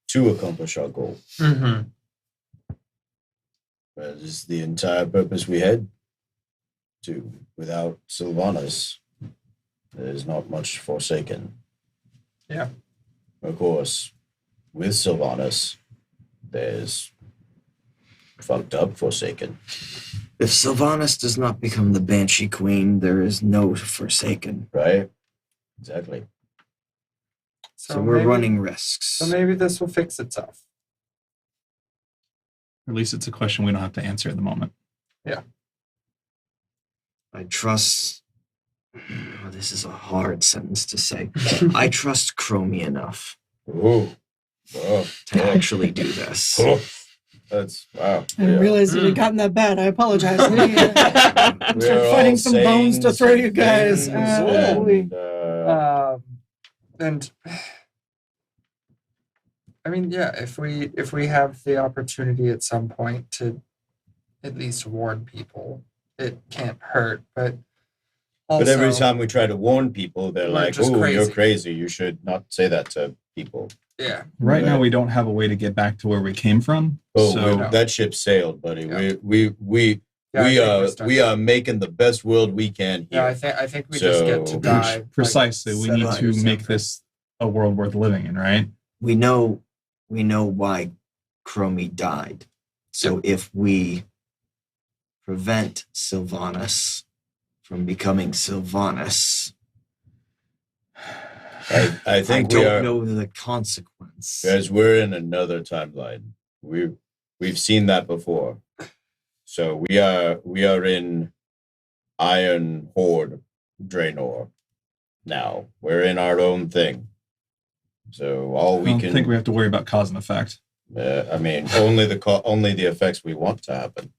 to accomplish our goal. Mm-hmm. That is the entire purpose we head to. Without Sylvanas, there is not much Forsaken. Yeah. Of course, with Sylvanas, there's fucked up Forsaken. If Sylvanas does not become the Banshee Queen, there is no Forsaken. Right? Exactly. So we're running risks. So maybe this will fix itself. Or at least it's a question we don't have to answer at the moment. I trust... Oh, this is a hard sentence to say. I trust Chromie enough Ooh. Oh, to actually do this. oh. That's wow. I didn't realize it had gotten that bad. I apologize. Let me We're start all finding some bones saying to throw you guys. things Holy. and, And I mean, yeah, if we have the opportunity at some point to at least warn people, it can't hurt. But also, but every time we try to warn people, they're We're like, just "Oh, you're crazy." crazy. You should not say that to people." yeah, Right now, Right. we don't have a way to get back to where we came from. Oh, so No. that ship sailed, buddy. Yeah. We yeah, I think we're stuck. we are making the best world we can Yeah, here. I think we just get to So- die. like, precisely, we 7 need to years make younger. this a world worth living in, right? We know why Chromie died. So if we prevent Sylvanas from becoming Sylvanas, I I think we don't are, know the consequence. guys. We're in another timeline. We've seen that before. So we are in Iron Horde Draenor now. We're in our own thing. So all I we don't can think we have to worry about cause and effect. I mean, only the effects we want to happen.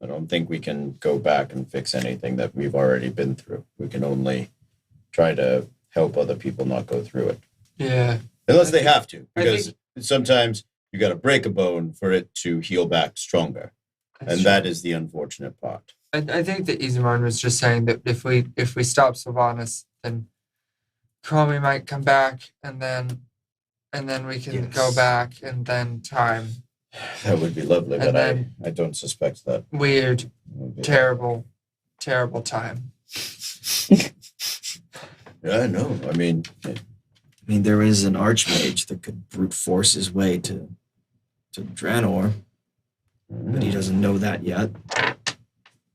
I don't think we can go back and fix anything that we've already been through. We can only try to help other people not go through it, Yeah, unless I they think- have to. I Because sometimes you got to break a bone for it to heal back stronger, and that is the unfortunate part. I think that Izumon was just saying that if we stop Sylvanas, then Chromie might come back, and then we can go Yes. back, and then time. That would be lovely, And but then- I don't suspect that. Weird, would be- terrible time. Yeah, no. I mean, I mean, there is an archmage that could brute force his way to Draenor, but he doesn't know that yet.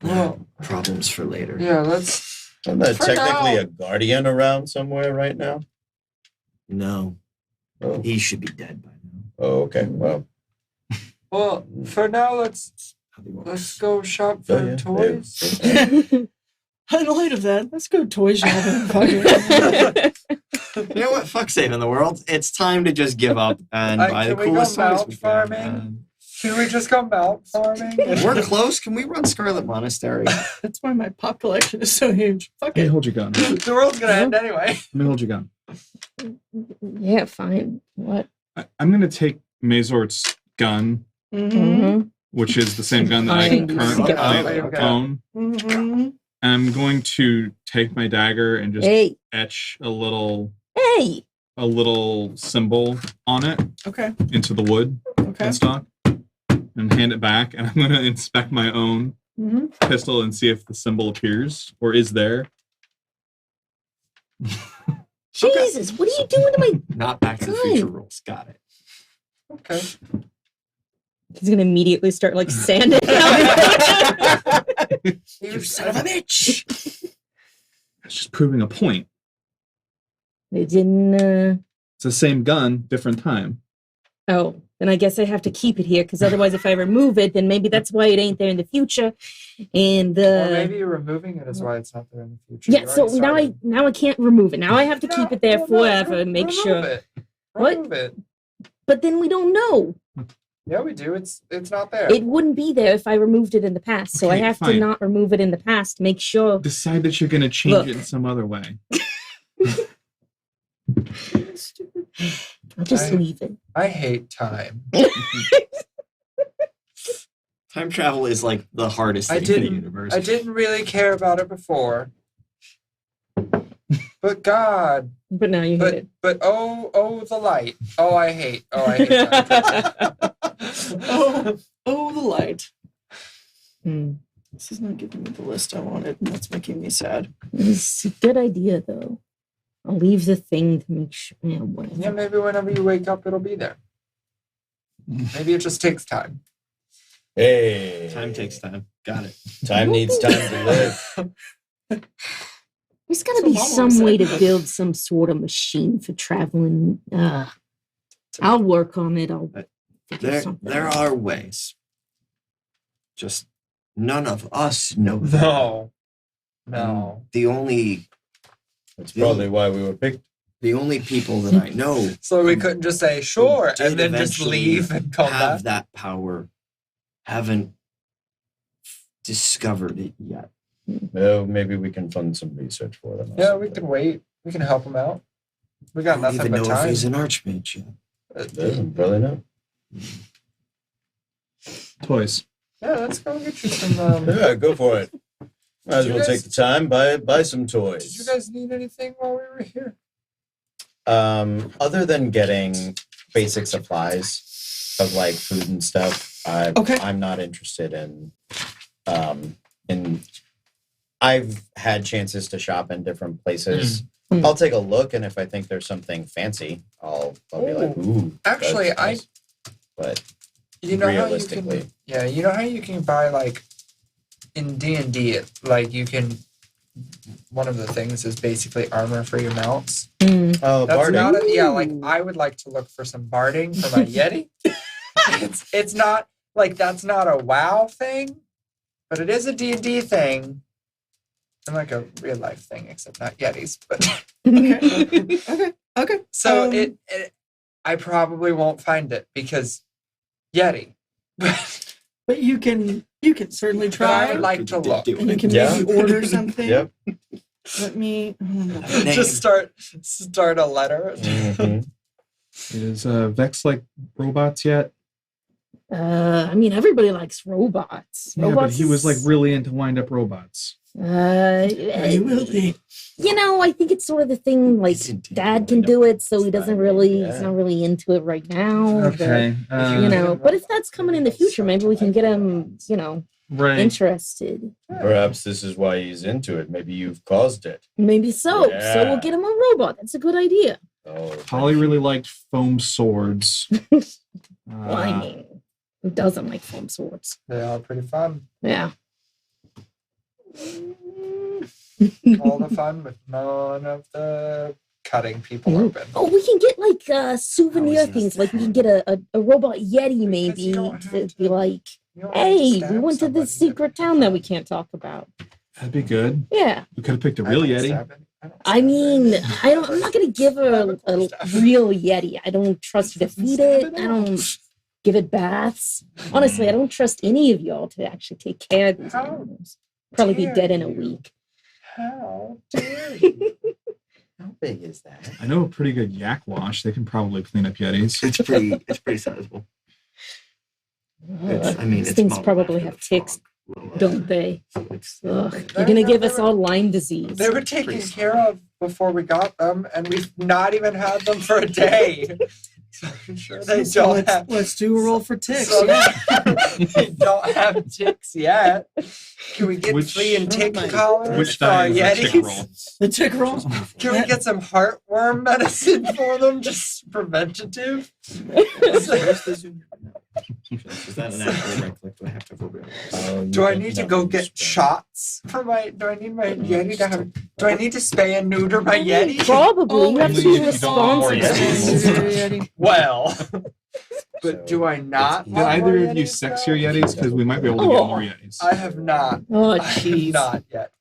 Well, Problems for later. yeah, let's. isn't there For technically now- a guardian around somewhere right now? No, Oh, he should be dead by now. oh okay. Well, Well, for now, let's How do you want let's go shop oh, for yeah, toys. yeah. In light of that, let's go toy shopping. Fuck it. You know what? Fuck saving the world. It's time to just give up and buy the can we go coolest toys mount we can. farming? Can we just go mount farming? We're close. Can we run Scarlet Monastery? That's why my pop collection is so huge. Fuck Let me it. hold your gun. Let The world's gonna end anyway. me hold your gun. Yeah, fine. What? I'm going to take Mazort's gun, Mm-hmm. which is the same gun that I Fine. currently Okay. own. Mm-hmm. I'm going to take my dagger and just Hey, etch a little symbol on it Okay. into the wood Okay. and stock and hand it back. And I'm going to inspect my own Mm-hmm. pistol and see if the symbol appears or is there. Jesus, what are you doing to my... Not Back to the Future rules. Got it. Okay. He's going to immediately start, like, sanding You son of a bitch! It's just proving a point. They didn't, It's the same gun, different time. Oh, then I guess I have to keep it here, because otherwise if I remove it, then maybe that's why it ain't there in the future. And, Or maybe you're removing it is why it's not there in the future. yeah, You so already started. now I can't remove it. Now I have to keep it there No, forever and make remove sure. It. What? Remove it. But then we don't know. Yeah, we do. It's not there. It wouldn't be there if I removed it in the past. So I Okay, have to fine. not remove it in the past to make sure. Decide that you're going to change Look. it in some other way. I'll just I- leave it. I hate time. Time travel is like the hardest I thing in the didn't- universe. I didn't really care about it before. But God, But now you hate but oh the light. Oh I hate time travel. it. Oh, the light. Hmm. This is not giving me the list I wanted, and that's making me sad. It's a good idea, though. I'll leave the thing to make sure. Yeah, whatever. Yeah, maybe whenever you wake up it'll be there. Maybe it just takes time. Hey. Time takes time. Got it. Time needs time to live. There's got to So be Mom some always way said. to build some sort of machine for traveling. I'll work on it. I'll figure something There out. are ways. Just none of us know them. No. The only That's probably why we were picked. people that I know So we couldn't just say sure did and then just eventually leave and come have back. that power haven't discovered it yet. Well, maybe we can fund some research for them. or Yeah, we something. can wait. We can help him out. We I got don't nothing even but know if time. he's an archmage yet. Probably not. Toys. Yeah, let's go get you some. Yeah, go for it. Might as Did you well guys- take the time, buy some toys. Did you guys need anything while we were here? Other than getting basic supplies of like food and stuff, Okay. I'm not interested in. I've had chances to shop in different places. Mm. I'll take a look, and if I think there's something fancy, I'll be like, ooh. Actually, that's nice. But You know how you realistically. can. Yeah, you know how you can buy like in D&D, like you can. One of the things is basically armor for your mounts. Hmm. oh, That's barding. not a, yeah. Like I would like to look for some barding for my Yeti. It's not like that's not a WoW thing, but it is a D&D thing, and like a real life thing, except not Yetis. But Okay. so Um, it I probably won't find it because Yeti. But you can certainly But I try. would like to look. And you can Yeah. maybe order something. Yep. Let me. Just start a letter. Mhm. Is Vex like robots yet? I mean, everybody likes robots. Yeah, but Robots he was like is- really into wind up robots. You will be. You know, I think it's sort of the thing. Like, He's into Dad can wind up do it, so he robots, doesn't fine, really. yeah. He's not really into it right now. Okay. But, you know, but if that's coming in the future, maybe we can get him. You know, right. interested. Perhaps this is why he's into it. Maybe you've caused it. Maybe so. So Yeah. we'll get him a robot. That's a good idea. Oh, Holly really liked foam swords. Well, I mean, who doesn't like foam swords? They are pretty fun. Yeah. All the fun with none of the cutting people Ooh. open. Oh, we can get like souvenir How is things. this Like we can get a robot Yeti Because maybe you don't to have be to- like, You don't have to hey, we stab went to somebody this secret town that we can't talk about. That'd be good. Yeah. We could have picked a I real don't Yeti. stab it. don't I stab mean, it. I'm not gonna give her a real Yeti. I don't trust her to feed it. I don't give it baths. Honestly, I don't trust any of y'all to actually take care of these How animals. Probably be dare dead in a you. week. How dare you? big is that? I know a pretty good yak wash. They can probably clean up Yetis. It's pretty sizable. These it's things modeled probably after have the ticks, frog. Well, don't they? so it's, Ugh, you're gonna give us all Lyme disease. They were taken care of before we got them, and we've not even had them for a day. So I'm sure they So don't have. let's do a roll for ticks. So Yeah. they don't have ticks yet. Can we get Which- flea and tick collars Which for our die is the tick Yetis? roll? The tick roll. Can we get some heartworm medicine for them, just preventative? Where's the Zoom? Is that an actual right click? Do I have to go real? Do I need to go get shots for my? Do I need my Yeti to have? Do I need to spay and neuter my Yeti? Probably. You have to Only be if you don't want more responsible. Yetis. Well, but do I not? Did want either more of you Yetis, sex though? your Yetis? Because we might be able to get Oh. more Yetis. I have not. Oh, I have jeez. not yet.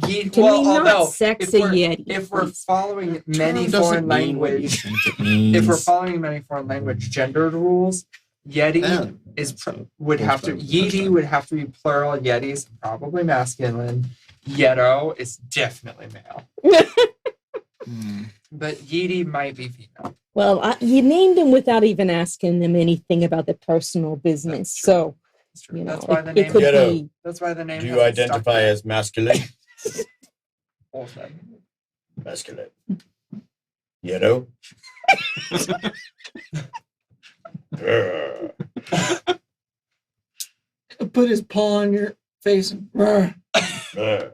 Can we not although, sex if a we're- Yeti? If we're please? following many Term doesn't foreign mean what you language, think it means. if we're following many foreign language gendered rules, Yeti Yeah. is So, would have to Yeti would have to be plural. Yetis probably masculine. Yeto is definitely male, Hmm. but Yeti might be female. Well, you named him without even asking them anything about their personal business. That's true. So, That's true. you know, That's why the it name. could Ghetto. be. That's why the name. Do you hasn't stuck identify yet. as masculine? Also. Masculine. Yeto? Grr. Put his paw on your face and "Rrr." Grr.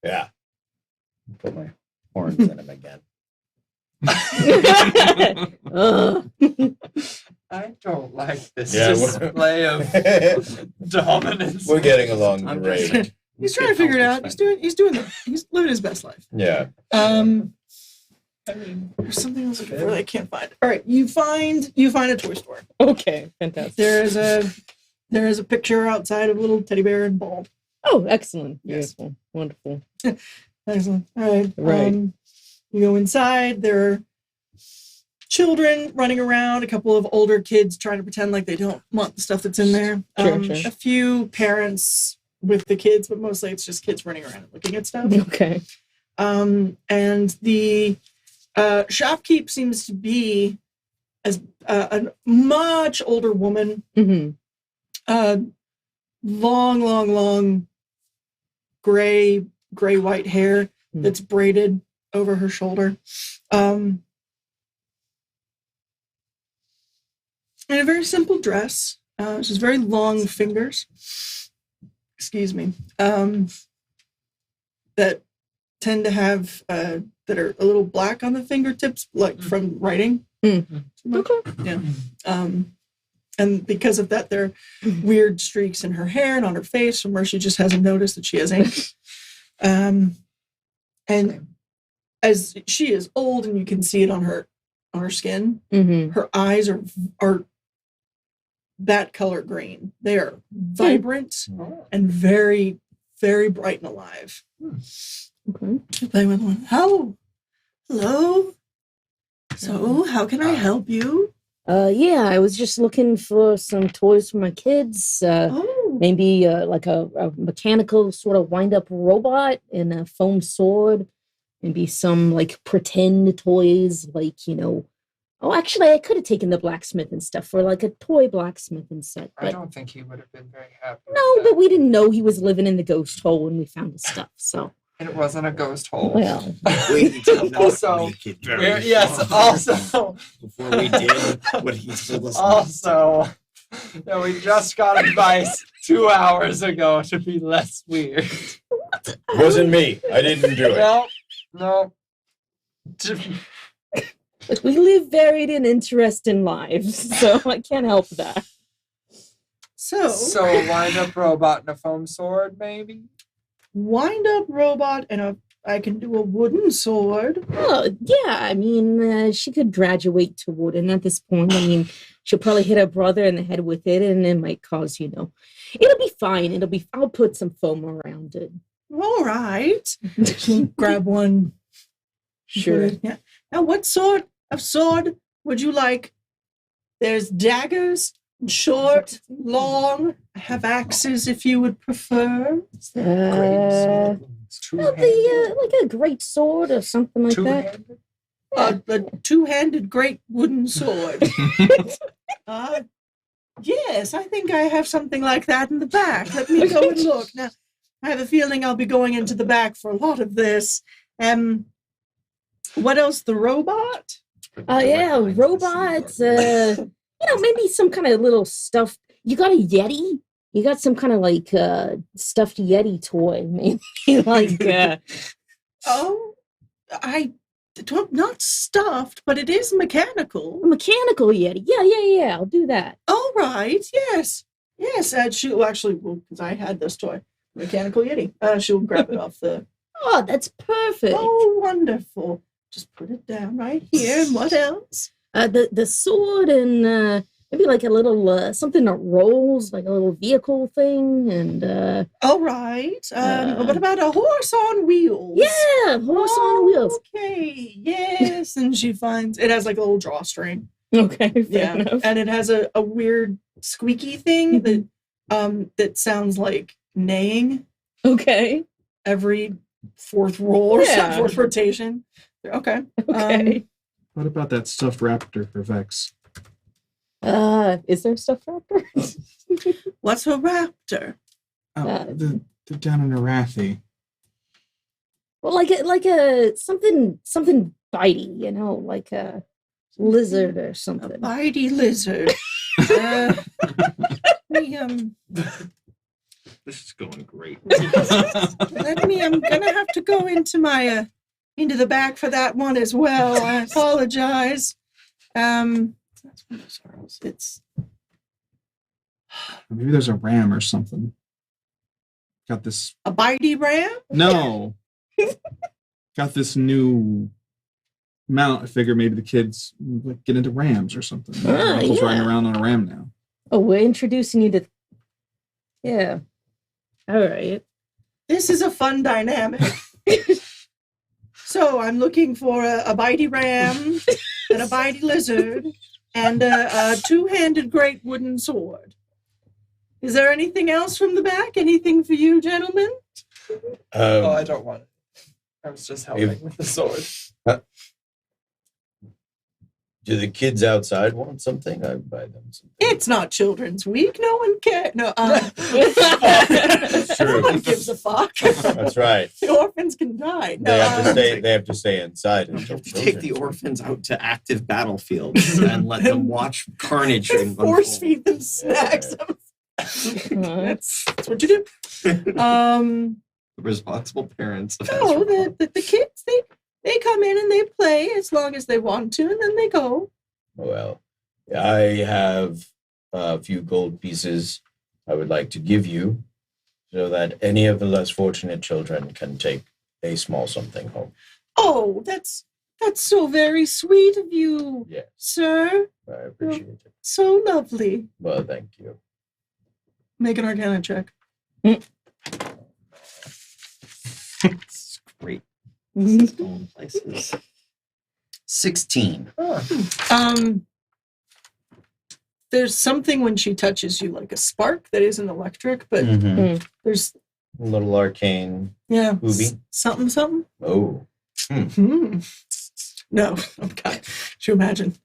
Yeah. Put my horns in him again. Ugh. I don't like this Yeah, display of dominance. We're getting along I'm great. just- He's trying to figure it out. He's living his best life. Yeah. There's something else looking for that I can't find. All right, you find a toy store. Okay, fantastic. There is a picture outside of a little teddy bear and ball. Oh, excellent. Yes. Beautiful. Wonderful. Excellent. All right. Right. You go inside. There are children running around. A couple of older kids trying to pretend like they don't want the stuff that's in there. Sure, sure. A few parents with the kids, but mostly it's just kids running around and looking at stuff. Okay. And the shopkeep seems to be as a much older woman. Mm-hmm. Long gray white hair that's braided over her shoulder. And a very simple dress. She's very long fingers. Excuse me. That tend to have that are a little black on the fingertips, like from writing. Okay. Yeah. And because of that, there are weird streaks in her hair and on her face from where she just hasn't noticed that she has ink. And as she is old and you can see it on her skin, Mm-hmm. her eyes are that color green. They are vibrant and very, very bright and alive. Okay. She play with one. Hello. So, how can I help you? Yeah, I was just looking for some toys for my kids. Maybe like a mechanical sort of wind-up robot and a foam sword. Maybe some like pretend toys, like, you know. Oh, actually, I could have taken the blacksmith and stuff for like a toy blacksmithing set. I But don't think he would have been very happy. with no, that. but we didn't know he was living in the ghost hole when we found his stuff. So, And it wasn't a ghost hole. well, We did not Also, make it very yes. far Also, before we did what he told us. also, that we just got advice 2 hours ago to be less weird. Wasn't me. I didn't do it. No. but we live varied and interesting lives, so I can't help that. So a wind-up robot and a foam sword, maybe. Wind up robot and I can do a wooden sword. Oh, yeah. I mean, she could graduate to wooden at this point. I mean, she'll probably hit her brother in the head with it, and it might cause, you know, it'll be fine. I'll put some foam around it. All right. She'll grab one. Sure. Yeah. Now, what sort of sword would you like? There's daggers, short, long. I have axes if you would prefer. Well, like a great sword or something like that. Two-handed? A two-handed great wooden sword. Yes, I think I have something like that in the back. Let me go and look. Now, I have a feeling I'll be going into the back for a lot of this. What else? The robot? Yeah, robots. Maybe some kind of little stuff. You got a Yeti? You got some kind of like stuffed Yeti toy, maybe like. Oh, I don't, not stuffed, but it is mechanical. A mechanical Yeti. Yeah. I'll do that. All right. Yes. She'll actually, because I had this toy, mechanical Yeti. She'll grab it off the. Oh, that's perfect. Oh, wonderful. Just put it down right here. And what else? The sword and maybe like a little something that rolls, like a little vehicle thing, and. All right. What about a horse on wheels? Yeah, horse on wheels. Okay. Yes. And she finds it has like a little drawstring. Okay, fair enough. And it has a weird squeaky thing that sounds like neighing. Okay. Every fourth roll or fourth rotation. Okay. Okay. What about that stuffed raptor for Vex? Is there stuff raptor? What's a raptor? They're down in Arathi. Well, like a something bitey, like a lizard or A something. bitey lizard. This is going great. I'm gonna have to go into my into the back for that one as well. I apologize. That's one of sorrows. It's Maybe there's a ram or something. Got this. a bitey ram. No. Got this new mount. I figure maybe the kids like get into rams or something. Uncle's riding around on a ram now. Oh, we're introducing you to. Yeah. All right. This is a fun dynamic. So I'm looking for a bitey ram and a bitey lizard and a two-handed great wooden sword. Is there anything else from the back? Anything for you, gentlemen? I don't want it. I was just helping with the sword. Do the kids outside want something? I buy them something. It's not Children's Week. No one cares. No, That's no true. one gives a fuck. That's right. The orphans can die. They have to stay. They have to stay inside until Take the orphans out to active battlefields and let them watch carnage. And force feed them snacks. That's what you do. The responsible parents. Of No, Ezra. the kids they come in and they play as long as they want to, and then they go. Well, I have a few gold pieces I would like to give you, so that any of the less fortunate children can take a small something home. Oh, that's so very sweet of you, Yes, sir. I appreciate it. So lovely. Well, thank you. Make an Arcana check. It's great. This is going places. 16. There's something when she touches you, like a spark that isn't electric, but Mhm. there's A little arcane. Booby. something. Oh, No, oh God. Should you imagine?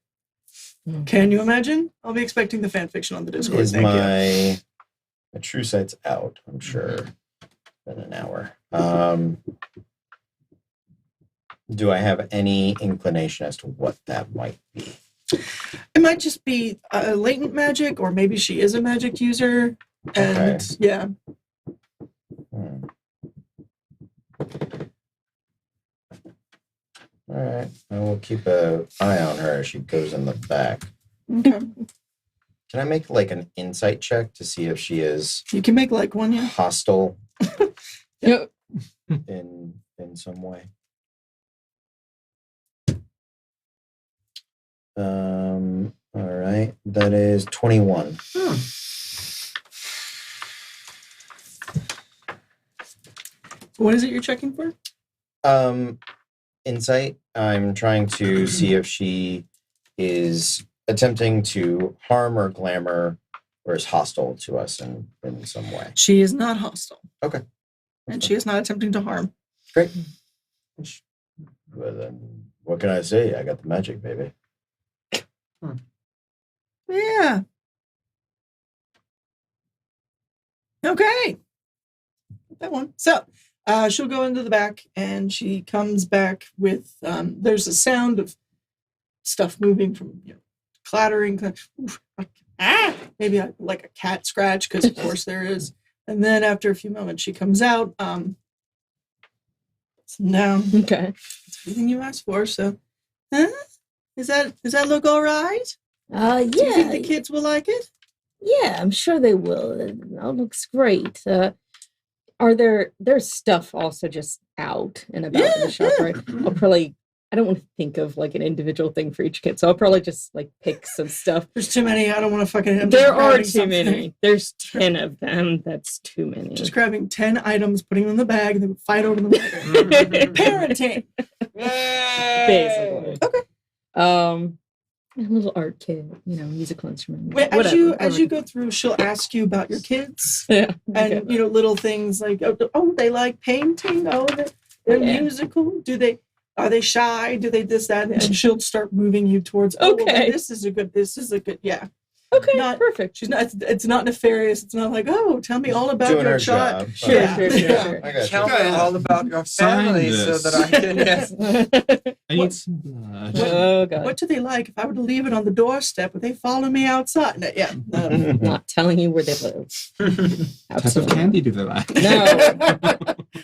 Can you imagine? I'll be expecting the fan fiction on the Discord. is Thank you. my true sight's out? I'm sure. In an hour. Do I have any inclination as to what that might be? It might just be latent magic, or maybe she is a magic user. And Okay. yeah, Hmm. All right. I will keep an eye on her as she goes in the back. okay. Can I make like an insight check to see if she is You can make like one, yeah. hostile Yep. in some way? All right. That is 21. What is it you're checking for? Insight. I'm trying to see if she is attempting to harm or glamour or is hostile to us in some way. She is not hostile. Okay. And she is not attempting to harm. Great. Well, then What can I say? I got the magic, baby. Yeah. Okay. That one. So she'll go into the back and she comes back with there's a sound of stuff moving from clattering. Maybe like a cat scratch, because of course there is. And then after a few moments she comes out. Down. Okay. It's everything you asked for. So, does that look all right? Yeah. Do you think the kids will like it? Yeah, I'm sure they will. It all looks great. There's stuff also just out and about in the shop, right? I don't want to think of like an individual thing for each kid, so I'll probably just like pick some stuff. There's too many. I don't want to fucking. There are too many. There's 10 of them. That's too many. Just grabbing 10 items, putting them in the bag, and then fight over them later. Parenting. Basically. Okay. A little art kit, musical instrument. Wait, whatever. as you go through, she'll ask you about your kids. Yeah. And little things like they like painting. They're musical. Are they shy? Do they this that? And she'll start moving you towards. This is a good. Yeah. Okay. Perfect. She's not. It's not nefarious. It's not like tell me all about Doing your her child. job. Sure. I got Tell you. me all about your family so this. that I can. Yes. I need some blood. Oh god. What do they like? If I were to leave it on the doorstep, would they follow me outside? No, yeah. No. Not telling you where they live. What type of Absolutely. candy do they like? No.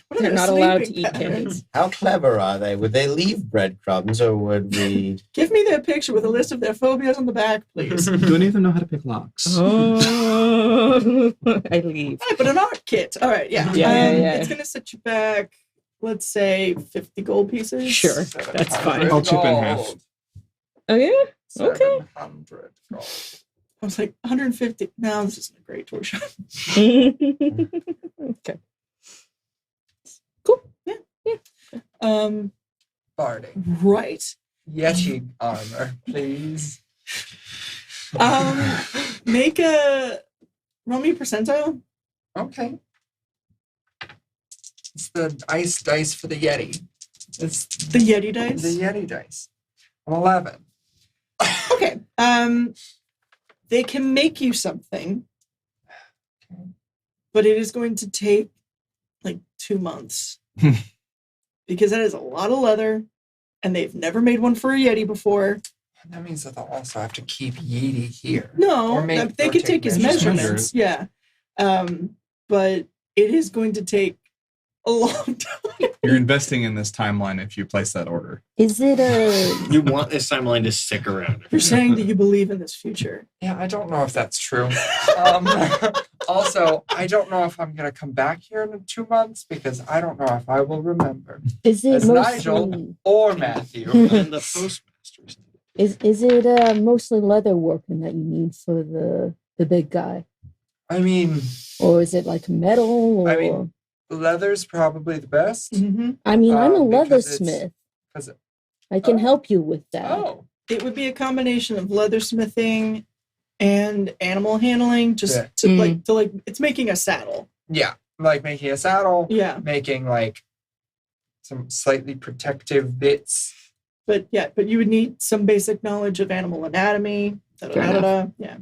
What are They're their not allowed to sleeping eat patterns? candies. How clever are they? Would they leave breadcrumbs or would we? Give me their picture with a list of their phobias on the back, please. Do any of them know how to pick locks? Oh, I leave. Right, but an art kit. All right, yeah. Yeah. It's going to set you back, let's say, 50 gold pieces. Sure, that's fine. I'll chip in half. Oh yeah. Okay. 700 gold. I was like, 150. No, this isn't a great tour shop. Okay. Cool. Yeah. Bardi. Right. Yeti armor, please. Make a roll me a percentile. Okay. It's the ice dice for the Yeti. It's The Yeti dice. the Yeti dice. I'm 11. Okay. They can make you something, but it is going to take like 2 months because that is a lot of leather, and they've never made one for a Yeti before. That means that they'll also have to keep Yeti here. No, Or make- they or could take take his measurements. measurements. Yeah. But it is going to take a long time. You're investing in this timeline if you place that order. Is it a? You want this timeline to stick around. You're saying that you believe in this future. Yeah, I don't know if that's true. Also, I don't know if I'm going to come back here in 2 months because I don't know if I will remember. Is it As mostly? Nigel or Matthew. And the postmasters. Is it mostly leather working that you need for the big guy, I mean, or is it like metal? Or I mean, leather's probably the best. Mm-hmm. I'm a because it's- leathersmith. 'cause I can Oh. help you with that. Oh, It would be a combination of leathersmithing and animal handling, just Yeah. to like it's making a saddle. yeah. Like making a saddle, Yeah. making like some slightly protective bits. But you would need some basic knowledge of animal anatomy. Fair Yeah.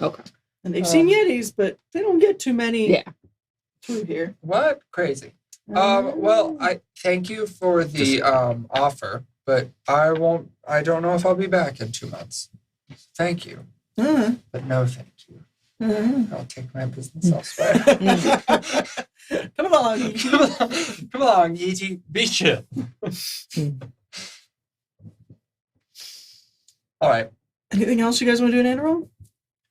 Okay. And they've seen Um, Yetis, but they don't get too many Yeah. through here. What? Crazy. Well, I thank you for the offer, but I don't know if I'll be back in 2 months. Thank you, Uh, but no thank you. uh. I'll take my business elsewhere. Come along. Come along, Yeti. Be chill. All right. Anything else you guys want to do in Anderhal?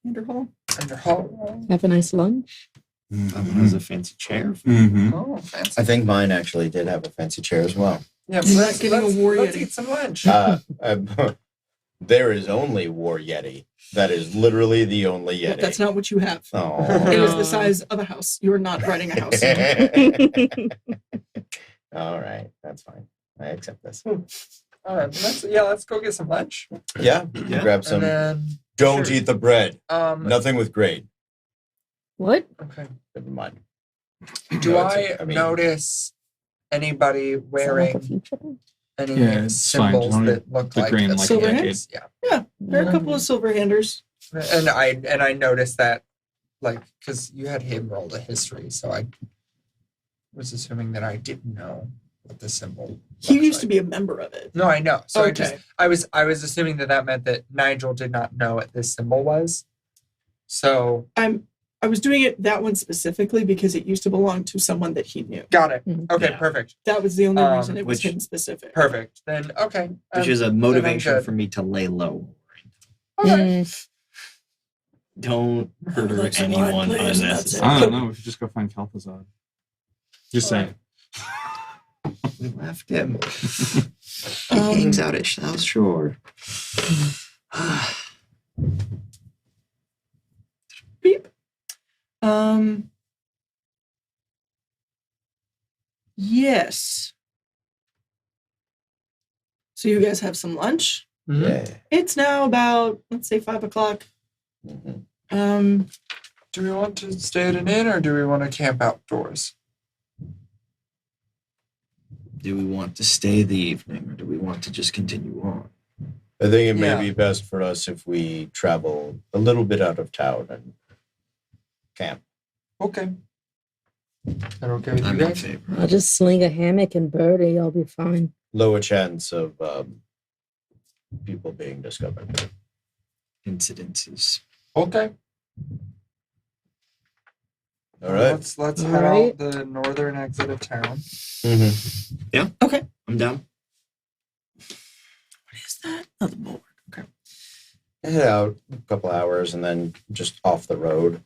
Anderhal. Have a nice lunch. Has a fancy chair. Mm-hmm. Oh, fancy. I think mine actually did have a fancy chair as well. Yeah, You're not let's, getting a let's, war let's Yeti. eat some lunch. There is only War Yeti. That is literally the only Yeti. That's not what you have. Oh. It is the size of a house. You are not riding a house. All right, that's fine. I accept this. All right, let's go get some lunch. Yeah, Yeah. grab some. And then Don't sure. eat the bread. Nothing. Nothing with grade. What? Okay. Never mind. Do No, I it's- I mean- notice anybody Sound like a wearing future thing? any Yeah, it's fine. symbols Only that look the like green, the like Silver scenics. hands? Yeah, there are a couple of silver handers. And I noticed that, like, because you had him roll the history, so I was assuming that I didn't know what the symbol. He looks used to like. be a member of it. No, I know. So Okay. I was assuming that meant that Nigel did not know what this symbol was. So I was doing it that one specifically because it used to belong to someone that he knew. got it. Mhm. Okay, Yeah. perfect. That was the only reason it was which- him specific. Perfect. Then okay. Which is a then I'm motivation good. for me to lay low. Okay. Don't hurt Let anyone anyone play us, that's it. unnecessarily. I don't know. We should just go find Kel'Thuzad. Just saying. We left him. He Um, hangs out at South Shore. Beep. Yes. So you guys have some lunch. Mhm. Yeah. It's now about, let's say, 5:00. Mhm. Do we want to stay at an inn or do we want to camp outdoors? Do we want to stay the evening or do we want to just continue on? I think it may Yeah. be best for us if we travel a little bit out of town and camp. Okay. That okay with you I'm in guys? favor. I'll just sling a hammock and birdie. I'll be fine. Lower chance of people being discovered. Incidences. Okay. All right. Let's All head right. out the northern exit of town. Mm-hmm. I'm down. What is that? Oh, the bulwark. Okay. Head out a couple hours and then just off the road.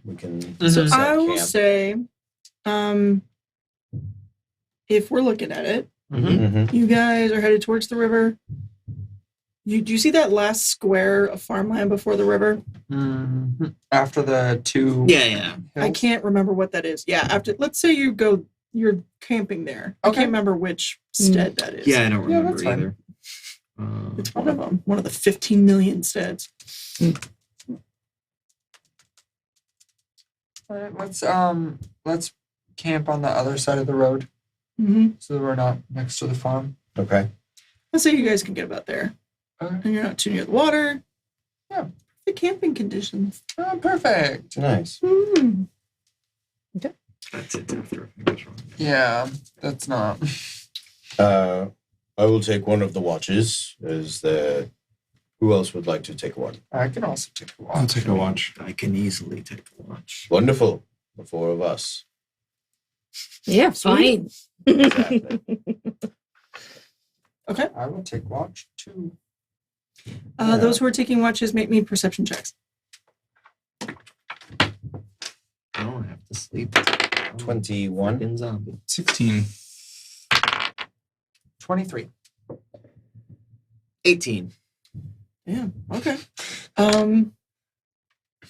We can So set I will camp. say, if we're looking at it, Mhm. you guys are headed towards the river. Do you see that last square of farmland before the river? Mhm. After the two. Yeah. I hills? can't remember what that is. Yeah, after let's say you're camping there. I Okay. can't remember which stead that is. Yeah, I don't Yeah, remember that's fine. either. It's one of them. One of the 15 million steads. All right, let's camp on the other side of the road Mm-hmm. so that we're not next to the farm. Okay. Let's say you guys can get about there, Okay. and you're not too near the water. Yeah. The camping conditions. Oh, perfect. Nice. Mm. That's it after. I think. Yeah, that's not. I will take one of the watches. Who else would like to take one? I can also take a walk. I'll take a watch. I can easily take a watch. Wonderful. The four of us. Yeah, fine. Exactly. Okay. I will take watch too. Those who are taking watches, make me perception checks. I don't have to sleep. 21. Fucking zombie. 16. 23. 18. Yeah. Okay.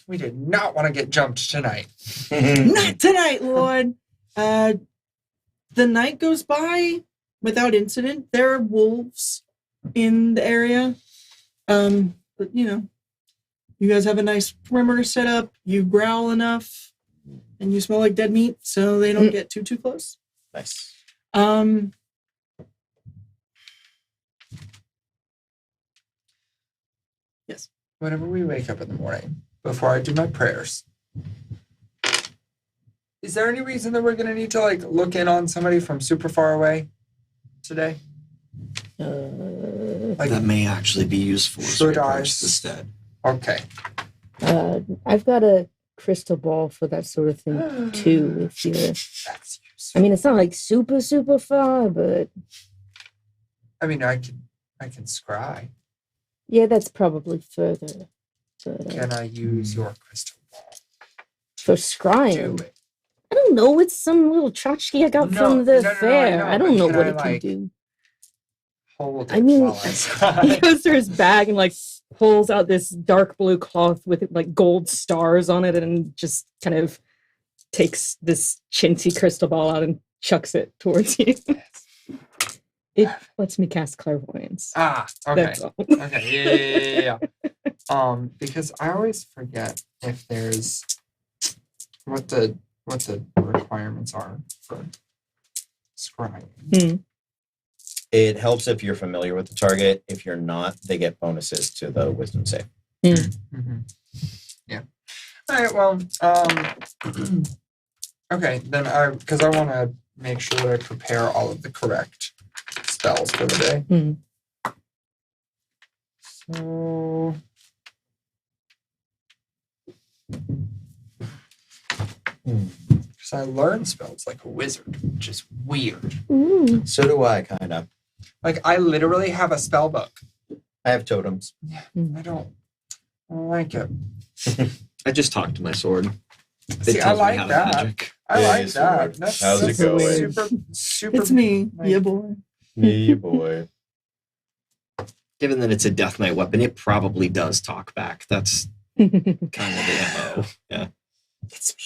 We did not want to get jumped tonight. Not tonight, Lord. The night goes by without incident. There are wolves in the area. But you guys have a nice perimeter set up. You growl enough, and you smell like dead meat, so they don't get too close. Nice. Yes. Whenever we wake up in the morning, before I do my prayers, is there any reason that we're going to need to look in on somebody from super far away today? That may actually be useful as Should regards I- the stead. Okay. I've got a crystal ball for that sort of thing too. If you're, That's I useful. mean, it's not like super far, but I mean, I can scry. yeah, that's probably further. But Can I use your crystal ball? for Do scrying, it. I don't know. It's some little tchotchke I got No, from the no, I fair. know, I don't but know can what I, it can do. Hold it I mean, while I he scry. goes through his bag and pulls out this dark blue cloth with gold stars on it, and just kind of takes this chintzy crystal ball out and chucks it towards you. It lets me cast clairvoyance. Okay. That's all. Okay. Yeah. Because I always forget if there's what the requirements are for scrying. It helps if you're familiar with the target. If you're not, they get bonuses to the wisdom save. Mm-hmm. Yeah. All right. Well. Okay. Then because I want to make sure that I prepare all of the correct spells for the day. So. Because I learn spells like a wizard, which is weird. Ooh. So do I, kind of. Like, I literally have a spell book. I have totems. Yeah, I don't like it. I just talked to my sword. It See, I tells me like how to that. magic. I Yeah, like yes, that. Lord. That's How's it going? Super. It's me, like- yeah, boy. Yeah, boy. Given that it's a death knight weapon, it probably does talk back. That's kind of the MO. Yeah. It's me.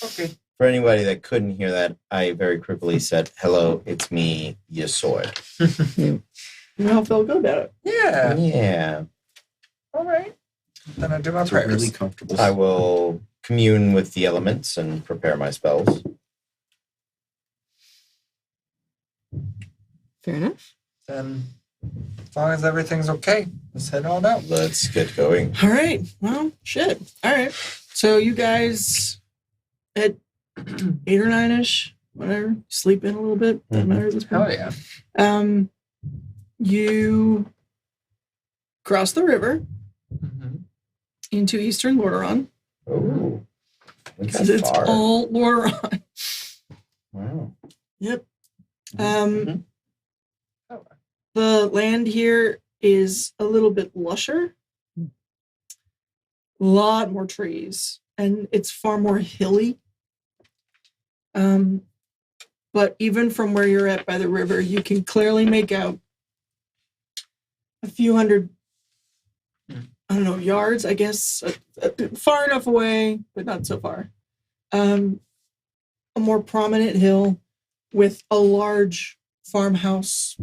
Okay. For anybody that couldn't hear that, I very creepily said, "Hello, it's me, your sword." You know how Phil go about it. Yeah. Yeah. All right. Then I do my It's a prayers. really comfortable. I will commune with the elements and prepare my spells. Fair enough. Then, as long as everything's okay, let's head on out. Let's get going. All right. Well, shit. All right. So you guys at 8 or 9-ish, whatever, sleep in a little bit. Doesn't matter at this point. Hell yeah. You cross the river Mm-hmm. into Eastern Lordaeron. Oh, we got Because it's far. all Lordaeron. Wow. Yep. Mhm. The land here is a little bit lusher. A lot more trees. And it's far more hilly. But even from where you're at by the river, you can clearly make out a few hundred, I don't know, yards, I guess, far enough away, but not so far. A more prominent hill with a large farmhouse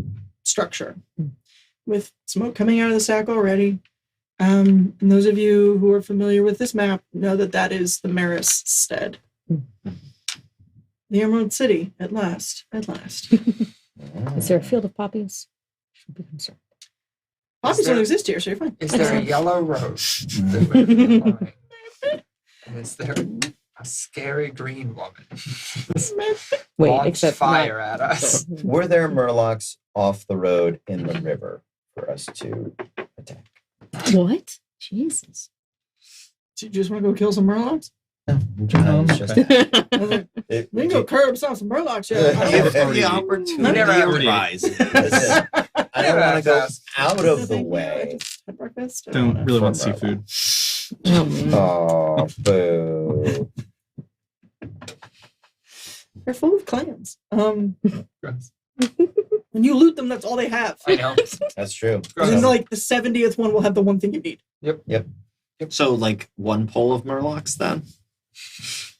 structure with smoke coming out of the sack already. And those of you who are familiar with this map know that that is the Maris Stead. The Emerald City, at last. At last. Is there a field of poppies? Should be concerned. Poppies there- don't exist here, so you're fine. Is there a yellow rose that would be flying? And is there a scary green woman? Wait, Launch except fire at us. Were there murlocs off the road in the river for us to attack? What? Jesus. Do you just want to go kill some murlocs? It's just it, We can go curb some murlocs here. If the opportunity Never arises. Listen, I don't want to go out of the Thank you. I way. just had breakfast. Don't really want From seafood. Oh, man. Oh, boo. They're full of clams. When you loot them, that's all they have. I know. That's true. And then, like, the 70th one will have the one thing you need. So, like, one pull of murlocs then? So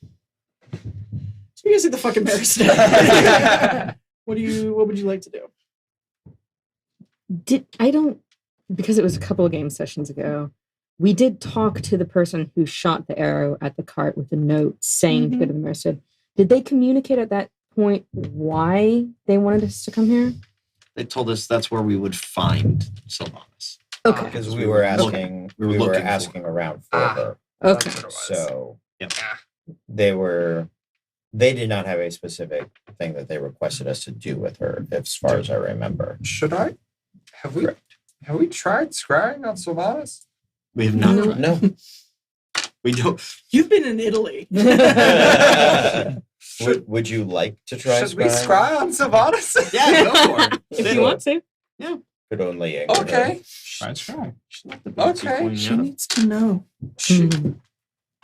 you guys see the fucking Maris. What would you like to do? Because it was a couple of game sessions ago, we did talk to the person who shot the arrow at the cart with a note saying to go to the Merced. Did they communicate at that point why they wanted us to come here? They told us that's where we would find Sylvanas. Okay. Because we were asking, we were we were looking for asking around for Ah. her. Okay. That's what it was. So Yep. they did not have a specific thing that they requested us to do with her, as far as I remember. Should I? Have we tried scrying on Sylvanas? We have not No. tried. No. We don't. You've been in Italy. Would you like to try Should we scry on Sylvanas? Yeah, go for it. If you want to. Could only anger her. Okay. Try. Okay. She needs to know.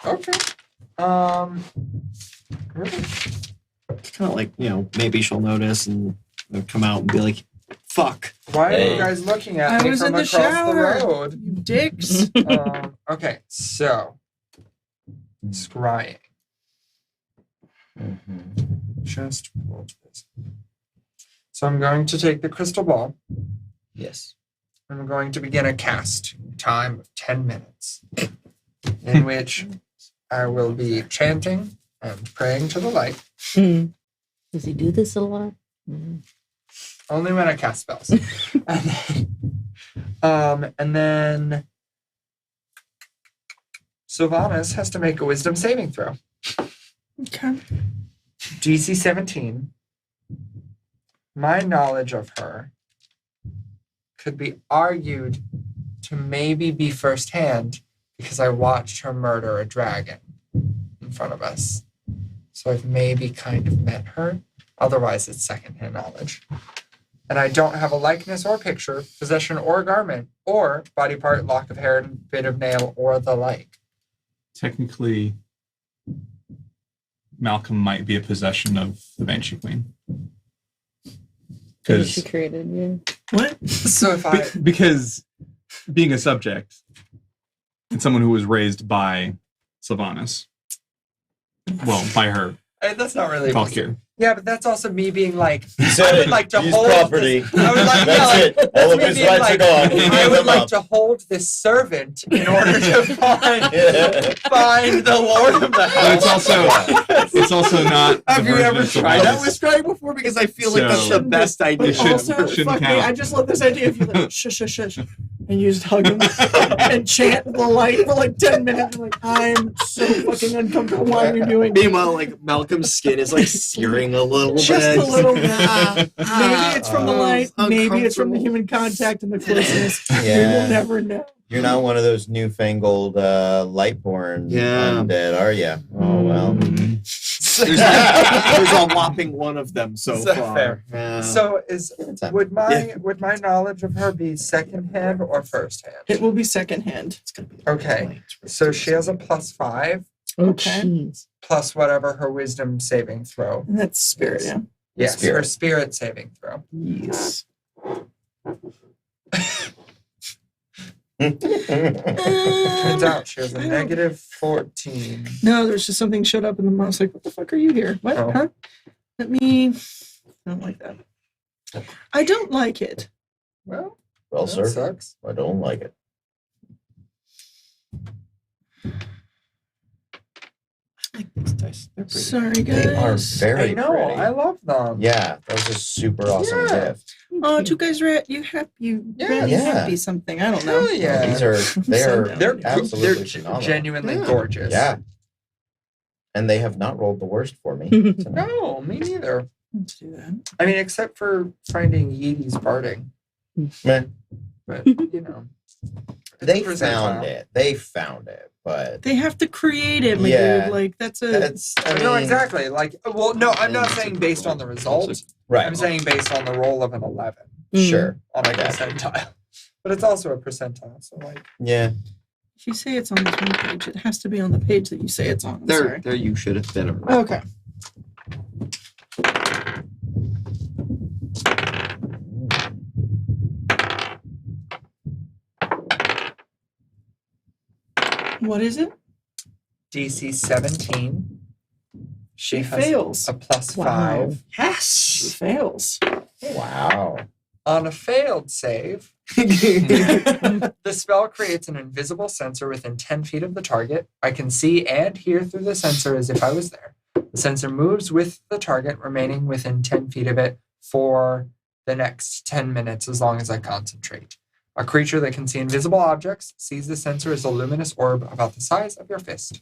Okay. Kind of like, maybe she'll notice and come out and be like, fuck. Why are Hey. you guys looking at I me was from in the across shower. the road? You dicks. Okay, so scrying. Mhm. Just hold this. So I'm going to take the crystal ball. Yes. I'm going to begin a cast time of 10 minutes, in which I will be chanting and praying to the light. Does he do this a lot? Only when I cast spells. And then Sylvanas has to make a wisdom saving throw. Okay. DC 17. My knowledge of her could be argued to maybe be firsthand because I watched her murder a dragon in front of us. So I've maybe kind of met her. Otherwise, it's secondhand knowledge. And I don't have a likeness or picture, possession or garment, or body part, lock of hair, bit of nail, or the like. Technically, Malcolm might be a possession of the Banshee Queen. That she created, yeah. What? So if I... Because being a subject and someone who was raised by Sylvanas, well, by her, That's not really... Valkyr. Yeah, but that's also me being like, said I would it. like to Use hold property. This, I would like, That's it. that's All of me his being rights like, are gone. He I gave would them like up. to hold this servant in order to find the Lord of the But house. it's also not. Have the you version ever of tried that Sylvanas. with Strike before? Because I feel like that's the So- best idea. It should- Also, it shouldn't fuck me, count. I just love this idea of you like, shush, shush, shush, and you just hug him and chant the light for like 10 minutes. I'm like, I'm so fucking uncomfortable while you're doing it. Meanwhile, like Malcolm's skin is like searing a little Just bit. a little bit. Maybe it's from the light, maybe it's from the uncomfortable. human contact and the closeness. We Yeah. will never know. You're not one of those newfangled Lightborn undead, are you? Oh, well. There's a whopping one of them so So far. fair. Yeah. So would Yeah. my knowledge of her be secondhand or firsthand? It will be secondhand. It's gonna be Okay. So she has a +5 Okay. Jeez. plus whatever her wisdom saving throw. And that's spirit, yeah. Yes, her Spirit. spirit saving throw. yes. Turns out she has a -14. No, there's just something showed up in the mouse. Like, what the fuck are you here? What? Oh. Huh? Let me. I don't like that. I don't like it. Well, Well, that sir, sucks. I don't like it. These dice, they're pretty. Sorry, guys. They are very I know. pretty. I love them. Yeah, that was a super awesome Yeah. gift. Oh, you guys read you happy Yeah. happy something. I don't know. Hell yeah. These are they are They're absolutely they're phenomenal. genuinely Yeah. gorgeous. Yeah. And they have not rolled the worst for me. tonight. No, me neither. Let's do that. I mean, except for finding Yeety's barding. Meh. But you know, They it's found percentile. it. They found it. But They have to create it, my Yeah. dude. Like that's a that's I mean, No, exactly. Like, well, no, I'm not It's a saying based on the result. right. I'm saying based on the roll of an 11 Sure. on a I got you. percentile. But it's also a percentile. So, like, Yeah. if you say it's on this one page, it has to be on the page that you say it's on. I'm There, sorry. there. You should have been. Okay. What is it? DC 17. She has fails. a +5. Wow. She Yes. fails. Wow. On a failed save, the spell creates an invisible sensor within 10 feet of the target. I can see and hear through the sensor as if I was there. The sensor moves with the target, remaining within 10 feet of it for the next 10 minutes as long as I concentrate. A creature that can see invisible objects sees the sensor as a luminous orb about the size of your fist.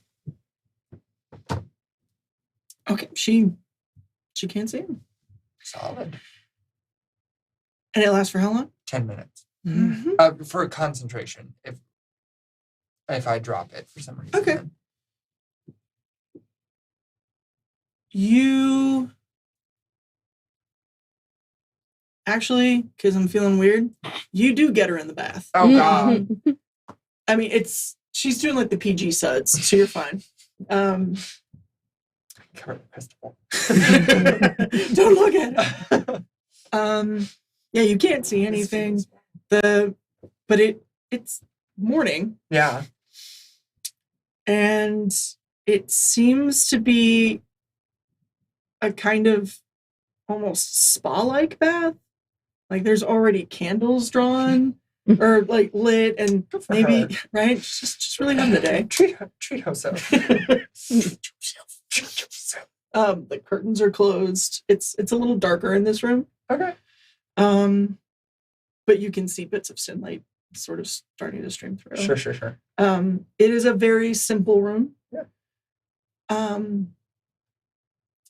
Okay, she can't see him. Solid. And it lasts for how long? 10 minutes. Mm-hmm. For concentration, if I drop it for some reason. Okay. You actually, because I'm feeling weird, you do get her in the bath. Oh, God. I mean, she's doing like the PG suds, so you're fine. Cover the crystal. Don't look at it. Yeah, you can't see anything. But it's morning, Yeah. and it seems to be a kind of almost spa-like bath. Like there's already candles drawn or like lit, and Good for maybe her. right, just really on the day. Treat herself. The curtains are closed. It's a little darker in this room. Okay. But you can see bits of sunlight sort of starting to stream through. Sure. It is a very simple room. Yeah.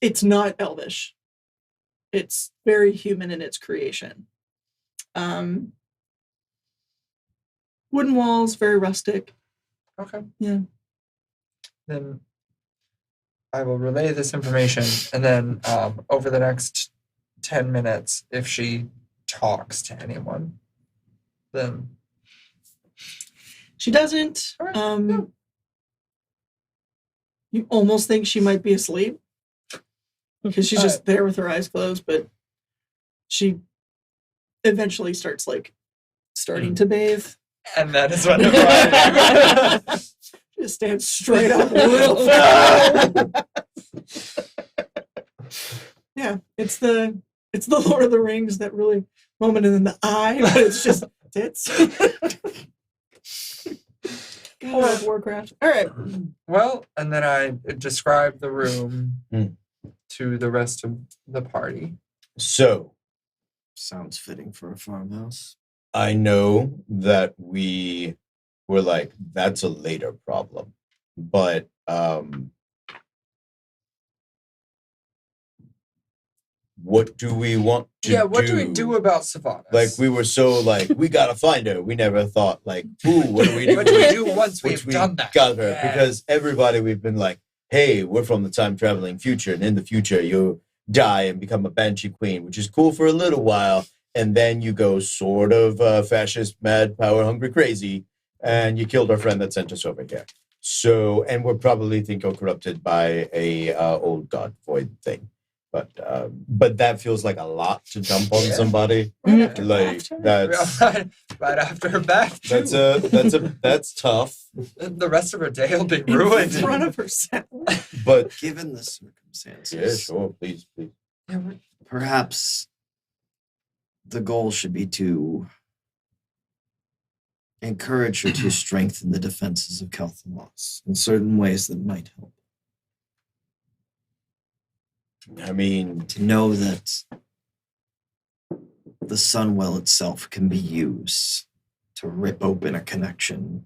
It's not elvish. It's very human in its creation. Wooden walls, very rustic. Okay. Yeah. Then I will relay this information, and then over the next 10 minutes, if she talks to anyone, then She doesn't. All right, no. You almost think she might be asleep because she's just there with her eyes closed, but she eventually starts starting to bathe. and that is what the Just stands straight up real fast. Yeah, it's the Lord of the Rings, that really moment in the eye, but it's just tits. God, I love Warcraft. All right. Well, and then I describe the room to the rest of the party. So Sounds fitting for a farmhouse. I know that we were like, that's a later problem. But what do we want to do? What do we do about Sylvanas? Like, we were so like, we gotta find her. We never thought like, ooh, what do we do? What do we do once Once we've done that? got her? Yeah. Because everybody we've been like, hey, we're from the time traveling future, and in the future you die and become a banshee queen, which is cool for a little while, and then you go sort of fascist, mad, power hungry, crazy, and you killed our friend that sent us over here. So, and we're probably corrupted by a old god void thing. But that feels like a lot to dump on somebody. Right after Like after? that's right after her bath, too. that's tough. The rest of her day will be In ruined. front of herself. But Given the circumstances, yeah, sure, please. Yeah, we're- perhaps the goal should be to encourage her to strengthen the defenses of Kel'Thuzad in certain ways that might help. I mean, To know that the Sunwell itself can be used to rip open a connection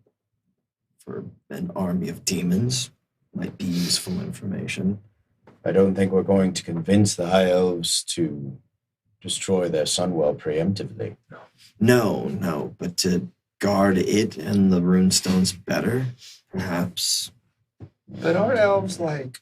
for an army of demons might be useful information. I don't think we're going to convince the High Elves to destroy their Sunwell preemptively. No, but to guard it and the runestones better, perhaps. But aren't elves like,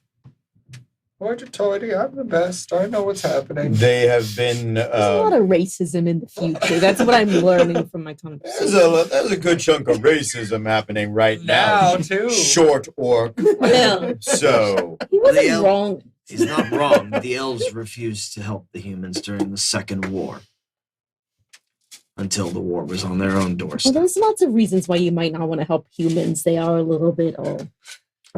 hoity-toity, I'm the best. I know what's happening. They have been. There's a lot of racism in the future. That's what I'm learning from my conversation. There's a good chunk of racism happening right now. Now, too. Short orc. Yeah. So He wasn't The el- wrong. He's not wrong. The elves refused to help the humans during the Second War. Until the war was on their own Well, doorstep. there's lots of reasons why you might not want to help humans. They are a little bit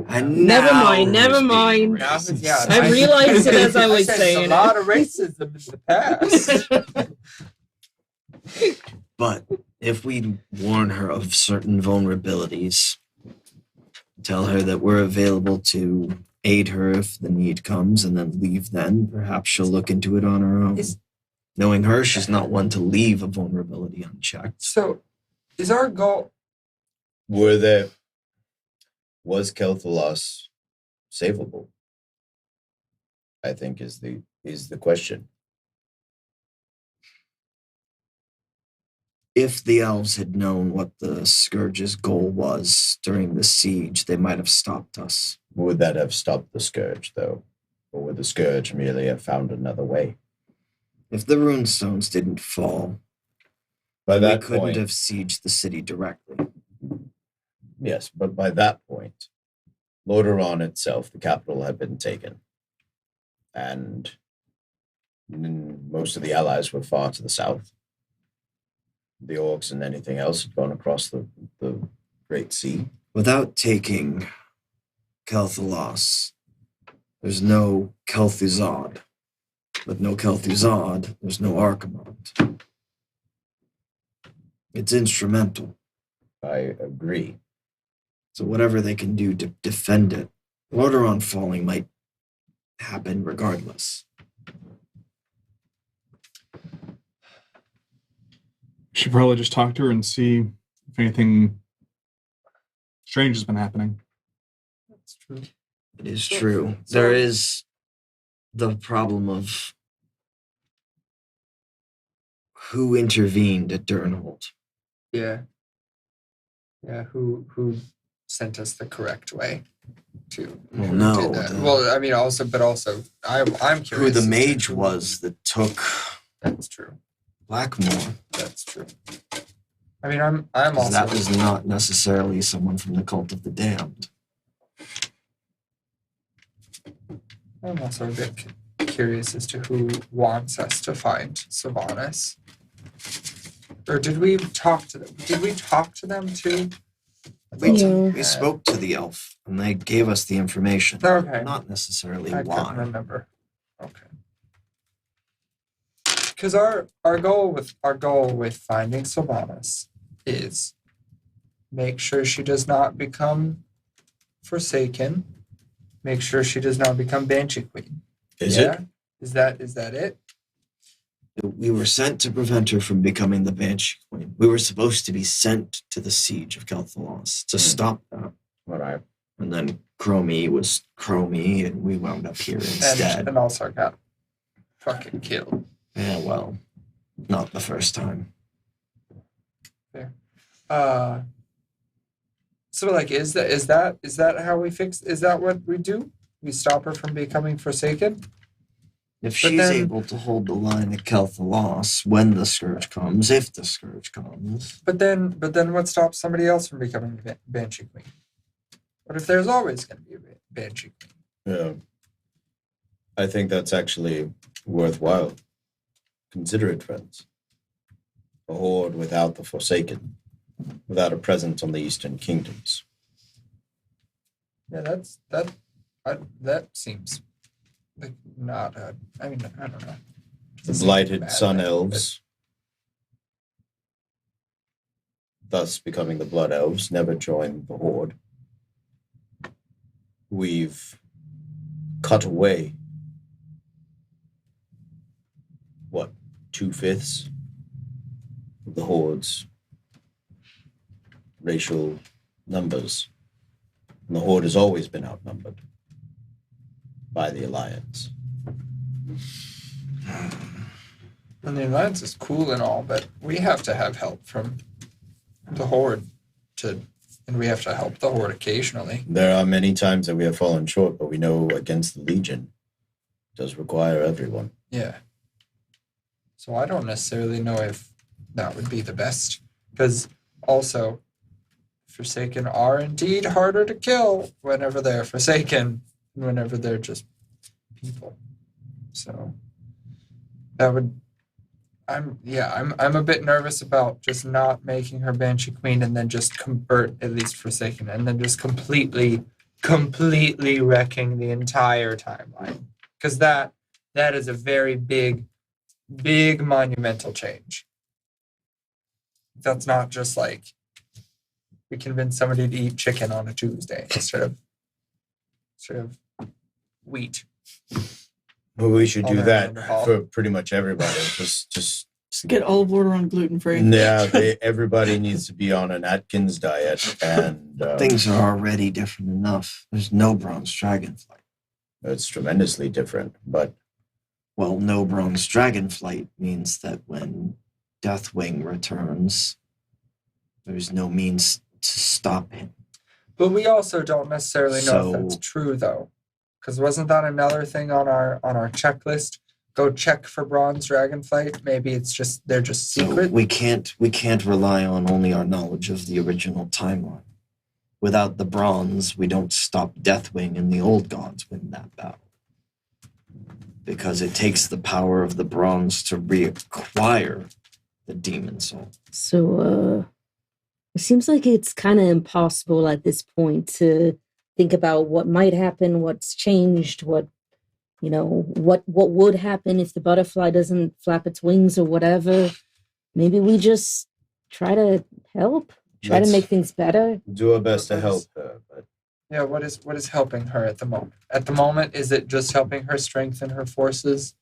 And Never now mind, never who's being mind. Now, racist? yeah, I realized it as I was said saying a lot of racism in the past. But if we warn her of certain vulnerabilities, tell her that we're available to aid her if the need comes, and then leave then, perhaps she'll look into it on her own. Knowing her, she's not one to leave a vulnerability unchecked. So, is our goal... was Kel'Thuzad savable? I think is the question. If the elves had known what the Scourge's goal was during the siege, they might have stopped us. Would that have stopped the Scourge, though? Or would the Scourge merely have found another way? If the runestones didn't fall, By we that couldn't point, have sieged the city directly. yes, but by that point, Lordaeron itself, the capital, had been taken. And most of the allies were far to the south. The orcs and anything else had gone across the Great Sea. Without taking Kel'Thuzad, there's no Kel'Thuzad. With no Kel'Thuzad, there's no Archimonde. It's instrumental. I agree. So whatever they can do to defend it, Lordaeron falling might happen regardless. Should probably just talk to her and see if anything strange has been happening. That's true. It is true. There is the problem of who intervened at Durnhold. Yeah. Yeah, who sent us the correct way to Well, who no, did that? the- Well, I mean also I'm curious. Who the as to mage who- was that took That's true. Blackmore. That's true. I mean I'm 'Cause also that was not necessarily someone from the Cult of the Damned. I'm also a bit curious as to who wants us to find Sylvanas. Or did we talk to them? Did we talk to them too? We spoke to the elf, and they gave us the information. Okay. Not necessarily I why. couldn't remember. Okay. Because our goal with finding Sylvanas is make sure she does not become Forsaken. Make sure she does not become Banshee Queen. Is it? Is that it? We were sent to prevent her from becoming the Banshee Queen. We were supposed to be sent to the siege of Kel'Thalos to stop that. All right. And then Chromie was Chromie, and we wound up here instead. And also got fucking killed. Yeah, well, not the first time. Fair. So like is that how we fix, is that what we do? We stop her from becoming Forsaken? If But she's then- able to hold the line at Kel'Thalos when the Scourge comes, if the Scourge comes. But then what stops somebody else from becoming the Banshee Queen? What if there's always going to be a Banshee Queen? Yeah. I think that's actually worthwhile. Consider it, friends. A horde without the Forsaken, without a presence on the Eastern Kingdoms. Yeah, that seems like not I mean, I don't know. The Seems blighted bad, Sun but- Elves, thus becoming the Blood Elves, never joined the Horde. We've cut away, 2/5 of the Horde's racial numbers. And the Horde has always been outnumbered by the Alliance. And the Alliance is cool and all, but we have to have help from the Horde and we have to help the Horde occasionally. There are many times that we have fallen short, but we know against the Legion does require everyone. Yeah. So I don't necessarily know if that would be the best, because also Forsaken are indeed harder to kill whenever they're Forsaken and whenever they're just people. So that would I'm a bit nervous about just not making her Banshee Queen and then just convert at least Forsaken and then just completely wrecking the entire timeline. Because that is a very big monumental change. That's not just like we convince somebody to eat chicken on a Tuesday instead of wheat. Well, we should do Over that Anderhal. for pretty much everybody. Just get olive oil on gluten free. yeah. Everybody needs to be on an Atkins diet, and Things are already different enough. There's no bronze dragonflight. it's tremendously different. But Well, no bronze dragonflight means that when Deathwing returns, there's no means to stop him. But we also don't necessarily know if that's So- true though. Because wasn't that another thing on our checklist? Go check for bronze dragonflight. Maybe it's just they're just So secret. we can't rely on only our knowledge of the original timeline. Without the bronze, we don't stop Deathwing and the old gods win that battle. Because it takes the power of the bronze to reacquire the demon soul. So, it seems like it's kind of impossible at this point to think about what might happen, what's changed, what would happen if the butterfly doesn't flap its wings or whatever. Maybe we just try to help, try to Let's make things better. do our best to help her. But Yeah, what is helping her at the moment? At the moment, is it just helping her strengthen her forces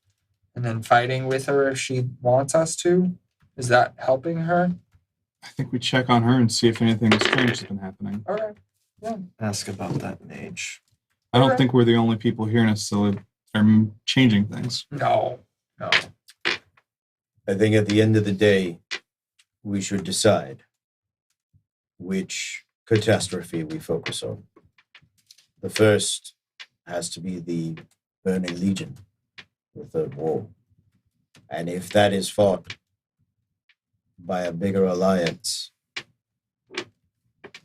and then fighting with her if she wants us to? Is that helping her? I think we check on her and see if anything strange has been happening. All right. Ask about that mage. I don't Okay. think we're the only people here necessarily are changing things. No. I think at the end of the day, we should decide which catastrophe we focus on. The first has to be the Burning Legion, the Third War. And if that is fought by a bigger alliance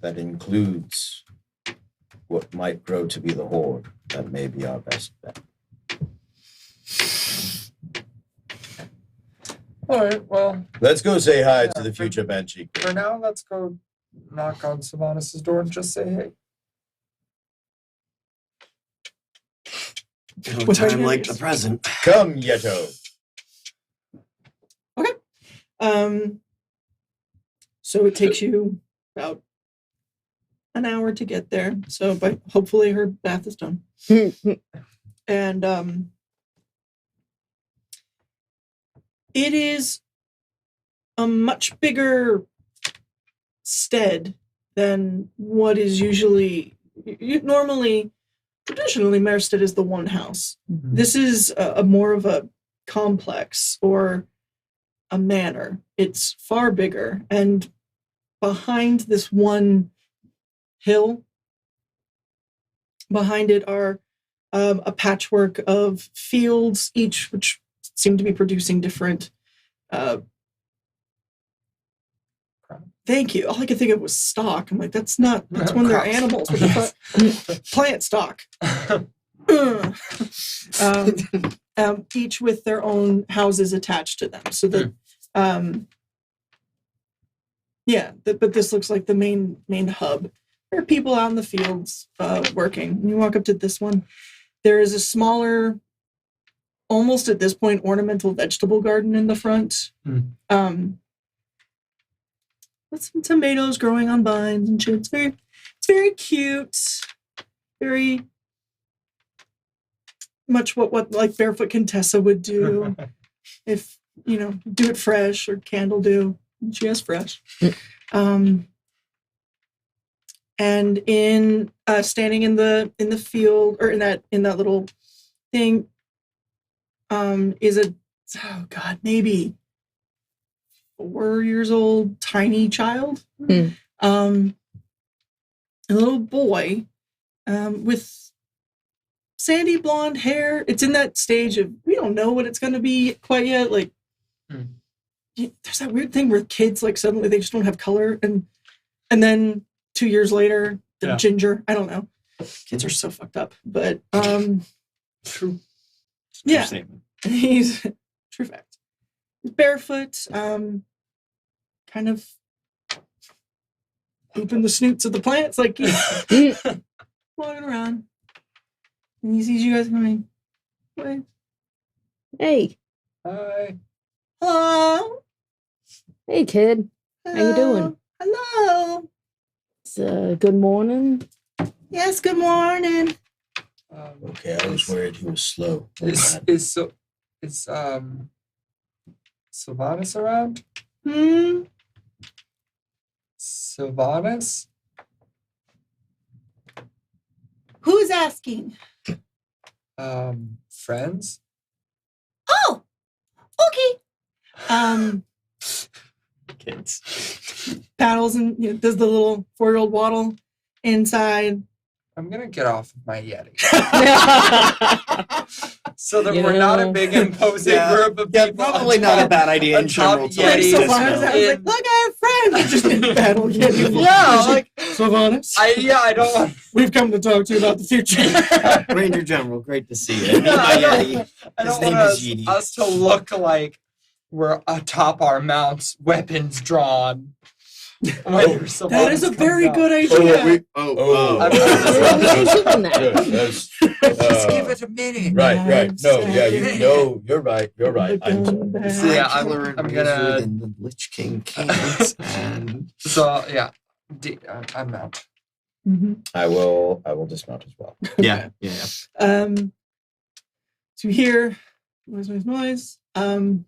that includes what might grow to be the Horde, that may be our best bet. All right. Well, Let's go say hi to Yeah, the future Banshee. for now, let's go knock on Sylvanas' door and just say hey. No What's time right like here? the present. Come, Yeto. So it takes you about an hour to get there. So, but hopefully her bath is done. And it is a much bigger stead than what is usually normally. Traditionally, Merstead is the one house. This is a more of a complex or a manor. It's far bigger, and behind this one hill, behind it are a patchwork of fields, each which seem to be producing different. Thank you. All I could think of was stock. I'm like, that's when they're Crops. animals. What the fuck? Plant stock. Each with their own houses attached to them. So that, but this looks like the main hub. There are people out in the fields working. When you walk up to this one, there is a smaller, almost at this point, ornamental vegetable garden in the front. With some tomatoes growing on vines and shit. It's very cute. Very much what like Barefoot Contessa would do if do it fresh, or Candle do. She has fresh. And in standing in the field, or in that little thing, is maybe 4 years old tiny child. A little boy with sandy blonde hair. It's in that stage of, we don't know what it's going to be quite yet. Like, there's that weird thing where kids, like, suddenly they just don't have color, and then 2 years later they're ginger. I don't know. Kids are so fucked up. But True. Yeah, Statement. he's true fact. He's barefoot, kind of pooping the snoots of the plants, like he's walking around, and he sees you guys coming. Wait. Hey, Hi. Hello. hey, kid. How you doing? Hello. It's good morning. Yes. Good morning. Okay, I was worried he was slow. Is Sylvanas around? Sylvanas? Who's asking? Friends? Oh. Okay. Kids. Paddles and does the little 4-year-old waddle inside. I'm gonna get off of my Yeti. So that we're not a big imposing group of people. Probably not a bad idea in top general. Yeti. to So dismount. Sylvanas, I was like, look, I have friends. I just didn't paddle yet. Yeah, like Sylvanas, I don't want. we've come to talk to you about the future. Ranger General, great to see you. Yeah, My I don't- Yeti. I His don't name want is Yeeti. us to look like we're atop our mounts, weapons drawn. That is a very good idea. I'm Good. That's, Just give it a minute. right. No, yeah, you're right. You're right. I'm sorry. So, yeah, I learned I'm gonna- within the Lich King Kings, and So yeah, I'm out. I will dismount as well. Yeah. So you hear noise. And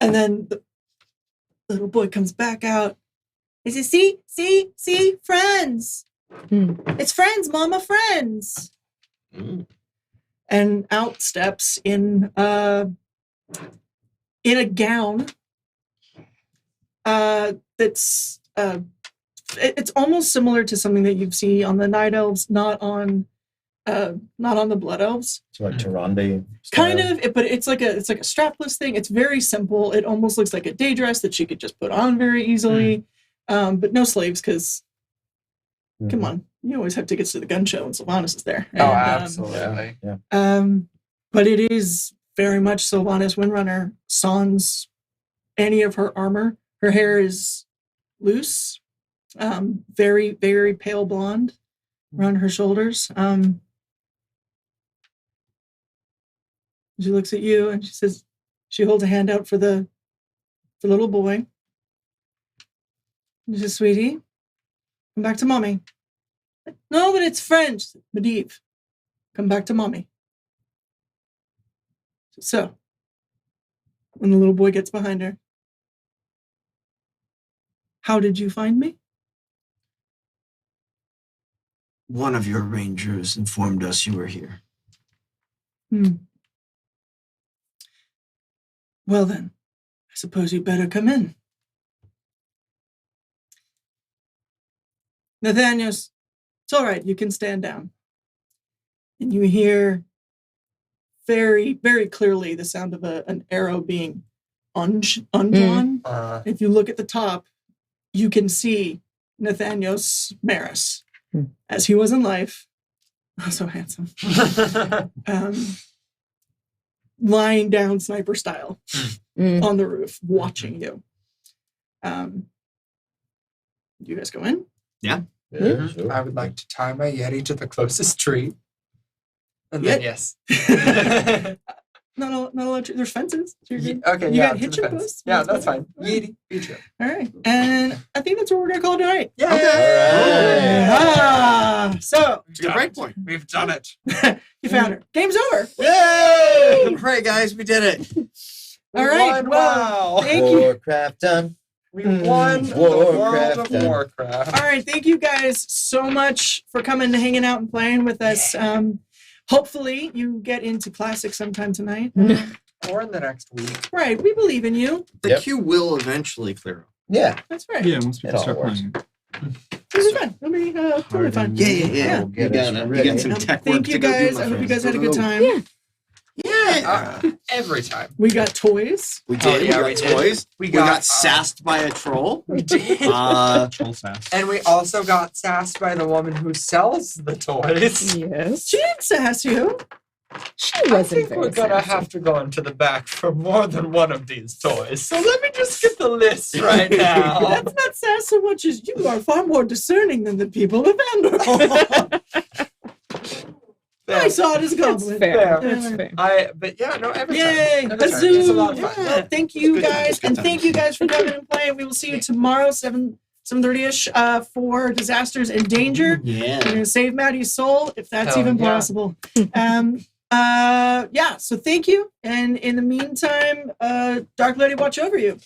then the little boy comes back out. He says, see, friends. It's friends, Mama, friends. And out steps in a gown that's it's almost similar to something that you've seen on the Night Elves, not on the Blood Elves. So like Tyrande. Kind of, but it's like a strapless thing. It's very simple. It almost looks like a day dress that she could just put on very easily. But no slaves, because come on, you always have tickets to the gun show, and Sylvanas is there. And, Absolutely. But it is very much Sylvanas Windrunner, sans any of her armor. Her hair is loose, very, very pale blonde around her shoulders. She looks at you and she says, she holds a hand out for the little boy. She says, sweetie, come back to mommy. No, but it's French. Medivh, come back to mommy. So, when the little boy gets behind her, how did you find me? One of your rangers informed us you were here. Well then, I suppose you better come in. Nathanios, it's all right, you can stand down. And you hear very, very clearly the sound of an arrow being undrawn. If you look at the top, you can see Nathanios Maris, as he was in life. Oh, so handsome. Lying down sniper style on the roof, watching you. You guys go in? Yeah, sure. I would like to tie my Yeti to the closest tree. And then, yes. Not allowed to. There's fences. So you're good. Okay, You yeah. got to the hitching fence. posts? Yeah, that's fine. All right. Yeti, beat you. All right. And I think that's what we're going to call it tonight. Yeah. So, It's a good break point. We've done it. you found her. Game's over. Yay! Hooray, guys, we did it. All right. Won, Well, wow. thank you. Warcraft done. We won the Warcraft world of done. Warcraft. All right. Thank you guys so much for coming and hanging out and playing with us. Hopefully, you get into Classic sometime tonight. Or in the next week. Right. We believe in you. The Yep. queue will eventually clear up. Yeah. That's right. Yeah, once It people all start works. playing. It'll be fun. It'll be fun. Yeah. We'll You get got us you ready. got some tech work Thank you to go do, guys. my I hope you friends. guys had a good time. Yeah. Every time. We got toys. We Oh, did. yeah, we we got did. toys. We We got, got sassed by a troll. We did. Troll sass. And we also got sassed by the woman who sells the toys. Yes. She didn't sass you. She I wasn't think very we're gonna sassy. have to go into the back for more than one of these toys. So let me just get the list right now. That's not sass so much as you are far more discerning than the people of Anderhal. I saw it as a That's compliment. fair. Fair. That's fair. But yeah, no, every Yay! time. Every time. Huzzoo! It's a lot of fun. Yeah, thank you Good guys, times, good and thank you guys for coming and playing. We will see you tomorrow, 7:30ish, for Disasters and Danger. Yeah. We're gonna save Maddie's soul if that's Hell even yeah. possible. So thank you, and in the meantime, Dark Lady, watch over you.